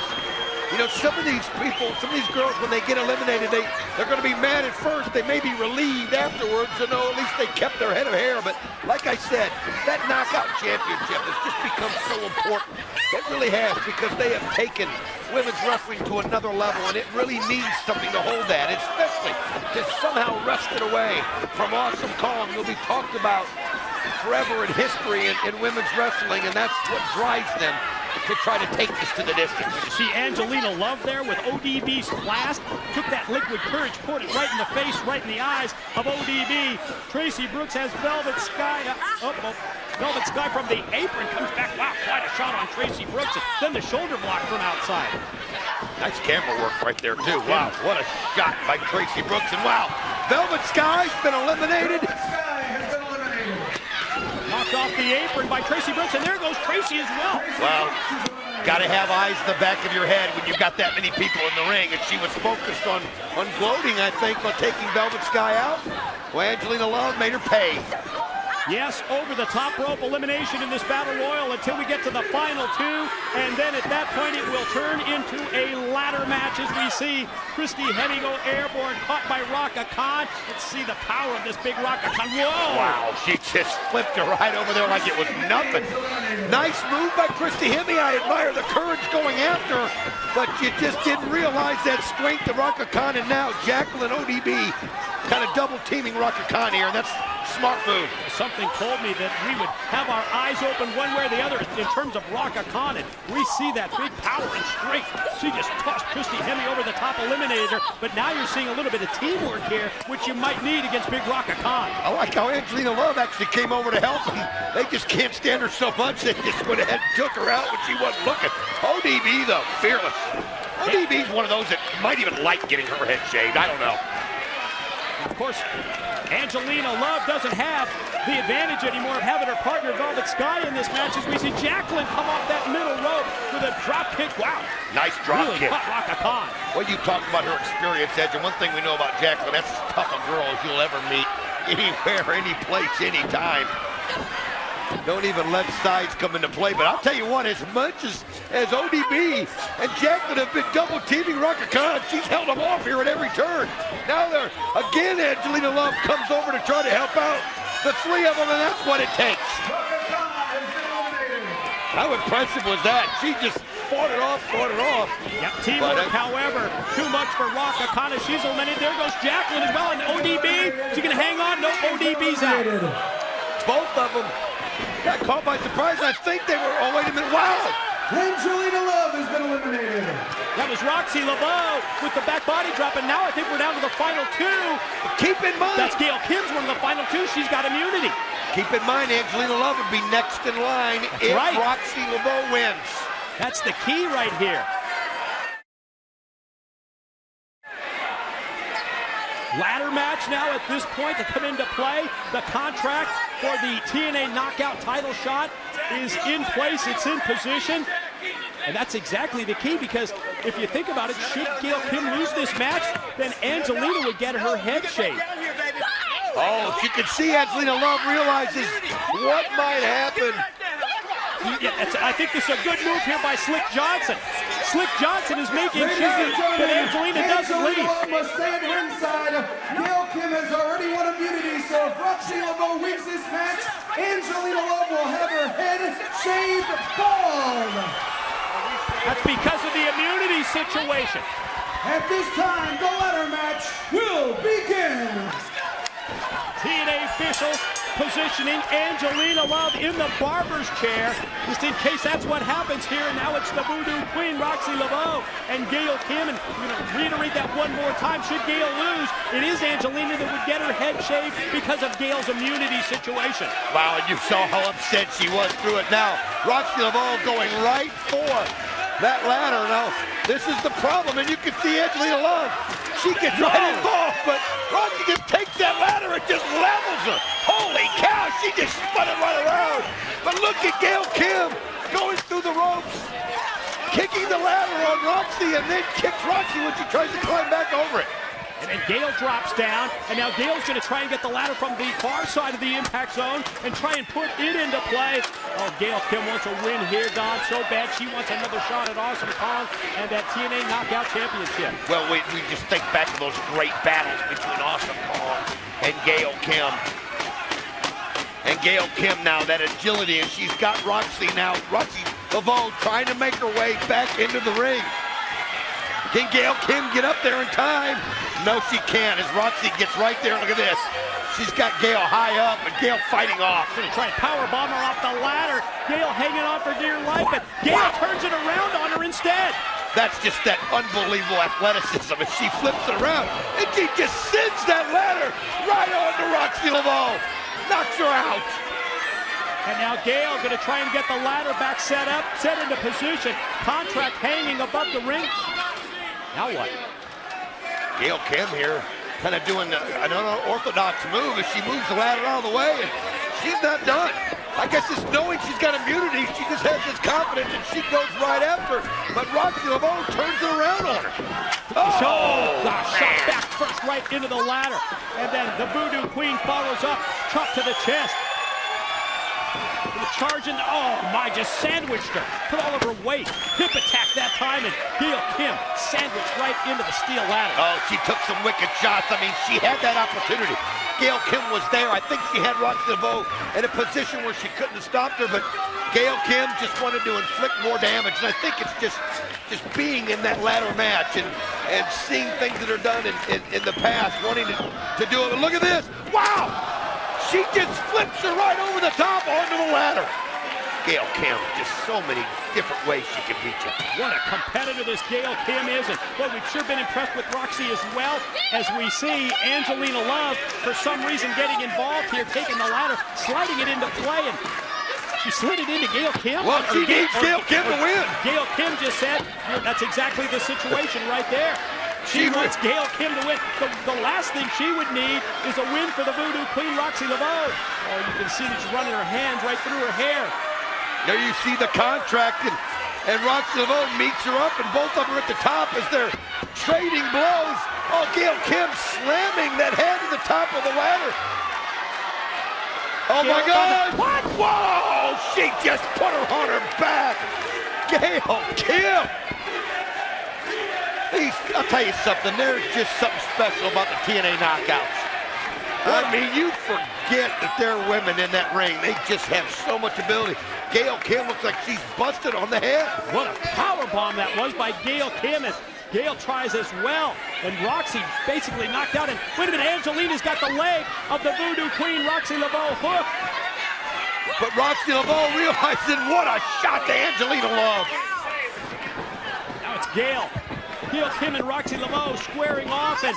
You know, some of these people, some of these girls, when they get eliminated, they're going to be mad at first. They may be relieved afterwards to know at least they kept their head of hair. But like I said, that knockout championship has just become so important. It really has, because they have taken women's wrestling to another level, and it really means something to hold that, especially to somehow wrest it away from Awesome Kong. It'll be talked about forever in history in women's wrestling, and that's what drives them to try to take this to the distance. You see Angelina Love there with ODB's flask. Took that liquid courage, poured it right in the face, right in the eyes of ODB. Tracy Brooks has Velvet Sky. Velvet Sky from the apron comes back. Wow, quite a shot on Tracy Brooks. And then the shoulder block from outside. Nice camera work right there, too. Wow, what a shot by Tracy Brooks. And wow, Velvet Sky's been eliminated. Knocked off the apron by Tracy Brooks, and there goes Tracy as well. Well, got to have eyes in the back of your head when you've got that many people in the ring, and she was focused on gloating, I think, on taking Velvet Sky out. Well, Angelina Love made her pay. Yes, over the top rope elimination in this battle royal until we get to the final 2, and then at that point it will turn into a ladder match as we see Christy Hemme go airborne, caught by Raka Khan. Let's see the power of this big Raka Khan. Whoa! Wow, she just flipped her right over there like it was nothing. Nice move by Christy Hemme. I admire the courage going after her, but you just didn't realize that strength of Raka Khan, and now Jacqueline ODB kind of double teaming Raka Khan here, and that's Smart move. Something told me that we would have our eyes open one way or the other in terms of Raka Khan, and we see that big power and strength. She just tossed Christy Hemme over the top, eliminated her, but now you're seeing a little bit of teamwork here, which you might need against big Raka Khan. I like how Angelina Love actually came over to help him. They just can't stand her so much they just went ahead and took her out when she wasn't looking. ODB, though, fearless. ODB's one of those that might even like getting her head shaved. I don't know. Of course, Angelina Love doesn't have the advantage anymore of having her partner Velvet Sky in this match, as we see Jacqueline come off that middle rope with a drop kick. Wow. Nice drop really kick. Caught Raka Khan. Well, you talk about her experience, Edge, and one thing we know about Jacqueline, that's as tough a girl as you'll ever meet. Anywhere, any place, anytime. Don't even let sides come into play. But I'll tell you what, as much as ODB and Jacqueline have been double teaming Raka Khan, she's held them off here at every turn. Now they're, again, Angelina Love comes over to try to help out the three of them, and that's what it takes. How impressive was that? She just fought it off. Yep, teamwork, however, too much for Raka Khan as she's eliminated. There goes Jacqueline as well, and ODB, she can hang on. No, ODB's out. Both of them got caught by surprise. I think they were, oh, wait a minute, wow. Angelina Love has been eliminated. That was Roxy Laveau with the back body drop, and now I think we're down to the final two. Keep in mind. That's Gail Kim's one of the final two. She's got immunity. Keep in mind, Angelina Love would be next in line if Roxy Laveau wins. That's the key right here. Ladder match now at this point to come into play. The contract for the TNA Knockout title shot is in place. It's in position. And that's exactly the key, because if you think about it, should Gail Kim lose this match, then Angelina would get her head shaved. Oh, you can see Angelina Love realizes what might happen. Yeah, I think this is a good move here by Slick Johnson. Slick Johnson is making sure that Angelina doesn't leave. Love must stay at ringside. Gail Kim has already won immunity, so if Roxy Laveau wins this match, Angelina Love will have her head shaved bald. That's because of the immunity situation. At this time, the ladder match will begin. TNA officials positioning Angelina Love in the barber's chair, just in case that's what happens here. And now it's the Voodoo Queen, Roxy Laveau, and Gail Kim. And we're going to reiterate that one more time. Should Gail lose, it is Angelina that would get her head shaved because of Gail's immunity situation. Wow, and you saw how upset she was through it. Now, Roxy Laveau going right for that ladder. Now, this is the problem, and you can see Angelina Love. She gets right involved, but Roxy just takes that ladder and just levels her. Holy cow, she just spun it right around. But look at Gail Kim going through the ropes, kicking the ladder on Roxy, and then kicks Roxy when she tries to climb back over it. And then Gail drops down, and now Gail's going to try and get the ladder from the far side of the impact zone and try and put it into play. Oh, Gail Kim wants a win here, Don, so bad she wants another shot at Awesome Kong and that TNA Knockout Championship. Well, we just think back to those great battles between Awesome Kong and Gail Kim. And Gail Kim now, that agility, and she's got Roxy now. Roxy Laveau trying to make her way back into the ring. Can Gail Kim get up there in time? No, she can't, as Roxy gets right there. Look at this. She's got Gail high up, and Gail fighting off. Gonna try and powerbomb her off the ladder. Gail hanging on for dear life, but Gail turns it around on her instead. That's just that unbelievable athleticism as she flips it around, and she just sends that ladder right onto Roxy Laveau. Knocks her out. And now Gail going to try and get the ladder back set up, set into position. Contract hanging above the ring. Now what? Gail Kim here kind of doing an unorthodox move as she moves the ladder out of the way, and she's not done. I guess it's knowing she's got immunity, she just has this confidence and she goes right after. But Roxy Laveau turns it around on her. Oh, shot back first right into the ladder. And then the Voodoo Queen follows up, chop to the chest. Charging, oh my, just sandwiched her. Put all of her weight. Hip attack that time, and Gail Kim sandwiched right into the steel ladder. Oh, she took some wicked shots. I mean, she had that opportunity. Gail Kim was there. I think she had Roxy Laveau in a position where she couldn't have stopped her, but Gail Kim just wanted to inflict more damage. And I think it's just being in that ladder match and seeing things that are done in the past, wanting to do it. And look at this. Wow! she just flips her right over the top onto the ladder. Gail Kim, just so many different ways she can beat you. What a competitor this Gail Kim is, and boy, we've sure been impressed with Roxy as well, as we see Angelina Love, for some reason, getting involved here, taking the ladder, sliding it into play, and she slid it into Gail Kim. Well, she needs Gail Kim to win. Gail Kim just said, that's exactly the situation right there. She wants Gail Kim to win. The last thing she would need is a win for the Voodoo Queen, Roxy Laveau. Oh, you can see that she's running her hands right through her hair. There you see the contract, and Roxy Laveau meets her up, and both of them are at the top as they're trading blows. Oh, Gail Kim slamming that head to the top of the ladder. Oh, my God. What? Whoa, she just put her on her back. Gail Kim. I'll tell you something, there's just something special about the TNA knockouts. I mean, you forget that there are women in that ring. They just have so much ability. Gail Kim looks like she's busted on the head. What a power bomb that was by Gail Kim, as Gail tries as well. And Roxy basically knocked out. And wait a minute, Angelina's got the leg of the Voodoo Queen, Roxy Laveau, hooked. But Roxy Laveau realizing what a shot to Angelina Love. Now it's Gail. Gail Kim and Roxy Laveau squaring off, and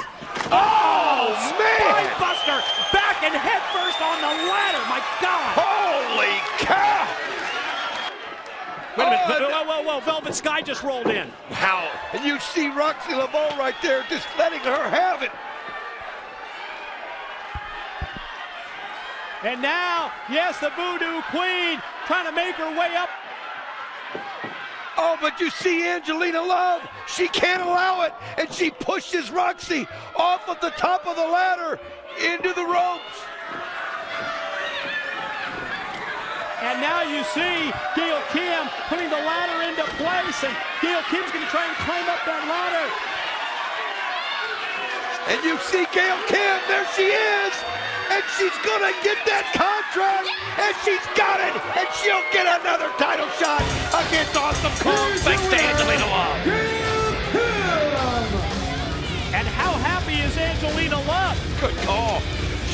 oh man! Buster back and head first on the ladder. My God! Holy cow! Wait a minute! Whoa! Velvet Sky just rolled in. Wow! And you see Roxy Laveau right there, just letting her have it. And now, yes, the Voodoo Queen trying to make her way up. Oh, but you see Angelina Love, she can't allow it, and she pushes Roxy off of the top of the ladder into the ropes. And now you see Gail Kim putting the ladder into place, and Gail Kim's going to try and climb up that ladder. And you see Gail Kim, there she is, and she's going to get that contract, and she's got it, and she'll get another title shot against Awesome Kong, thanks to Angelina Love. And how happy is Angelina Love? Good call.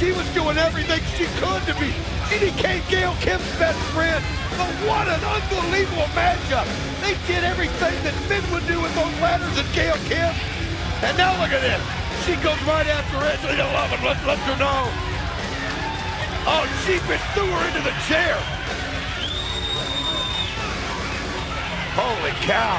She was doing everything she could to be. She became Gail Kim's best friend. But what an unbelievable matchup. They did everything that men would do with those ladders and Gail Kim. And now look at this. She goes right after Angelina Love and lets her know. Oh, she threw her into the chair. Holy cow.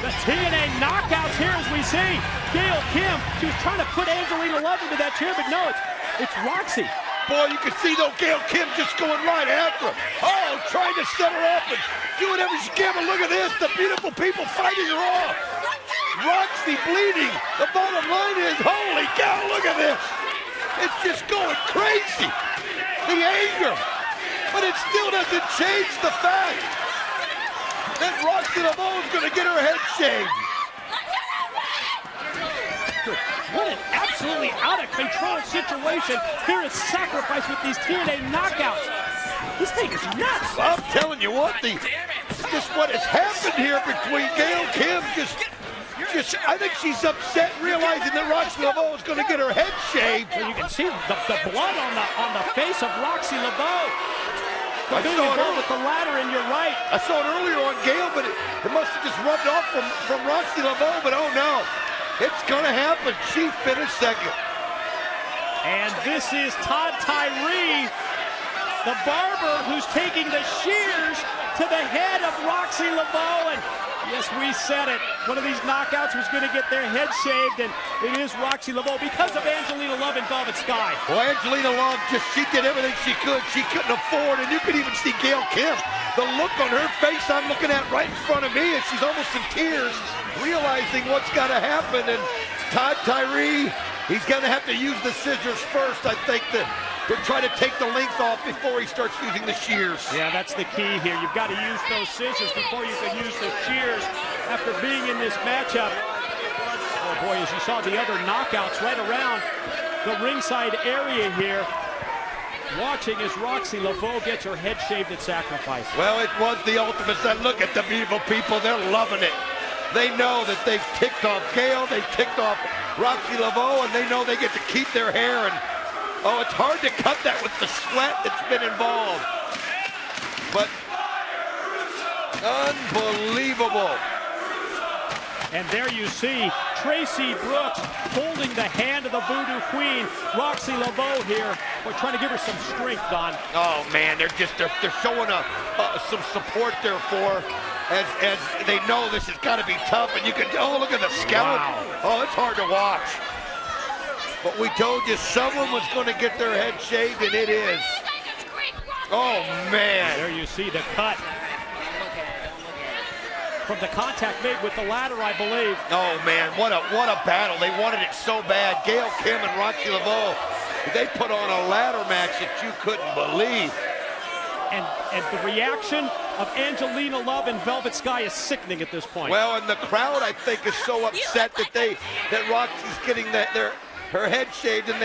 The TNA knockouts here as we see. Gail Kim, she was trying to put Angelina Love into that chair, but no, it's Roxy. Boy, you can see though Gail Kim just going right after her. Oh, trying to set her up and do whatever she can, but look at this, the beautiful people fighting her off. Roxy bleeding. The bottom line is, holy cow, look at this. It's just going crazy. The anger. But it still doesn't change the fact that Roxy Laveau is going to get her head shaved. What an absolutely out of control situation here at Sacrifice with these TNA knockouts. This thing is nuts. I'm telling you what, just what has happened here between Gail Kim, I think she's upset realizing that Roxy Laveau is going to get her head shaved. So you can see the blood on the face of Roxy Laveau. I saw it with the ladder, and you're right. I saw it earlier on Gail, but it must have just rubbed off from Roxy Laveau, but oh no. It's going to happen. She finished second. And this is Todd Tyree, the barber who's taking the shears to the head of Roxy Laveau. And yes, we said it. One of these knockouts was going to get their head shaved, and it is Roxy Laveau because of Angelina Love and Velvet Sky. Well, Angelina Love, she did everything she could. She couldn't afford, and you could even see Gail Kim. The look on her face I'm looking at right in front of me, and she's almost in tears, realizing what's got to happen. And Todd Tyree, he's going to have to use the scissors first, I think, to try to take the length off before he starts using the shears. Yeah, that's the key here. You've got to use those scissors before you can use the shears after being in this matchup. Oh boy, as you saw the other knockouts right around the ringside area here. Watching as Roxy Laveau gets her head shaved at Sacrifice. Well, it was the ultimate. Look at the beautiful people. They're loving it. They know that they've ticked off Gail, they've ticked off Roxy Laveau, and they know they get to keep their hair. And Oh, it's hard to cut that with the sweat that's been involved. But unbelievable. And there you see Tracy Brooks holding the hand of the Voodoo Queen, Roxy Laveau here. We're trying to give her some strength, Don. Oh man, they're showing some support there for as they know this has got to be tough. And you can look at the skeleton. Wow. Oh, it's hard to watch. But we told you someone was going to get their head shaved, and it is. Oh man! There you see the cut from the contact made with the ladder, I believe. Oh man, what a battle! They wanted it so bad. Gail Kim and Roxy Laveau, they put on a ladder match that you couldn't believe. And the reaction of Angelina Love and Velvet Sky is sickening at this point. Well, and the crowd, I think, is so upset that Roxy's getting her head shaved, and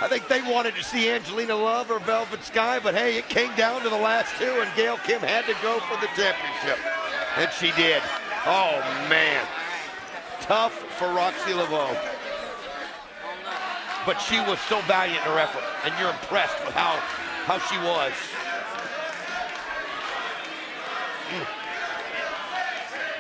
I think they wanted to see Angelina Love or Velvet Sky, but hey, it came down to the last two, and Gail Kim had to go for the championship, and she did. Oh man, tough for Roxy Laveau, but she was so valiant in her effort, and you're impressed with how she was.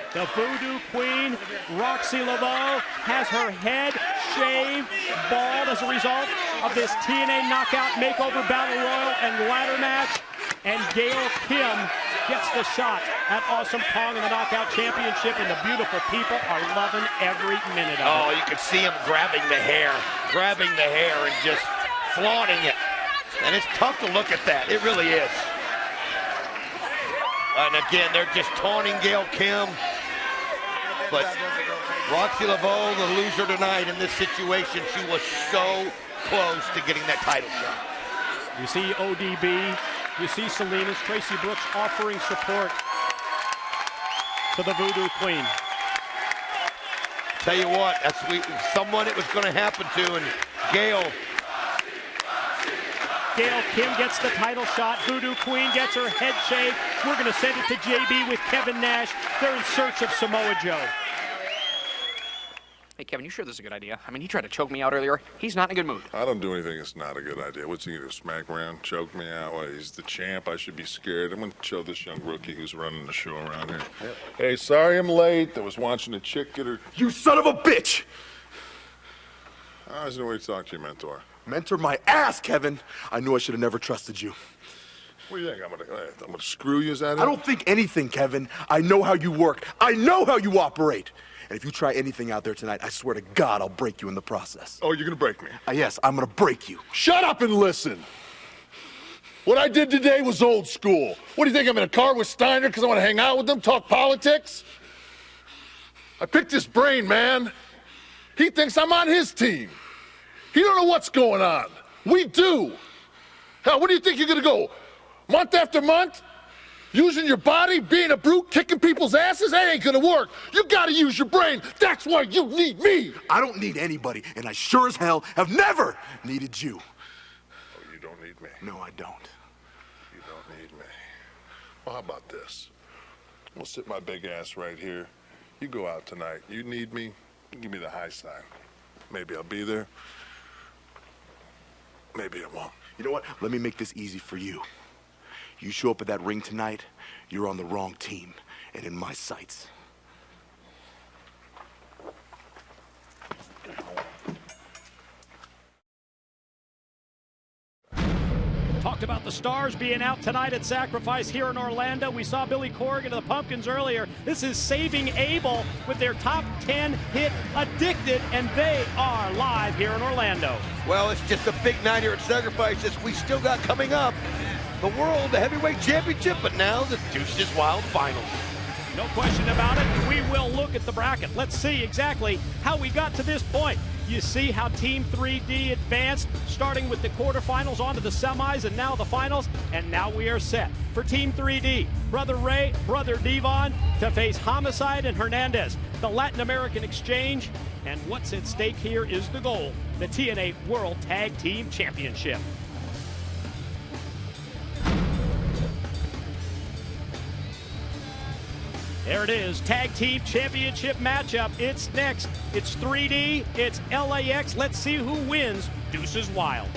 The Voodoo Queen, Roxy Laveau, has her head shaved, bald as a result of this TNA Knockout Makeover Battle Royal and ladder match. And Gail Kim gets the shot at Awesome Kong in the Knockout Championship, and the beautiful people are loving every minute of it. Oh, you can see them grabbing the hair and just flaunting it. And it's tough to look at that. It really is. And again, they're just taunting Gail Kim. But Roxy Laveau, the loser tonight in this situation, she was so close to getting that title shot. You see ODB, you see Salinas, Tracy Brooks offering support to the Voodoo Queen. Tell you what, that's someone it was going to happen to, and Gail Kim gets the title shot. Voodoo Queen gets her head shaved. We're going to send it to JB with Kevin Nash. They're in search of Samoa Joe. Hey, Kevin, you sure this is a good idea? I mean, he tried to choke me out earlier. He's not in a good mood. I don't do anything that's not a good idea. What's he going to do, smack around, choke me out? Well, he's the champ. I should be scared. I'm going to show this young rookie who's running the show around here. Yep. Hey, sorry I'm late. I was watching a chick get her... You son of a bitch! I was no way to talk to your mentor. Mentor my ass, Kevin. I knew I should have never trusted you. What do you think? I'm gonna screw you, is that it? I don't think anything, Kevin. I know how you work. I know how you operate. And if you try anything out there tonight, I swear to God, I'll break you in the process. Oh, you're gonna break me? Yes, I'm gonna break you. Shut up and listen. What I did today was old school. What do you think, I'm in a car with Steiner because I want to hang out with him, talk politics? I picked his brain, man. He thinks I'm on his team. He don't know what's going on. We do. Hell, what do you think you're gonna go? Month after month? Using your body, being a brute, kicking people's asses? That ain't gonna work. You gotta use your brain. That's why you need me. I don't need anybody, and I sure as hell have never needed you. Oh, you don't need me? No, I don't. You don't need me. Well, how about this? We'll sit my big ass right here. You go out tonight. You need me, you give me the high sign. Maybe I'll be there. Maybe I won't. You know what? Let me make this easy for you. You show up at that ring tonight, you're on the wrong team and in my sights. Talked about the Stars being out tonight at Sacrifice here in Orlando. We saw Billy Corgan of the Pumpkins earlier. This is Saving Abel with their top 10 hit Addicted, and they are live here in Orlando. Well, it's just a big night here at Sacrifice as we still got coming up the World Heavyweight Championship, but now the Deuces Wild Finals. No question about it. We will look at the bracket. Let's see exactly how we got to this point. You see how Team 3D advanced, starting with the quarterfinals onto the semis and now the finals, and now we are set for Team 3D. Brother Ray, Brother Devon to face Homicide and Hernandez. The Latin American Exchange, and what's at stake here is the goal, the TNA World Tag Team Championship. There it is, Tag Team Championship matchup. It's next. It's 3D, it's LAX. Let's see who wins Deuces Wild.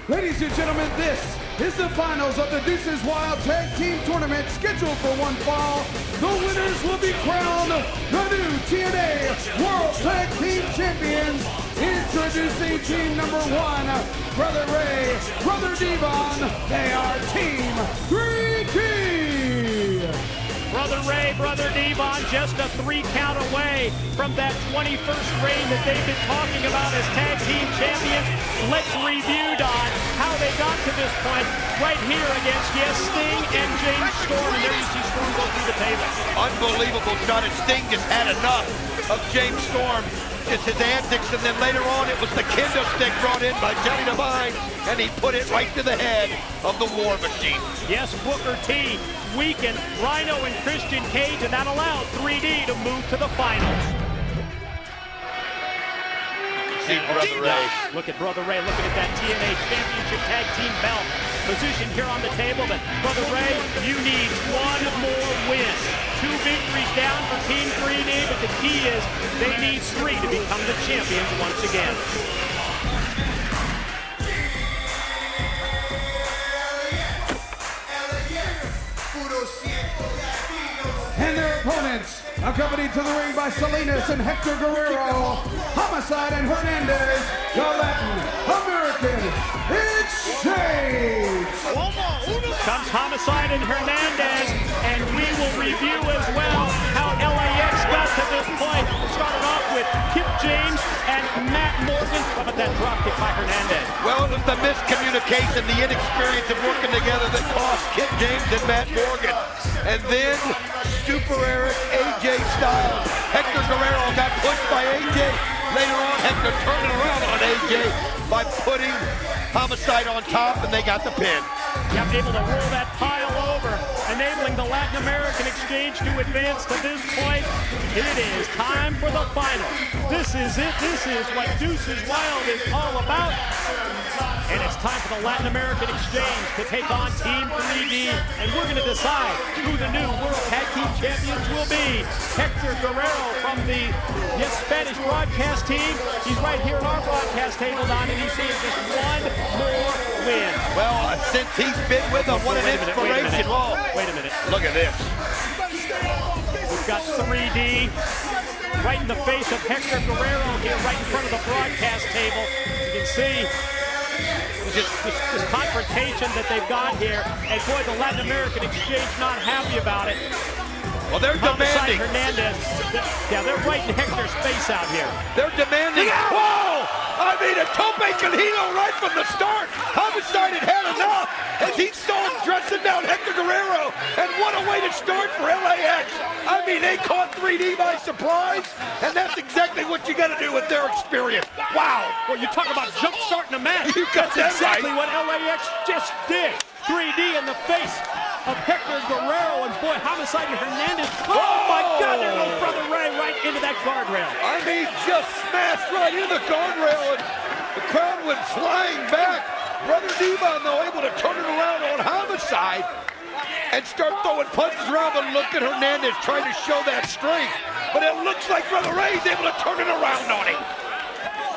Ladies and gentlemen, this is the finals of the Deuces Wild Tag Team Tournament, scheduled for one fall. The winners will be crowned the new TNA World Tag Team Champions. Introducing team number 1, Brother Ray, Brother Devon. They are Team 3D. Brother Ray, Brother Devon, just a 3 count away from that 21st reign that they've been talking about as tag team champions. Let's review, Don, how they got to this point right here against, yes, Sting and James Storm. And there you see Storm go through the table. Unbelievable shot, and Sting just had enough of James Storm. Just his antics, and then later on it was the kendo stick brought in by Johnny Devine, and he put it right to the head of the War Machine. Yes, Booker T weakened Rhino and Christian Cage, and that allowed 3D to move to the finals. See Brother Ray. Look at Brother Ray looking at that TNA Championship Tag Team belt position here on the table. But Brother Ray, you need 1 more win. 2 victories down for Team 3D, but the key is they need 3 to become the champions once again. And their opponents, accompanied to the ring by Salinas and Hector Guerrero, Homicide and Hernandez, the Latin American Exchange. Comes Homicide and Hernandez, and we will review as well how LAX got to this point. Started off with Kip James and Matt Morgan. How about that drop kick by Hernandez? Well, it was the miscommunication, the inexperience of working together that cost Kip James and Matt Morgan. And then Super Eric, AJ Styles. Hector Guerrero got pushed by AJ. Later on, Hector turned it around on AJ by putting Homicide on top, and they got the pin. Yep, able to roll that pile over, enabling the Latin American Exchange to advance to this point. It is time for the final. This is it. This is what Deuces Wild is all about. And it's time for the Latin American Exchange to take on Team 3D. And we're going to decide who the new World Tag Team Champions will be. Hector Guerrero from the Spanish broadcast team. He's right here at our broadcast table, Don, and he's saying just 1 more win. Well, since he's been with them, what an inspiration. Wait a minute. Look at this. We've got 3D right in the face of Hector Guerrero here, right in front of the broadcast table. You can see this confrontation that they've got here. And boy, the Latin American Exchange not happy about it. Well, they're demanding. Hernandez, yeah, they're right in Hector's face out here. They're demanding. Whoa! I mean, a tope canino right from the start. Homicide had enough as he saw him dressing down Hector Guerrero. And what a way to start for LAX. I mean, they caught 3D by surprise, and that's exactly what you got to do with their experience. Wow. Well, you talk about jump-starting a match. You got that's that exactly right. what LAX just did. 3D in the face of Hector Guerrero, and boy, Homicide and Hernandez. Oh my God, there goes Brother Ray right into that guardrail. I mean, just smashed right into the guardrail, and the crowd went flying back. Brother Devon, though, able to turn it around on Homicide and start throwing punches around, but look at Hernandez trying to show that strength. But it looks like Brother Ray's able to turn it around on him.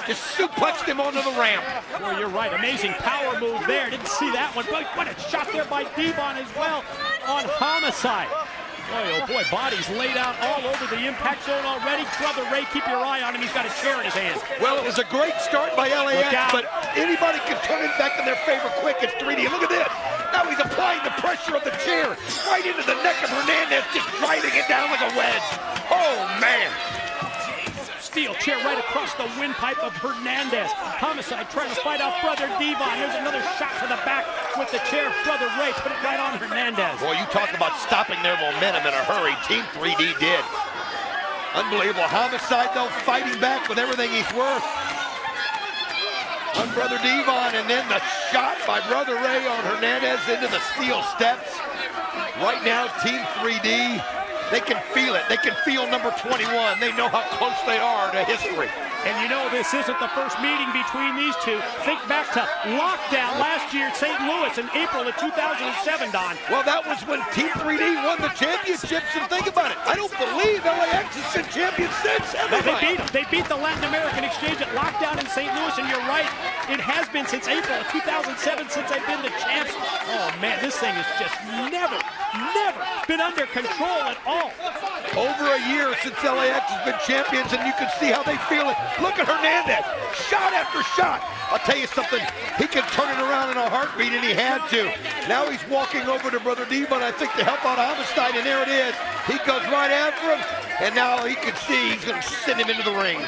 Just suplexed him onto the ramp. Well, you're right. Amazing power move there. Didn't see that one. But what a shot there by Devon as well on Homicide. Boy, oh boy, bodies laid out all over the impact zone already. Brother Ray, keep your eye on him. He's got a chair in his hand. Well, it was a great start by LAX, but anybody can turn it back in their favor quick. It's 3D. Look at this. Now he's applying the pressure of the chair right into the neck of Hernandez, just driving it down like a wedge. Oh, man. Steel chair right across the windpipe of Hernandez. Homicide trying to fight off Brother Devon. There's another shot to the back with the chair. Brother Ray put it right on Hernandez. Boy, you talk about stopping their momentum in a hurry. Team 3D did. Unbelievable. Homicide, though, fighting back with everything he's worth on Brother Devon, and then the shot by Brother Ray on Hernandez into the steel steps. Right now, Team 3D, they can feel it. They can feel number 21. They know how close they are to history. And you know this isn't the first meeting between these two. Think back to lockdown last year at St. Louis in April of 2007, Don. Well, that was when Team 3D won the championships, and think about it. I don't believe LAX has been champion since, haven't They beat the Latin American Exchange at Lockdown in St. Louis, and you're right, it has been since April of 2007 since they've been the champs. Oh man, this thing has just never been under control at all. Over a year since LAX has been champions, and you can see how they feel it. Look at Hernandez, shot after shot. I'll tell you something, he can turn it around in a heartbeat, and he had to. Now he's walking over to Brother Devon, I think, to help out Homicide, and there it is. He goes right after him, and now he can see he's going to send him into the ring.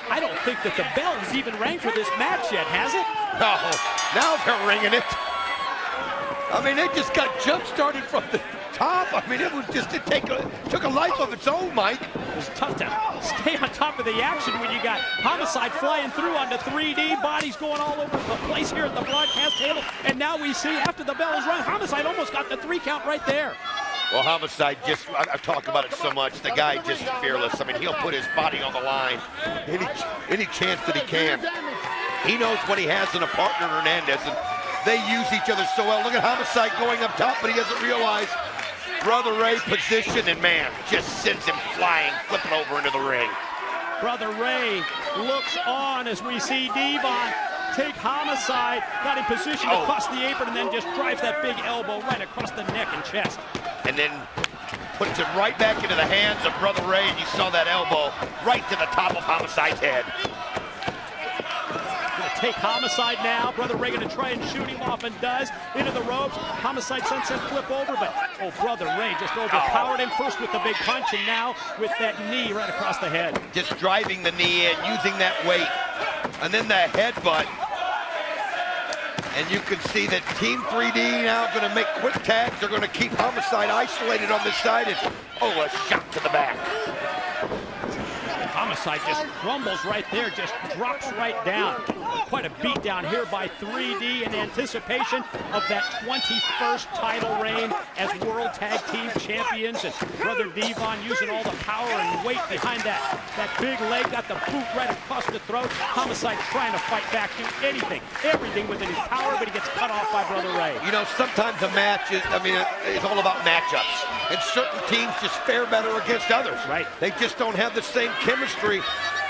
I don't think that the bell has even rang for this match yet, has it? No, now they're ringing it. I mean, they just got jump-started from the top. I mean, it was just, it took a life of its own, Mike. It was tough to stay on top of the action when you got Homicide flying through onto 3D, bodies going all over the place here at the broadcast table. And now we see, after the bell is rung, Homicide almost got the 3 count right there. Well, Homicide just, I've talked about it so much, the guy just fearless. I mean, he'll put his body on the line any chance that he can. He knows what he has in a partner, Hernandez, and they use each other so well. Look at Homicide going up top, but he doesn't realize Brother Ray position, and man, just sends him flying, flipping over into the ring. Brother Ray looks on as we see Devon take Homicide, got in position across the apron, and then just drives that big elbow right across the neck and chest. And then puts him right back into the hands of Brother Ray, and you saw that elbow right to the top of Homicide's head. Gonna take Homicide now. Brother Ray gonna try and shoot him off, and does. Into the ropes. Homicide sunset flip over, but Brother Ray just overpowered him first with the big punch, and now with that knee right across the head. Just driving the knee in, using that weight, and then the headbutt. And you can see that Team 3D now going to make quick tags. They're going to keep Homicide isolated on this side. And, a shot to the back. Homicide just crumbles right there, just drops right down. Quite a beat down here by 3D in anticipation of that 21st title reign as World Tag Team Champions. And Brother Devon using all the power and weight behind that big leg, got the boot right across the throat. Homicide trying to fight back, do everything within his power, but he gets cut off by Brother Ray. You know, sometimes a match is, it's all about matchups. And certain teams just fare better against others. Right. They just don't have the same chemistry,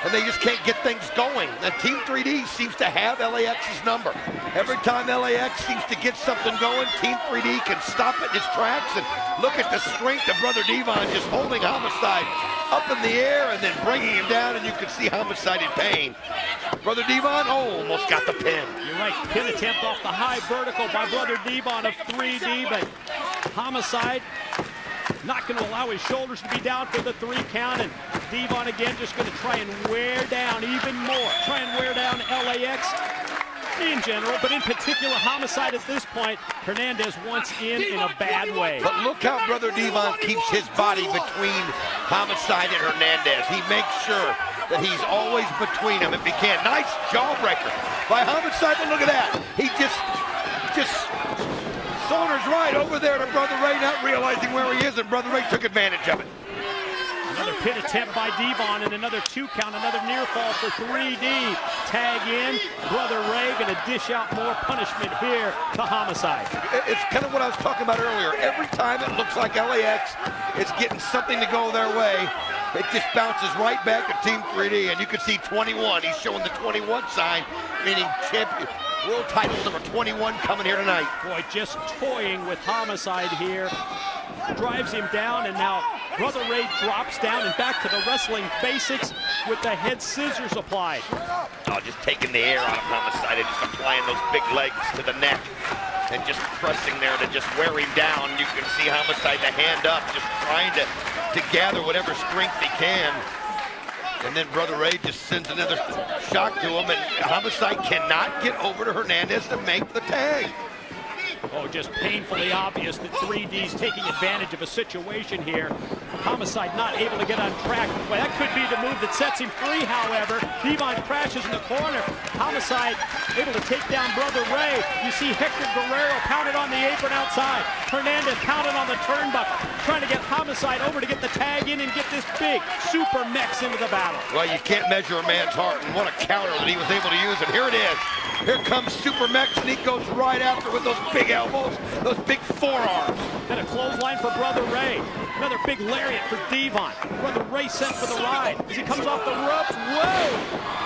and they just can't get things going. And Team 3D seems to have LAX's number. Every time LAX seems to get something going, Team 3D can stop it in its tracks. And look at the strength of Brother Devon just holding Homicide up in the air and then bringing him down, and you can see Homicide in pain. Brother Devon, almost got the pin. You're right, pin attempt off the high vertical by Brother Devon of 3D, but Homicide not going to allow his shoulders to be down for the 3 count, and Devon again just going to try and wear down even more. Try and wear down LAX in general, but in particular Homicide at this point. Hernandez once in a bad way. But look how Brother Devon keeps his body between Homicide and Hernandez. He makes sure that he's always between them if he can. Nice jawbreaker by Homicide, but look at that. He just saunters right over there to Brother Ray, not realizing where he is, and Brother Ray took advantage of it. Another pin attempt by Devon, and another 2 count, another near fall for 3D. Tag in, Brother Ray gonna dish out more punishment here to Homicide. It's kind of what I was talking about earlier. Every time it looks like LAX is getting something to go their way, it just bounces right back to Team 3D, and you can see 21. He's showing the 21 sign, meaning champion. World title number 21 coming here tonight. Boy, just toying with Homicide here. Drives him down, and now Brother Ray drops down and back to the wrestling basics with the head scissors applied. Just taking the air out of Homicide and just applying those big legs to the neck and just pressing there to just wear him down. You can see Homicide, the hand up, just trying to gather whatever strength he can. And then Brother Ray just sends another shock to him, and Homicide cannot get over to Hernandez to make the tag. Just painfully obvious that 3D's taking advantage of a situation here. Homicide not able to get on track. Well, that could be the move that sets him free, however. Devon crashes in the corner. Homicide able to take down Brother Ray. You see Hector Guerrero pounded on the apron outside. Hernandez pounded on the turnbuckle, trying to get Homicide over to get the tag in and get this big Super Mex into the battle. Well, you can't measure a man's heart, and what a counter that he was able to use. And here it is. Here comes Super Mex, and he goes right after with those big elbows, those big forearms. And a clothesline for Brother Ray. Another big lariat for Devon. Brother Ray sent for the ride as he comes off the ropes. Whoa!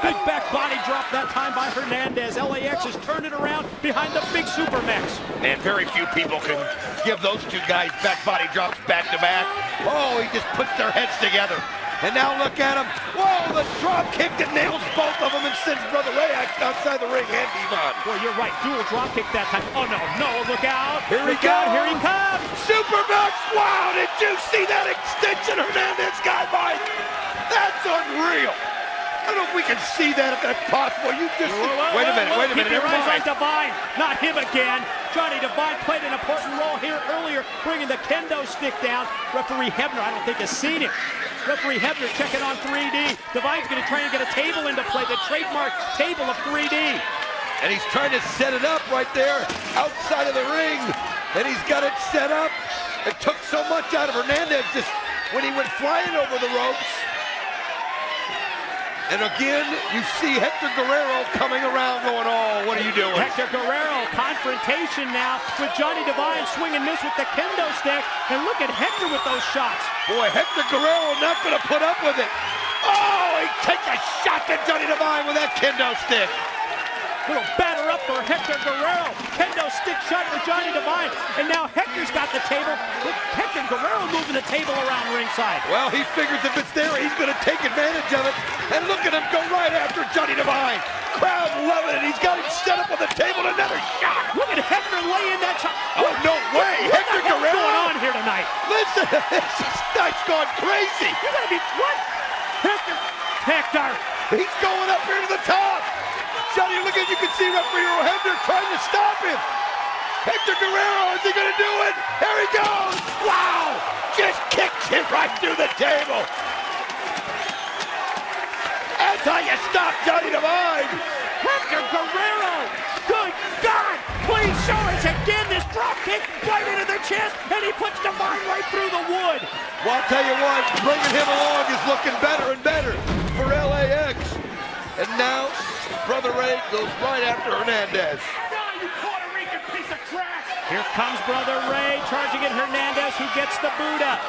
Big back body drop that time by Hernandez. LAX has turned it around behind the big Super Mex. And very few people can give those two guys back body drops back to back. Oh, he just puts their heads together. And now look at him. Whoa, the drop kick that nails both of them and sends Brother Ray outside the ring and Devon. Well, you're right. Dual drop kick that time. Oh, no, look out. Here he goes. Here he comes. Super Mex. Wow, did you see that extension Hernandez got, Mike? That's unreal. I don't know if we can see that if that's possible. You just wait a minute. Keep your eyes on Divine, not him again. Johnny Divine played an important role here earlier, bringing the kendo stick down. Referee Hebner, I don't think, has seen him. Referee Hebner checking on 3D. Divine's going to try and get a table into play, the trademark table of 3D. And he's trying to set it up right there outside of the ring. And he's got it set up. It took so much out of Hernandez just when he went flying over the ropes. And again, you see Hector Guerrero coming around going, oh, what are you doing? Hector Guerrero, confrontation now with Johnny Divine, swing and miss with the kendo stick. And look at Hector with those shots. Boy, Hector Guerrero not going to put up with it. Oh, he takes a shot at Johnny Divine with that kendo stick. Little batter up for Hector Guerrero. Kendo stick shot for Johnny Divine. And now Hector's got the table. Look, Hector Guerrero moving the table around ringside. Well, he figures if it's there, he's going to take advantage of it. And look at him go right after Johnny Divine. Crowd loving it. He's got him set up on the table. Another shot. Look at Hector laying that shot. Oh, no way. Hector Guerrero. What's going on here tonight? Listen, this night's gone crazy. You're going to be, what? Hector. He's going up here to the top. Johnny, look at, you can see referee Hector trying to stop him. Hector Guerrero, is he going to do it? There he goes. Wow. Just kicks him right through the table. That's how you stop Johnny Divine. Hector Guerrero. Good God. Please show us again this drop kick right into the chest. And he puts Divine right through the wood. Well, I'll tell you what, bringing him along is looking better and better for LAX. And now, Brother Ray goes right after Hernandez. You Puerto Rican piece of crap! Here comes Brother Ray charging at Hernandez, who gets the boot up.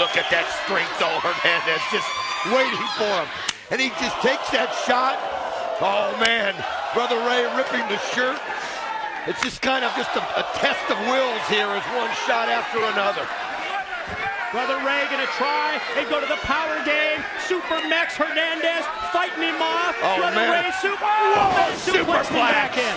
Look at that strength, though, Hernandez just waiting for him. And he just takes that shot. Oh, man. Brother Ray ripping the shirt. It's just kind of just a test of wills here as one shot after another. Brother Ray gonna try and go to the power game. Super Mex Hernandez fighting him off. Oh, Brother man. Ray super. Whoa, Superplex back in.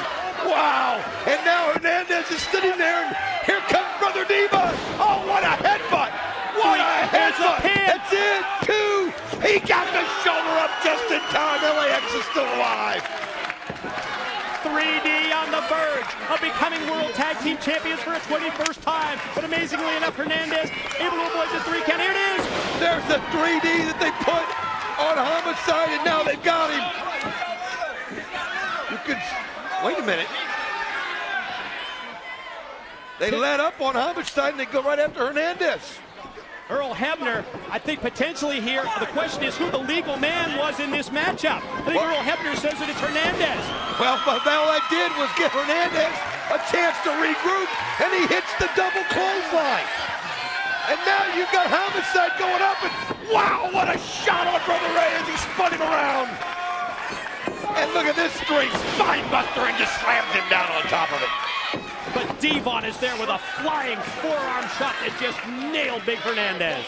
Wow. And now Hernandez is sitting there, and here comes Brother Devon. Oh, what a headbutt. What a headbutt. That's it. 2. He got the shoulder up just in time. LAX is still alive. 3D on the verge of becoming World Tag Team Champions for a 21st time. But amazingly enough, Hernandez able to avoid the 3 count. Here it is. There's the 3D that they put on Homicide, and now they've got him. You could, wait a minute. They let up on Homicide, and they go right after Hernandez. Earl Hebner, I think potentially here, the question is who the legal man was in this matchup. I think Earl Hebner says that it's Hernandez. Well, all that did was get Hernandez a chance to regroup, and he hits the double clothesline. And now you've got Homicide going up, and wow, what a shot on Brother Ray as he spun him around. And look at this straight spine buster, and just slams him down on top of it. But Devon is there with a flying forearm shot that just nailed Big Hernandez.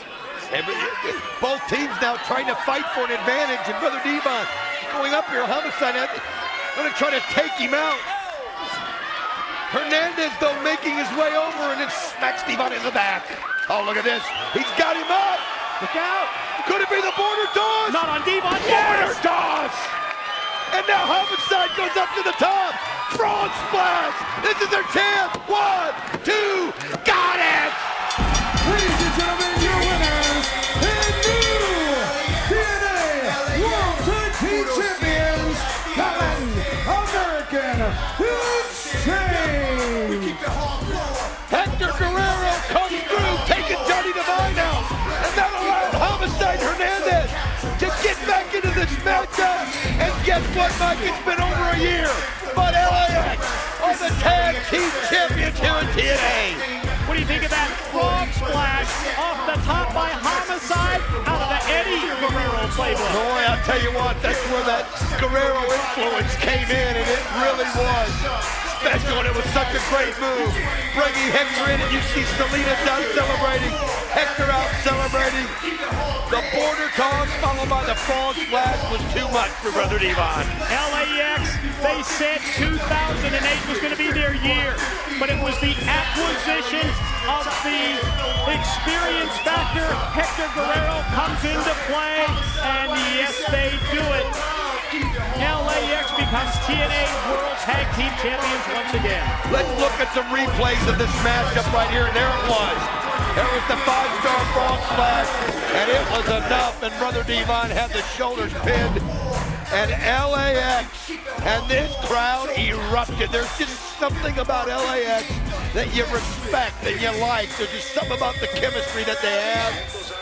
Both teams now trying to fight for an advantage, and Brother Devon going up here, Homicide going to try to take him out. Hernandez, though, making his way over, and then smacks Devon in the back. Oh, look at this. He's got him up. Look out. Could it be the border toss? Not on Devon. Border toss. And now Homicide goes up to the top. Frog splash. This is their chance. 1, 2. Got it. Ladies and gentlemen, your winners and new TNA World Tag Team Champions, the Latin American Exchange. Hector Guerrero comes through, this matchup. And guess what, Mike? It's been over a year. But LAX are the tag team champions here in TNA. What do you think of that frog splash off the top by Homicide out of the Eddie Guerrero playbook? Boy, I'll tell you what, that's where that Guerrero influence came in, and it really was. Especially when it was such a great move. Bringing Hector in, and you see Salinas out celebrating, Hector out celebrating. The border toss followed by the frog splash was too much for Brother Devon. LAX, they said 2008 was going to be their year, but it was the acquisition of the experience factor. Hector Guerrero comes into play, and yes, they do it. LAX becomes TNA World Tag Team Champions once again. Let's look at some replays of this matchup right here, and there it was. There was the 5-star frog splash, and it was enough, and Brother Devon had the shoulders pinned, and LAX and this crowd erupted. There's just something about LAX that you respect, that you like. There's just something about the chemistry that they have,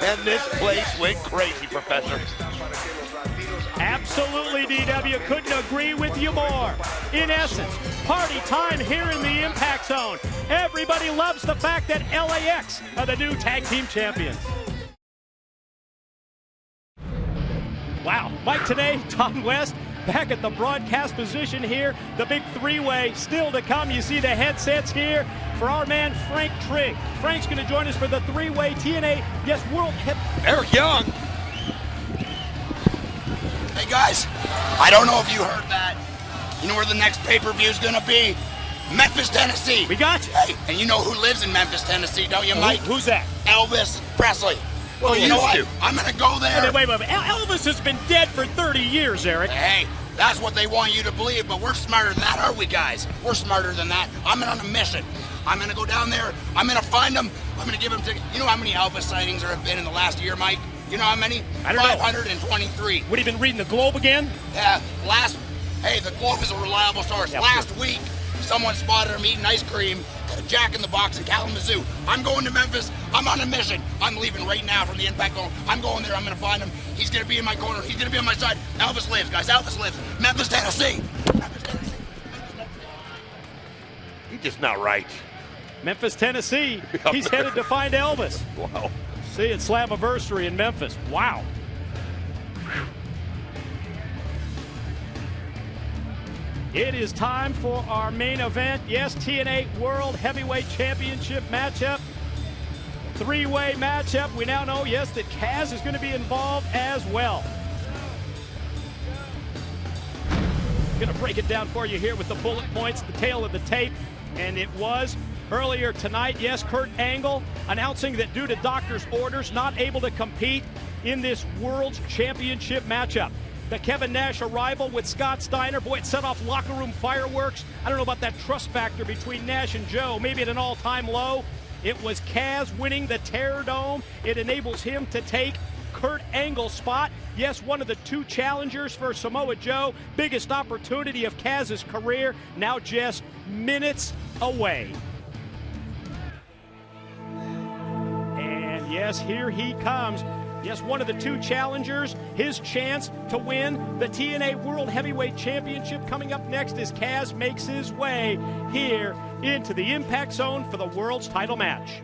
and this place went crazy, Professor. Absolutely, DW. Couldn't agree with you more. In essence, party time here in the Impact Zone. Everybody loves the fact that LAX are the new tag team champions. Wow. Mike today, Tom West, back at the broadcast position here. The big three-way still to come. You see the headsets here for our man Frank Trigg. Frank's going to join us for the three-way TNA, yes, World Hip. Eric Young. Hey guys, I don't know if you heard that. You know where the next pay-per-view is gonna be? Memphis, Tennessee. We got you. Hey, and you know who lives in Memphis, Tennessee, don't you, Mike? Who's that? Elvis Presley. Well, you know what? I'm gonna go there. Wait. Elvis has been dead for 30 years, Eric. Hey, that's what they want you to believe, but we're smarter than that, aren't we, guys? We're smarter than that. I'm on a mission. I'm gonna go down there. I'm gonna find them. I'm gonna give them tickets. You know how many Elvis sightings there have been in the last year, Mike? You know how many? I don't know. 523. What, have you been reading the Globe again? Yeah, hey, the Globe is a reliable source. Yeah, last week, someone spotted him eating ice cream at a Jack in the Box in Kalamazoo. I'm going to Memphis. I'm on a mission. I'm leaving right now from the Impact Zone. I'm going there. I'm going to find him. He's going to be in my corner. He's going to be on my side. Elvis lives, guys. Elvis lives. Memphis, Tennessee. He's just not right. Memphis, Tennessee. He's headed to find Elvis. Wow. See, it's Slammiversary in Memphis. Wow. It is time for our main event. Yes, TNA World Heavyweight Championship matchup. Three-way matchup. We now know, yes, that Kaz is going to be involved as well. Going to break it down for you here with the bullet points, the tail of the tape. And it was earlier tonight, yes, Kurt Angle announcing that due to doctor's orders, not able to compete in this World Championship matchup. The Kevin Nash arrival with Scott Steiner, boy, it set off locker room fireworks. I don't know about that trust factor between Nash and Joe, maybe at an all-time low. It was Kaz winning the TerrorDome. It enables him to take Kurt Angle's spot. Yes, one of the two challengers for Samoa Joe. Biggest opportunity of Kaz's career, now just minutes away. And yes, here he comes. Yes, one of the two challengers, his chance to win the TNA World Heavyweight Championship. Coming up next as Kaz makes his way here into the Impact Zone for the World's title match.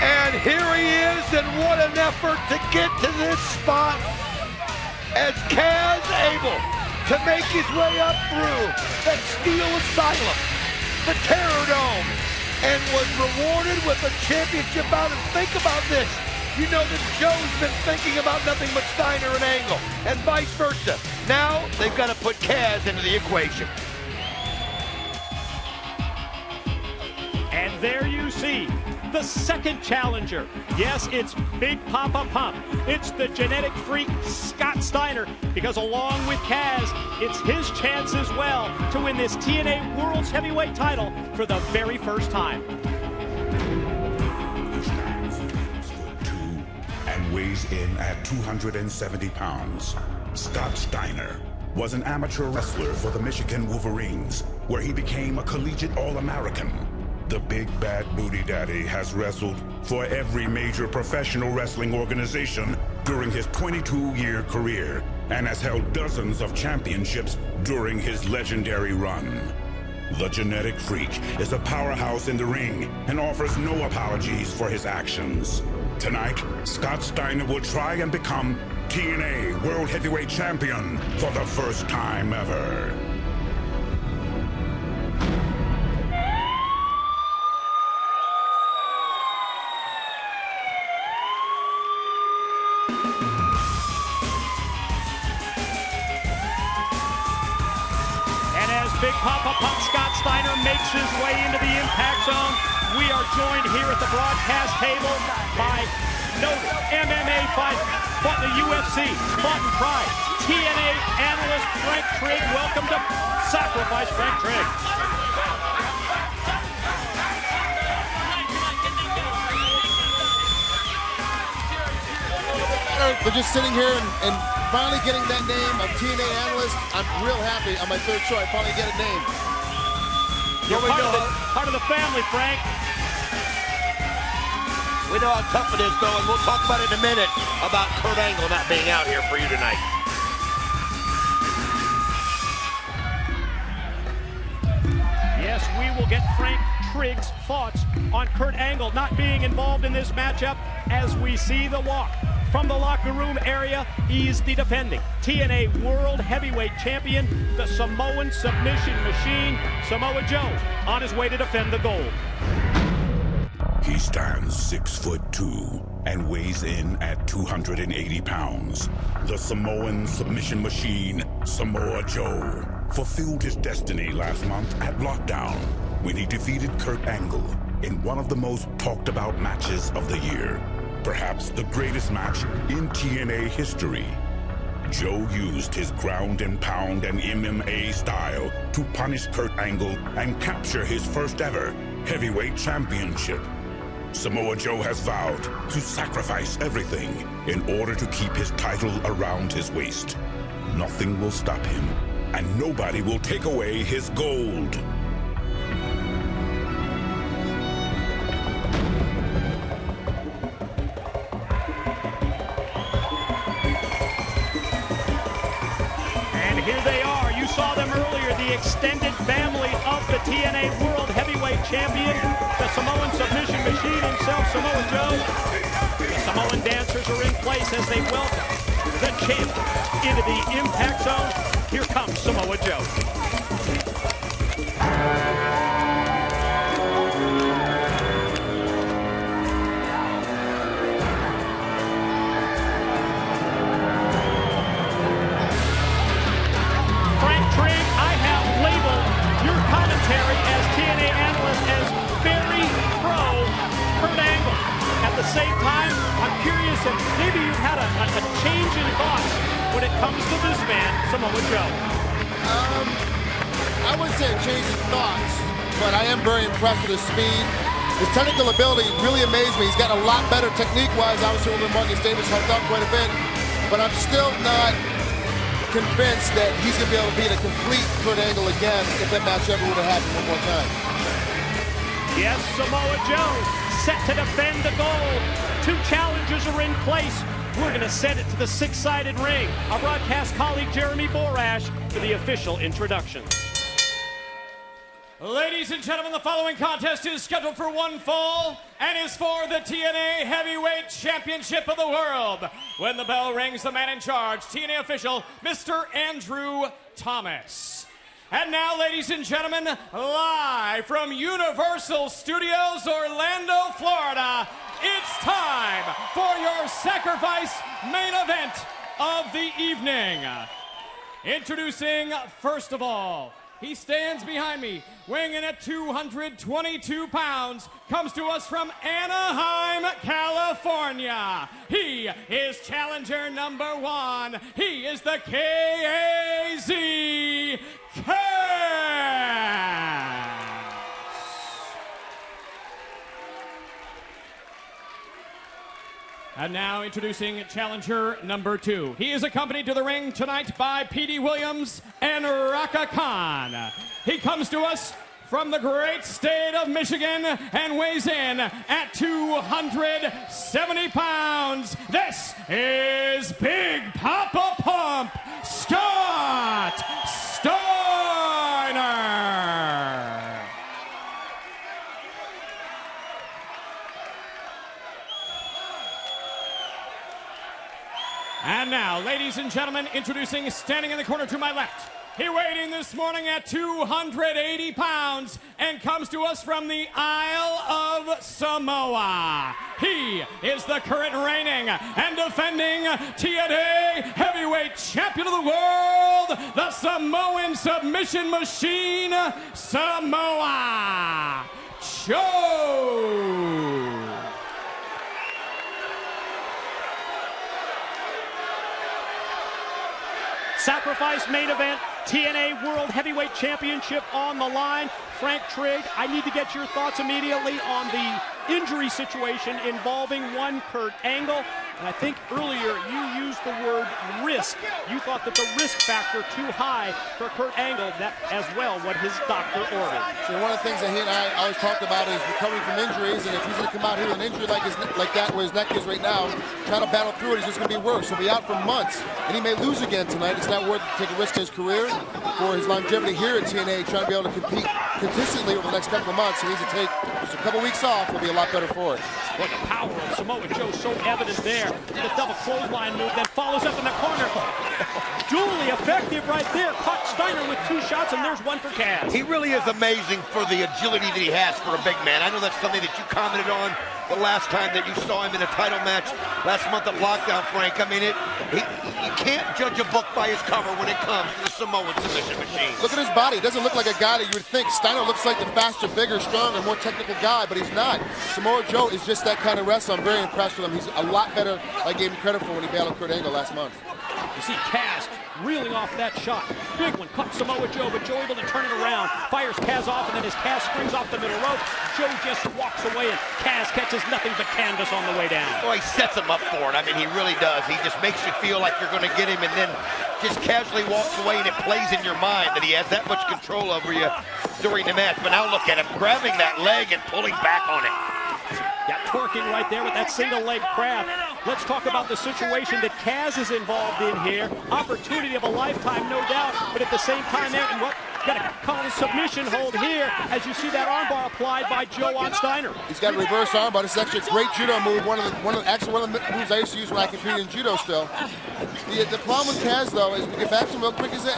And here he is, and what an effort to get to this spot as Kaz able to make his way up through that steel asylum, the TerrorDome, and was rewarded with a championship bout. And think about this. You know that Joe's been thinking about nothing but Steiner and Angle, and vice versa. Now they've got to put Kaz into the equation. And there you see the second challenger. Yes, it's Big Papa Pump. It's the genetic freak Scott Steiner, because along with Kaz, it's his chance as well to win this TNA World's Heavyweight title for the very first time. He stands 6'2" and weighs in at 270 pounds. Scott Steiner, was an amateur wrestler for the Michigan Wolverines, where he became a collegiate All-American. The Big Bad Booty Daddy has wrestled for every major professional wrestling organization during his 22-year career and has held dozens of championships during his legendary run. The Genetic Freak is a powerhouse in the ring and offers no apologies for his actions. Tonight, Scott Steiner will try and become TNA World Heavyweight Champion for the first time ever. Big Papa Pop Scott Steiner makes his way into the impact zone. We are joined here at the broadcast table by noted MMA fighter, fought in the UFC, fought in Pride, TNA analyst Frank Trigg. Welcome to Sacrifice, Frank Trigg. They're just sitting here and finally getting that name of TNA analyst. I'm real happy on my third show. I finally get a name. You're part of the family, Frank. We know how tough it is, though, and we'll talk about it in a minute about Kurt Angle not being out here for you tonight. Yes, we will get Frank Trigg's thoughts on Kurt Angle not being involved in this matchup as we see the walk. From the locker room area, he's the defending TNA World Heavyweight Champion, the Samoan submission machine, Samoa Joe, on his way to defend the gold. He stands 6'2" and weighs in at 280 pounds. The Samoan submission machine, Samoa Joe, fulfilled his destiny last month at Lockdown when he defeated Kurt Angle in one of the most talked about matches of the year. Perhaps the greatest match in TNA history. Joe used his ground and pound and MMA style to punish Kurt Angle and capture his first ever heavyweight championship. Samoa Joe has vowed to sacrifice everything in order to keep his title around his waist. Nothing will stop him, and nobody will take away his gold. Here they are. You saw them earlier, the extended family of the TNA World Heavyweight Champion, the Samoan submission machine himself, Samoa Joe. The Samoan dancers are in place as they welcome the champ into the impact zone. Here comes Samoa Joe. As TNA analyst as very pro Kurt Angle. At the same time, I'm curious if maybe you've had a change in thoughts when it comes to this man, Samoa Joe. I wouldn't say a change in thoughts, but I am very impressed with his speed. His technical ability really amazed me. He's got a lot better technique-wise. Obviously, when Marcus Davis helped out quite a bit, but I'm still not convinced that he's going to be able to beat a complete Kurt Angle again if that match ever would have happened one more time. Yes, Samoa Joe set to defend the gold. Two challengers are in place. We're going to send it to the six-sided ring. Our broadcast colleague Jeremy Borash for the official introduction. Ladies and gentlemen, the following contest is scheduled for one fall and is for the TNA Heavyweight Championship of the World. When the bell rings, the man in charge, TNA official, Mr. Andrew Thomas. And now, ladies and gentlemen, live from Universal Studios, Orlando, Florida, it's time for your Sacrifice main event of the evening. Introducing, first of all, he stands behind me, weighing in at 222 pounds, comes to us from Anaheim, California. He is challenger number one. He is the KAZ Cass. And now introducing challenger number 2. He is accompanied to the ring tonight by P.D. Williams and Raka Khan. He comes to us from the great state of Michigan and weighs in at 270 pounds. This is Big Papa Pump Scott Steiner. And now, ladies and gentlemen, introducing standing in the corner to my left. He weighed in this morning at 280 pounds and comes to us from the Isle of Samoa. He is the current reigning and defending TNA Heavyweight Champion of the World, the Samoan Submission Machine, Samoa Joe. Sacrifice main event, TNA World Heavyweight Championship on the line. Frank Trigg, I need to get your thoughts immediately on the injury situation involving one Kurt Angle. And I think earlier you used the word risk. You thought that the risk factor too high for Kurt Angle, that as well what his doctor ordered. So one of the things that he and I always talked about is recovering from injuries, and if he's going to come out here with an injury like that where his neck is right now, trying to battle through it, it's just going to be worse. He'll be out for months, and he may lose again tonight. It's not worth taking a risk in his career for his longevity here at TNA, trying to be able to compete consistently over the next couple of months. He needs to take just a couple weeks off. Will be a lot better for it. Well, the power of Samoa Joe so evident there. The double clothesline move, then follows up in the corner. Duly effective right there. Caught Steiner with 2 shots, and there's one for Kaz. He really is amazing for the agility that he has for a big man. I know that's something that you commented on the last time that you saw him in a title match last month at Lockdown, Frank. I mean, you can't judge a book by his cover when it comes to the Samoan submission machine. Look at his body. He doesn't look like a guy that you would think. Steiner looks like the faster, bigger, stronger, more technical guy, but he's not. Samoa Joe is just that kind of wrestler. I'm very impressed with him. He's a lot better than I gave him credit for when he battled Kurt Angle last month. You see Kaz reeling off that shot. Big one, caught Samoa Joe, but Joe able to turn it around. Fires Kaz off, and then as Kaz springs off the middle rope, Joe just walks away, and Kaz catches nothing but canvas on the way down. Well, he sets him up for it. I mean, he really does. He just makes you feel like you're going to get him, and then just casually walks away, and it plays in your mind that he has that much control over you during the match. But now look at him grabbing that leg and pulling back on it. Got twerking right there with that single leg crab. Let's talk about the situation that Kaz is involved in here. Opportunity of a lifetime, no doubt, but at the same time there, and what? Got a call a submission hold here as you see that armbar applied by Joe on Steiner. He's got a reverse armbar. This is actually a great judo move. One of the moves I used to use when I competed in judo still. The problem with Kaz, though, is we get back to him real quick, is that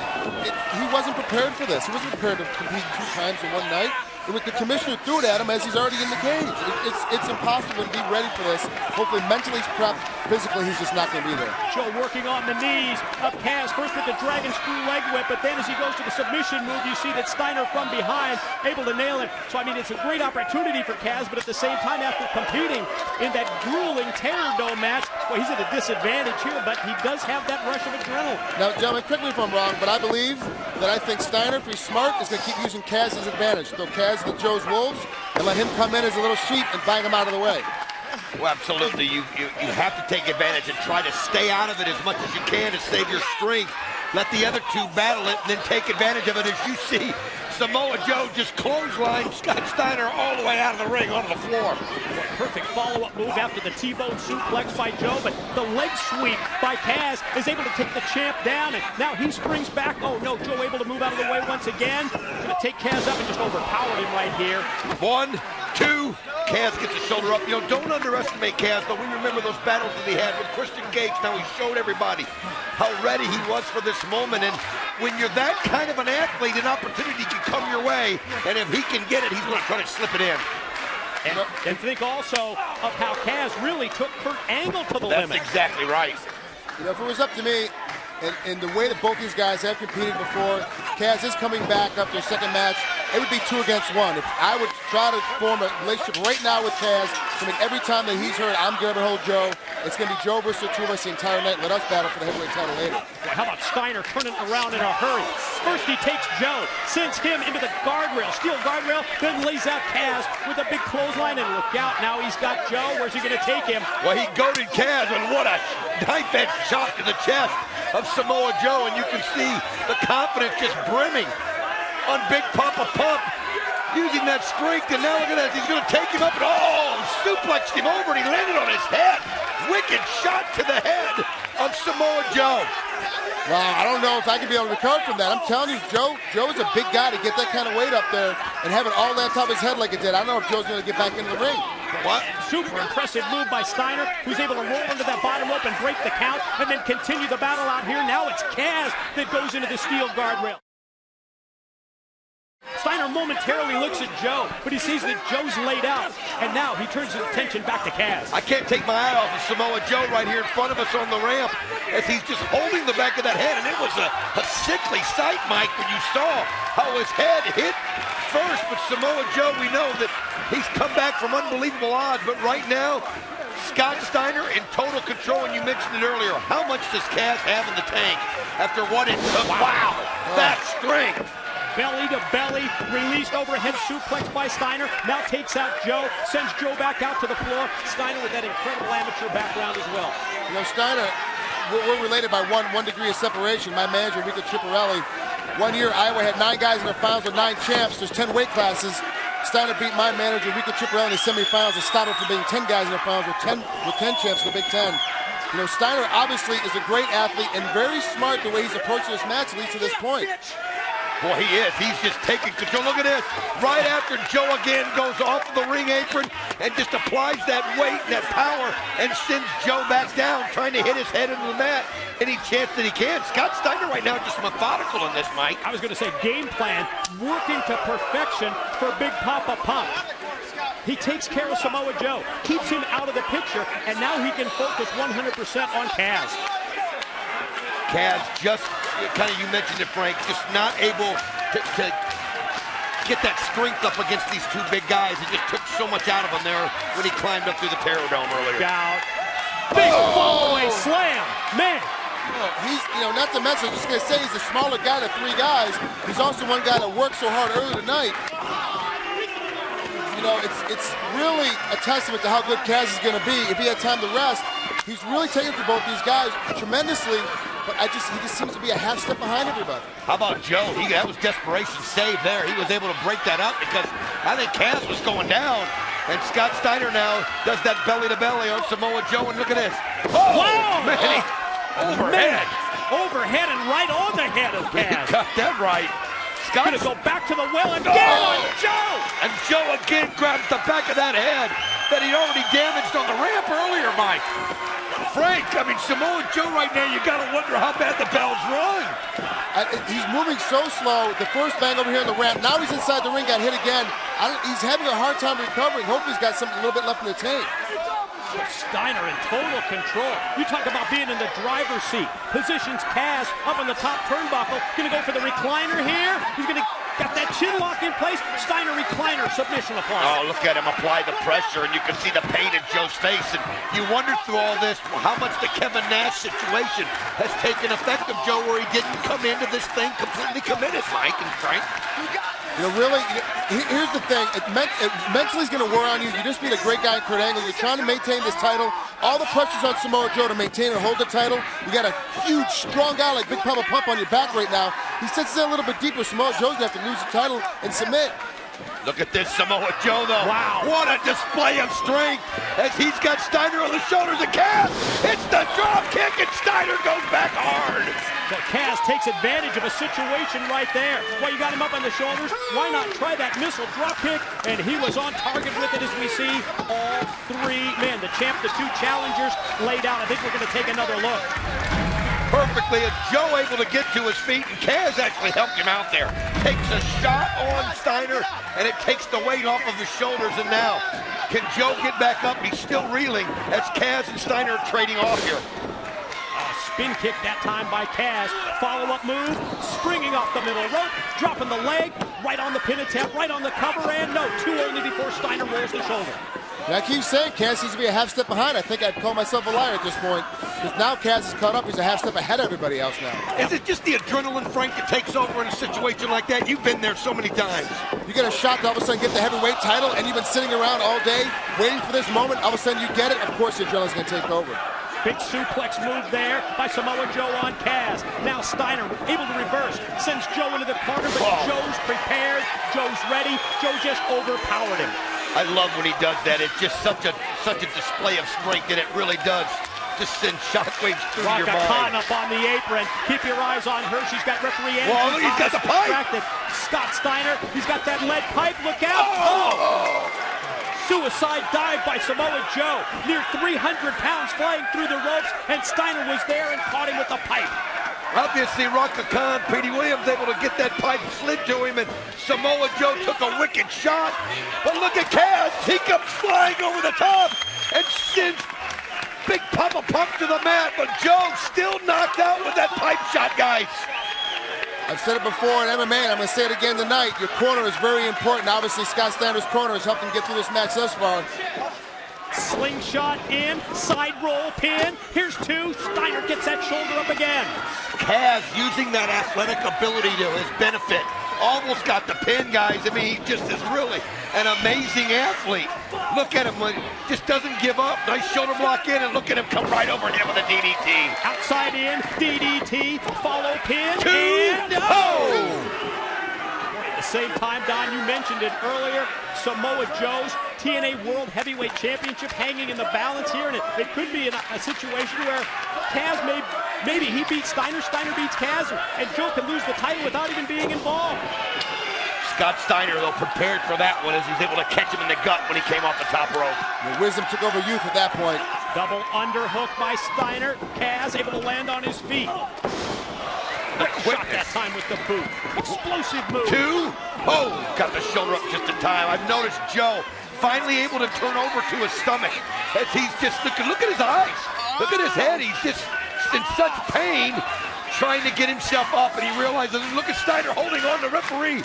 he wasn't prepared for this. He wasn't prepared to compete 2 times in one night. With the commissioner threw it at him as he's already in the cage. It's impossible to be ready for this. Hopefully mentally he's prepped. Physically he's just not going to be there. Joe working on the knees of Kaz. First with the dragon screw leg whip, but then as he goes to the submission move, you see that Steiner from behind able to nail it. So I mean, it's a great opportunity for Kaz, but at the same time, after competing in that grueling TerrorDome match, well, he's at a disadvantage here, but he does have that rush of adrenaline. Now, gentlemen, correct me if I'm wrong, but I think Steiner, if he's smart, is going to keep using Kaz's advantage. Throw Kaz to Joe's wolves and let him come in as a little sheep and bang him out of the way. Well, absolutely. You have to take advantage and try to stay out of it as much as you can to save your strength. Let the other 2 battle it and then take advantage of it. As you see, Samoa Joe just clotheslined Scott Steiner all the way out of the ring onto the floor. Perfect follow-up move after the T-bone suplex by Joe, but the leg sweep by Kaz is able to take the champ down, and now he springs back. Oh no, Joe able to move out of the way once again. Gonna take Kaz up and just overpowered him right here. 1, 2, Kaz gets his shoulder up. You know, don't underestimate Kaz, but we remember those battles that he had with Christian Gage. Now he showed everybody how ready he was for this moment, and when you're that kind of an athlete, an opportunity can come your way, and if he can get it, he's going to try to slip it in. And think also of how Kaz really took Kurt Angle to the limit. That's exactly right. You know, if it was up to me, and the way that both these guys have competed before, Kaz is coming back after a second match. it would be 2 against 1. If I would try to form a relationship right now with Kaz, so every time that he's hurt, I'm grabbing hold of Joe. It's going to be Joe versus the two of us the entire night. Let us battle for the heavyweight title later. Well, how about Steiner turning around in a hurry? First he takes Joe, sends him into the guardrail, steel guardrail, then lays out Kaz with a big clothesline, and look out, now he's got Joe. Where's he going to take him? Well, he goaded Kaz, and what a knife-edge shot to the chest of Samoa Joe, and you can see the confidence just brimming on Big Papa Pump, using that strength, and now look at that, he's going to take him up, and suplexed him over, and he landed on his head. Wicked shot to the head of Samoa Joe. Wow, I don't know if I can be able to recover from that. I'm telling you, Joe is a big guy to get that kind of weight up there and have it all on top of his head like it did. I don't know if Joe's going to get back into the ring. What? Super impressive move by Steiner, who's able to roll into that bottom rope and break the count, and then continue the battle out here. Now it's Kaz that goes into the steel guardrail. Steiner momentarily looks at Joe, but he sees that Joe's laid out, and now he turns his attention back to Kaz. I can't take my eye off of Samoa Joe right here in front of us on the ramp as he's just holding the back of that head, and it was a sickly sight, Mike, when you saw how his head hit first. But Samoa Joe, we know that he's come back from unbelievable odds, but right now, Scott Steiner in total control, and you mentioned it earlier. How much does Kaz have in the tank after what it took? Wow, that strength. Belly to belly, released overhead suplex by Steiner, now takes out Joe, sends Joe back out to the floor. Steiner with that incredible amateur background as well. You know, Steiner, we're related by one degree of separation. My manager, Rico Ciparelli, 1 year Iowa had 9 guys in their finals with 9 champs. There's 10 weight classes. Steiner beat my manager, Rico Ciparelli, in the semifinals and stopped him from being 10 guys in their finals with 10 champs in the Big Ten. You know, Steiner obviously is a great athlete and very smart the way he's approaching this match, at least to this point. Boy, he is. He's just taking control. Look at this. Right after Joe again goes off the ring apron and just applies that weight and that power and sends Joe back down, trying to hit his head into the mat any chance that he can. Scott Steiner right now just methodical in this, Mike. I was going to say game plan, working to perfection for Big Papa Pump. He takes care of Samoa Joe, keeps him out of the picture, and now he can focus 100% on Kaz. Kaz just, kind of, you mentioned it, Frank, just not able to get that strength up against these two big guys. It just took so much out of him there when he climbed up through the TerrorDome earlier. Out. Big fall-away slam. Man. He's, you know, not to mention, I'm just going to say he's a smaller guy than 3 guys. He's also one guy that worked so hard earlier tonight. You know, it's really a testament to how good Kaz is going to be. If he had time to rest, he's really taken for both these guys tremendously. But he just seems to be a half step behind everybody. How about Joe? That was desperation save there. He was able to break that up because I think Kaz was going down. And Scott Steiner now does that belly-to-belly on Samoa Joe, and look at this. Oh, wow! Man, overhead. Man. Overhead and right on the head of Kaz. You got that right. Scott's gonna go back to the well and get on Joe! And Joe again grabs the back of that head that he already damaged on the ramp earlier, Mike. Frank, I mean, Samoa Joe right now, you got to wonder how bad the bell's run. He's moving so slow. The first bang over here on the ramp. Now he's inside the ring, got hit again. He's having a hard time recovering. Hopefully he's got something a little bit left in the tank. Steiner in total control. You talk about being in the driver's seat. Positions Kaz up on the top turnbuckle. Gonna go for the recliner here. He's gonna got that chin lock in place. Steiner recliner submission applied. Oh, look at him apply the pressure, and you can see the pain in Joe's face. And you wonder through all this how much the Kevin Nash situation has taken effect of Joe, where he didn't come into this thing completely committed, Mike and Frank. You know, really, here's the thing. Mentally is going to wear on you. You just beat a great guy in Kurt Angle. You're trying to maintain this title. All the pressure's on Samoa Joe to maintain and hold the title. You got a huge, strong guy like Big Papa Pump on your back right now. He sets it a little bit deeper. Samoa Joe's going to have to lose the title and submit. Look at this Samoa Joe, though. Wow. What a display of strength as he's got Steiner on the shoulders of Kaz. It's the drop kick, and Steiner goes back hard. So Kaz takes advantage of a situation right there. Well, you got him up on the shoulders. Why not try that missile drop kick? And he was on target with it, as we see all 3 men, the champ, the 2 challengers laid out. I think we're going to take another look. Perfectly as Joe able to get to his feet, and Kaz actually helped him out there. Takes a shot on Steiner, and it takes the weight off of his shoulders, and now can Joe get back up? He's still reeling as Kaz and Steiner are trading off here. spin kick that time by Kaz. Follow-up move, springing off the middle rope, dropping the leg, right on the pin attempt, right on the cover, and no, 2 only before Steiner rolls the shoulder. And I keep saying Kaz seems to be a half step behind. I think I'd call myself a liar at this point. Because now Kaz is caught up. He's a half step ahead of everybody else now. Is it just the adrenaline, Frank, that takes over in a situation like that? You've been there so many times. You get a shot to all of a sudden get the heavyweight title, and you've been sitting around all day waiting for this moment. All of a sudden you get it. Of course the adrenaline's going to take over. Big suplex move there by Samoa Joe on Kaz. Now Steiner able to reverse. Sends Joe into the corner, but Joe's prepared. Joe's ready. Joe just overpowered him. I love when he does that. It's just such a display of strength, and it really does just send shockwaves through your mind. Khan up on the apron. Keep your eyes on her. She's got referee Andrew. Whoa, look, he's got the pipe. Distracted. Scott Steiner, he's got that lead pipe. Look out. Oh! Suicide dive by Samoa Joe. Near 300 pounds flying through the ropes, and Steiner was there and caught him with the pipe. Obviously, Raka Khan, Petey Williams able to get that pipe slid to him, and Samoa Joe took a wicked shot. But look at Kaz. He comes flying over the top and sends Big Papa Pump to the mat, but Joe still knocked out with that pipe shot, guys. I've said it before in MMA, and I'm going to say it again tonight. Your corner is very important. Obviously, Scott Steiner's corner has helped him get through this match thus far. Slingshot in, side roll pin. Here's 2. Steiner gets that shoulder up again. Kaz using that athletic ability to his benefit. Almost got the pin, guys. I mean, he just is really an amazing athlete. Look at him, just doesn't give up. Nice shoulder block in, and look at him come right over him with a DDT. Outside in, DDT, follow pin, 2, and oh! At the same time, Don, you mentioned it earlier, Samoa Joe's TNA World Heavyweight Championship hanging in the balance here, and it could be in a situation where Kaz maybe he beats Steiner, Steiner beats Kaz, and Joe can lose the title without even being involved. Scott Steiner, though, prepared for that one as he's able to catch him in the gut when he came off the top rope. The wisdom took over youth at that point. Double underhook by Steiner. Kaz able to land on his feet. The shot that time with the boot. Explosive move. 2. Oh, got the shoulder up just in time. I've noticed Joe finally able to turn over to his stomach as he's just looking. Look at his eyes. Look at his head. He's just in such pain trying to get himself up, and he realizes, look at Steiner holding on to referee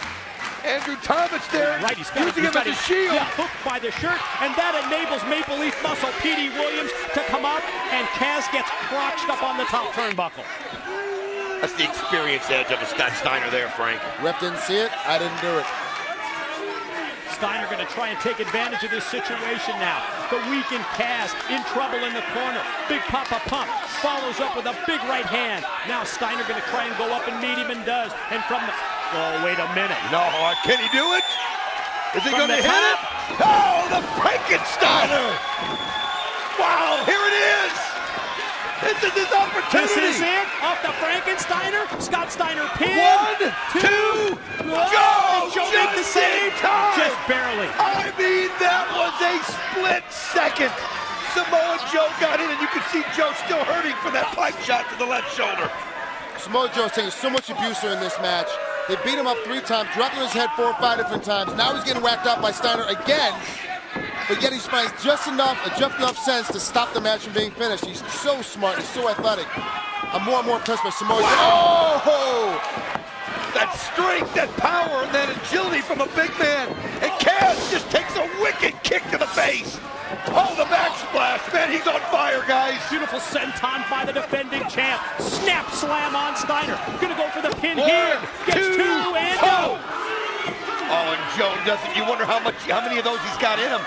Andrew Thomas there, right, he's using him as a shield. Yeah, hooked by the shirt, and that enables Maple Leaf Muscle Petey Williams to come up, and Kaz gets crotched up on the top turnbuckle. That's the experience edge of a Scott Steiner there, Frank. Ref didn't see it. I didn't do it. Steiner going to try and take advantage of this situation now. The weakened Kaz in trouble in the corner. Big Papa Pump follows up with a big right hand. Now Steiner going to try and go up and meet him, and does. And from the... Oh, wait a minute. No, can he do it? Is he going to hit it? Oh, the Frankensteiner! Wow, here it is! This is his opportunity! This is it, off the Frankensteiner. Scott Steiner pin. 1, 2, go! Joe made the save. Just barely. I mean, that was a split second. Samoa Joe got in, and you can see Joe still hurting from that pipe shot to the left shoulder. Samoa Joe's taking so much abuse in this match. They beat him up 3 times, dropped him his head 4 or 5 different times. Now he's getting whacked out by Steiner again. But yet he finds just enough sense to stop the match from being finished. He's so smart, he's so athletic. I'm more and more impressed by Samoa Joe. Oh! That strength, that power, and that agility from a big man. And Kaz just takes a wicked kick to the face. Oh, the backsplash. Man, he's on fire, guys. Beautiful senton by the defending champ. Snap slam on Steiner. Gonna go for the pin here. Gets 2 and go. Oh, and Joe doesn't. You wonder how many of those he's got in him,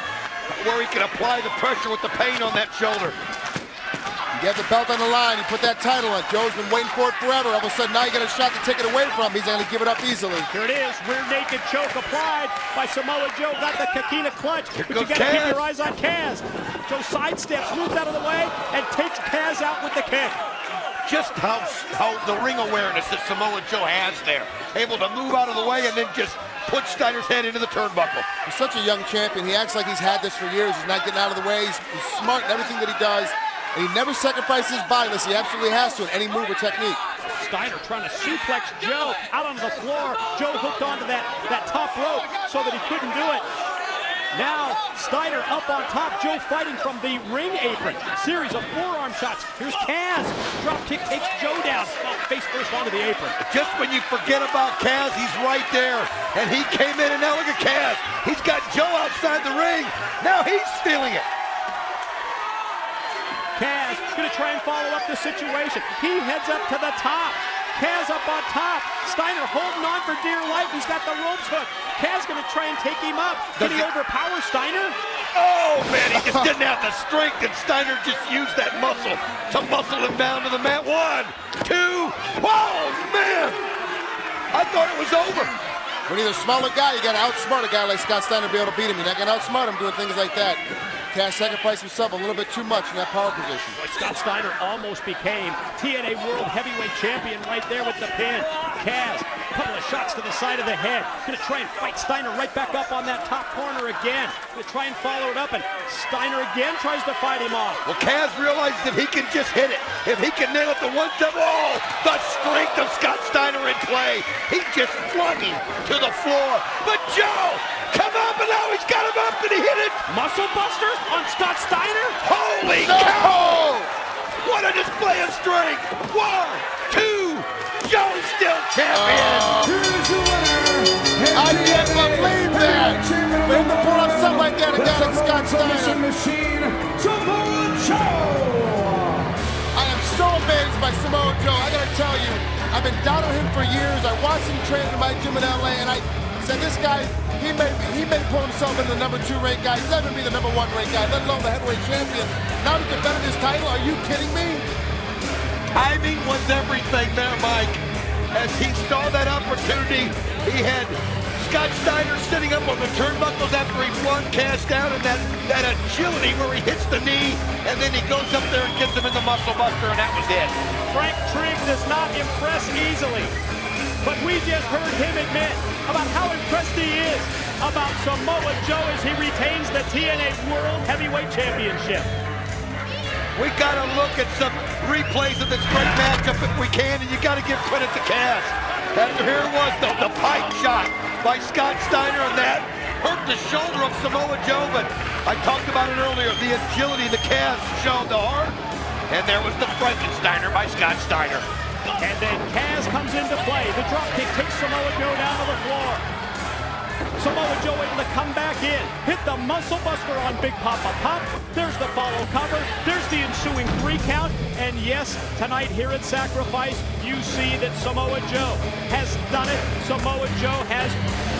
where he can apply the pressure with the pain on that shoulder. You get the belt on the line, you put that title on. Joe's been waiting for it forever. All of a sudden, now you get a shot to take it away from him. He's going to give it up easily. Here it is. Rear naked choke applied by Samoa Joe. Got the Kakina clutch. Here but you got to keep your eyes on Kaz. Joe sidesteps, moves out of the way, and takes Kaz out with the kick. Just how the ring awareness that Samoa Joe has there. Able to move out of the way and then just put Steiner's head into the turnbuckle. He's such a young champion. He acts like he's had this for years. He's not getting out of the way. He's smart in everything that he does. And he never sacrifices his body unless he absolutely has to in any move or technique. Steiner trying to suplex Joe out onto the floor. Joe hooked onto that top rope so that he couldn't do it. Now Steiner up on top. Joe fighting from the ring apron. Series of forearm shots. Here's Kaz. Drop kick takes Joe down. Oh, face first onto the apron. Just when you forget about Kaz, he's right there. And he came in, and now look at Kaz. He's got Joe outside the ring. Now he's feeling it. Kaz going to try and follow up the situation. He heads up to the top. Kaz up on top. Steiner holding on for dear life. He's got the ropes hook. Kaz going to try and take him up. Can he overpower Steiner? Oh, man, he just didn't have the strength, and Steiner just used that muscle to muscle him down to the mat. 1, 2. Oh, man. I thought it was over. When he's a smaller guy, you got to outsmart a guy like Scott Steiner to be able to beat him. You're not going to outsmart him doing things like that. Kaz sacrificed himself a little bit too much in that power position. Scott Steiner almost became TNA World Heavyweight Champion right there with the pin. Kaz, a couple of shots to the side of the head. Going to try and fight Steiner right back up on that top corner again. Going to try and follow it up, and Steiner again tries to fight him off. Well, Kaz realizes if he can just hit it, if he can nail it to one step, oh, the strength of Scott Steiner in play. He just flung him to the floor. But Joe, come up, and now he's got him up, and he hit it. Muscle Buster on Scott Steiner? Holy cow! What a display of strength. 1, 2, Joe's still champion. I can't believe that. For him to pull off something like that, a guy like Scott Steiner. Machine, Samoa Joe. I am so amazed by Samoa Joe. I gotta tell you, I've been down on him for years. I watched him train in my gym in LA, and I said, this guy, he may pull himself into the #2 ranked guy. He's never be the #1 ranked guy, let alone the heavyweight champion. Now he's defending his title. Are you kidding me? Timing was everything there, Mike. As he saw that opportunity, he had Scott Steiner sitting up on the turnbuckles after he flung Kaz down, and that agility where he hits the knee, and then he goes up there and gets him in the muscle buster, and that was it. Frank Trigg does not impress easily, but we just heard him admit about how impressed he is about Samoa Joe as he retains the TNA World Heavyweight Championship. We got to look at some replays of this great matchup if we can, and you got to give credit to Kaz. And here was the pipe shot by Scott Steiner, and that hurt the shoulder of Samoa Joe, but I talked about it earlier, the agility the Kaz showed, the heart, and there was the Frankensteiner by Scott Steiner. And then Kaz comes into play. The dropkick takes Samoa Joe down to the floor. Samoa Joe able to come back in, hit the muscle buster on Big Papa Pop. There's the follow cover. There's the ensuing 3 count. And yes, tonight here at Sacrifice, you see that Samoa Joe has done it. Samoa Joe has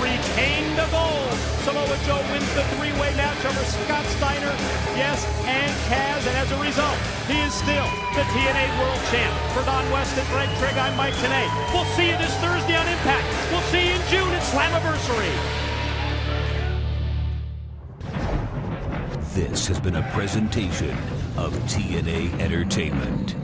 retained the gold. Samoa Joe wins the 3-way match over Scott Steiner, yes, and Kaz. And as a result, he is still the TNA World Champ. For Don West and Greg Trigg, I'm Mike Tenay. We'll see you this Thursday on Impact. We'll see you in June at Slammiversary. This has been a presentation of TNA Entertainment.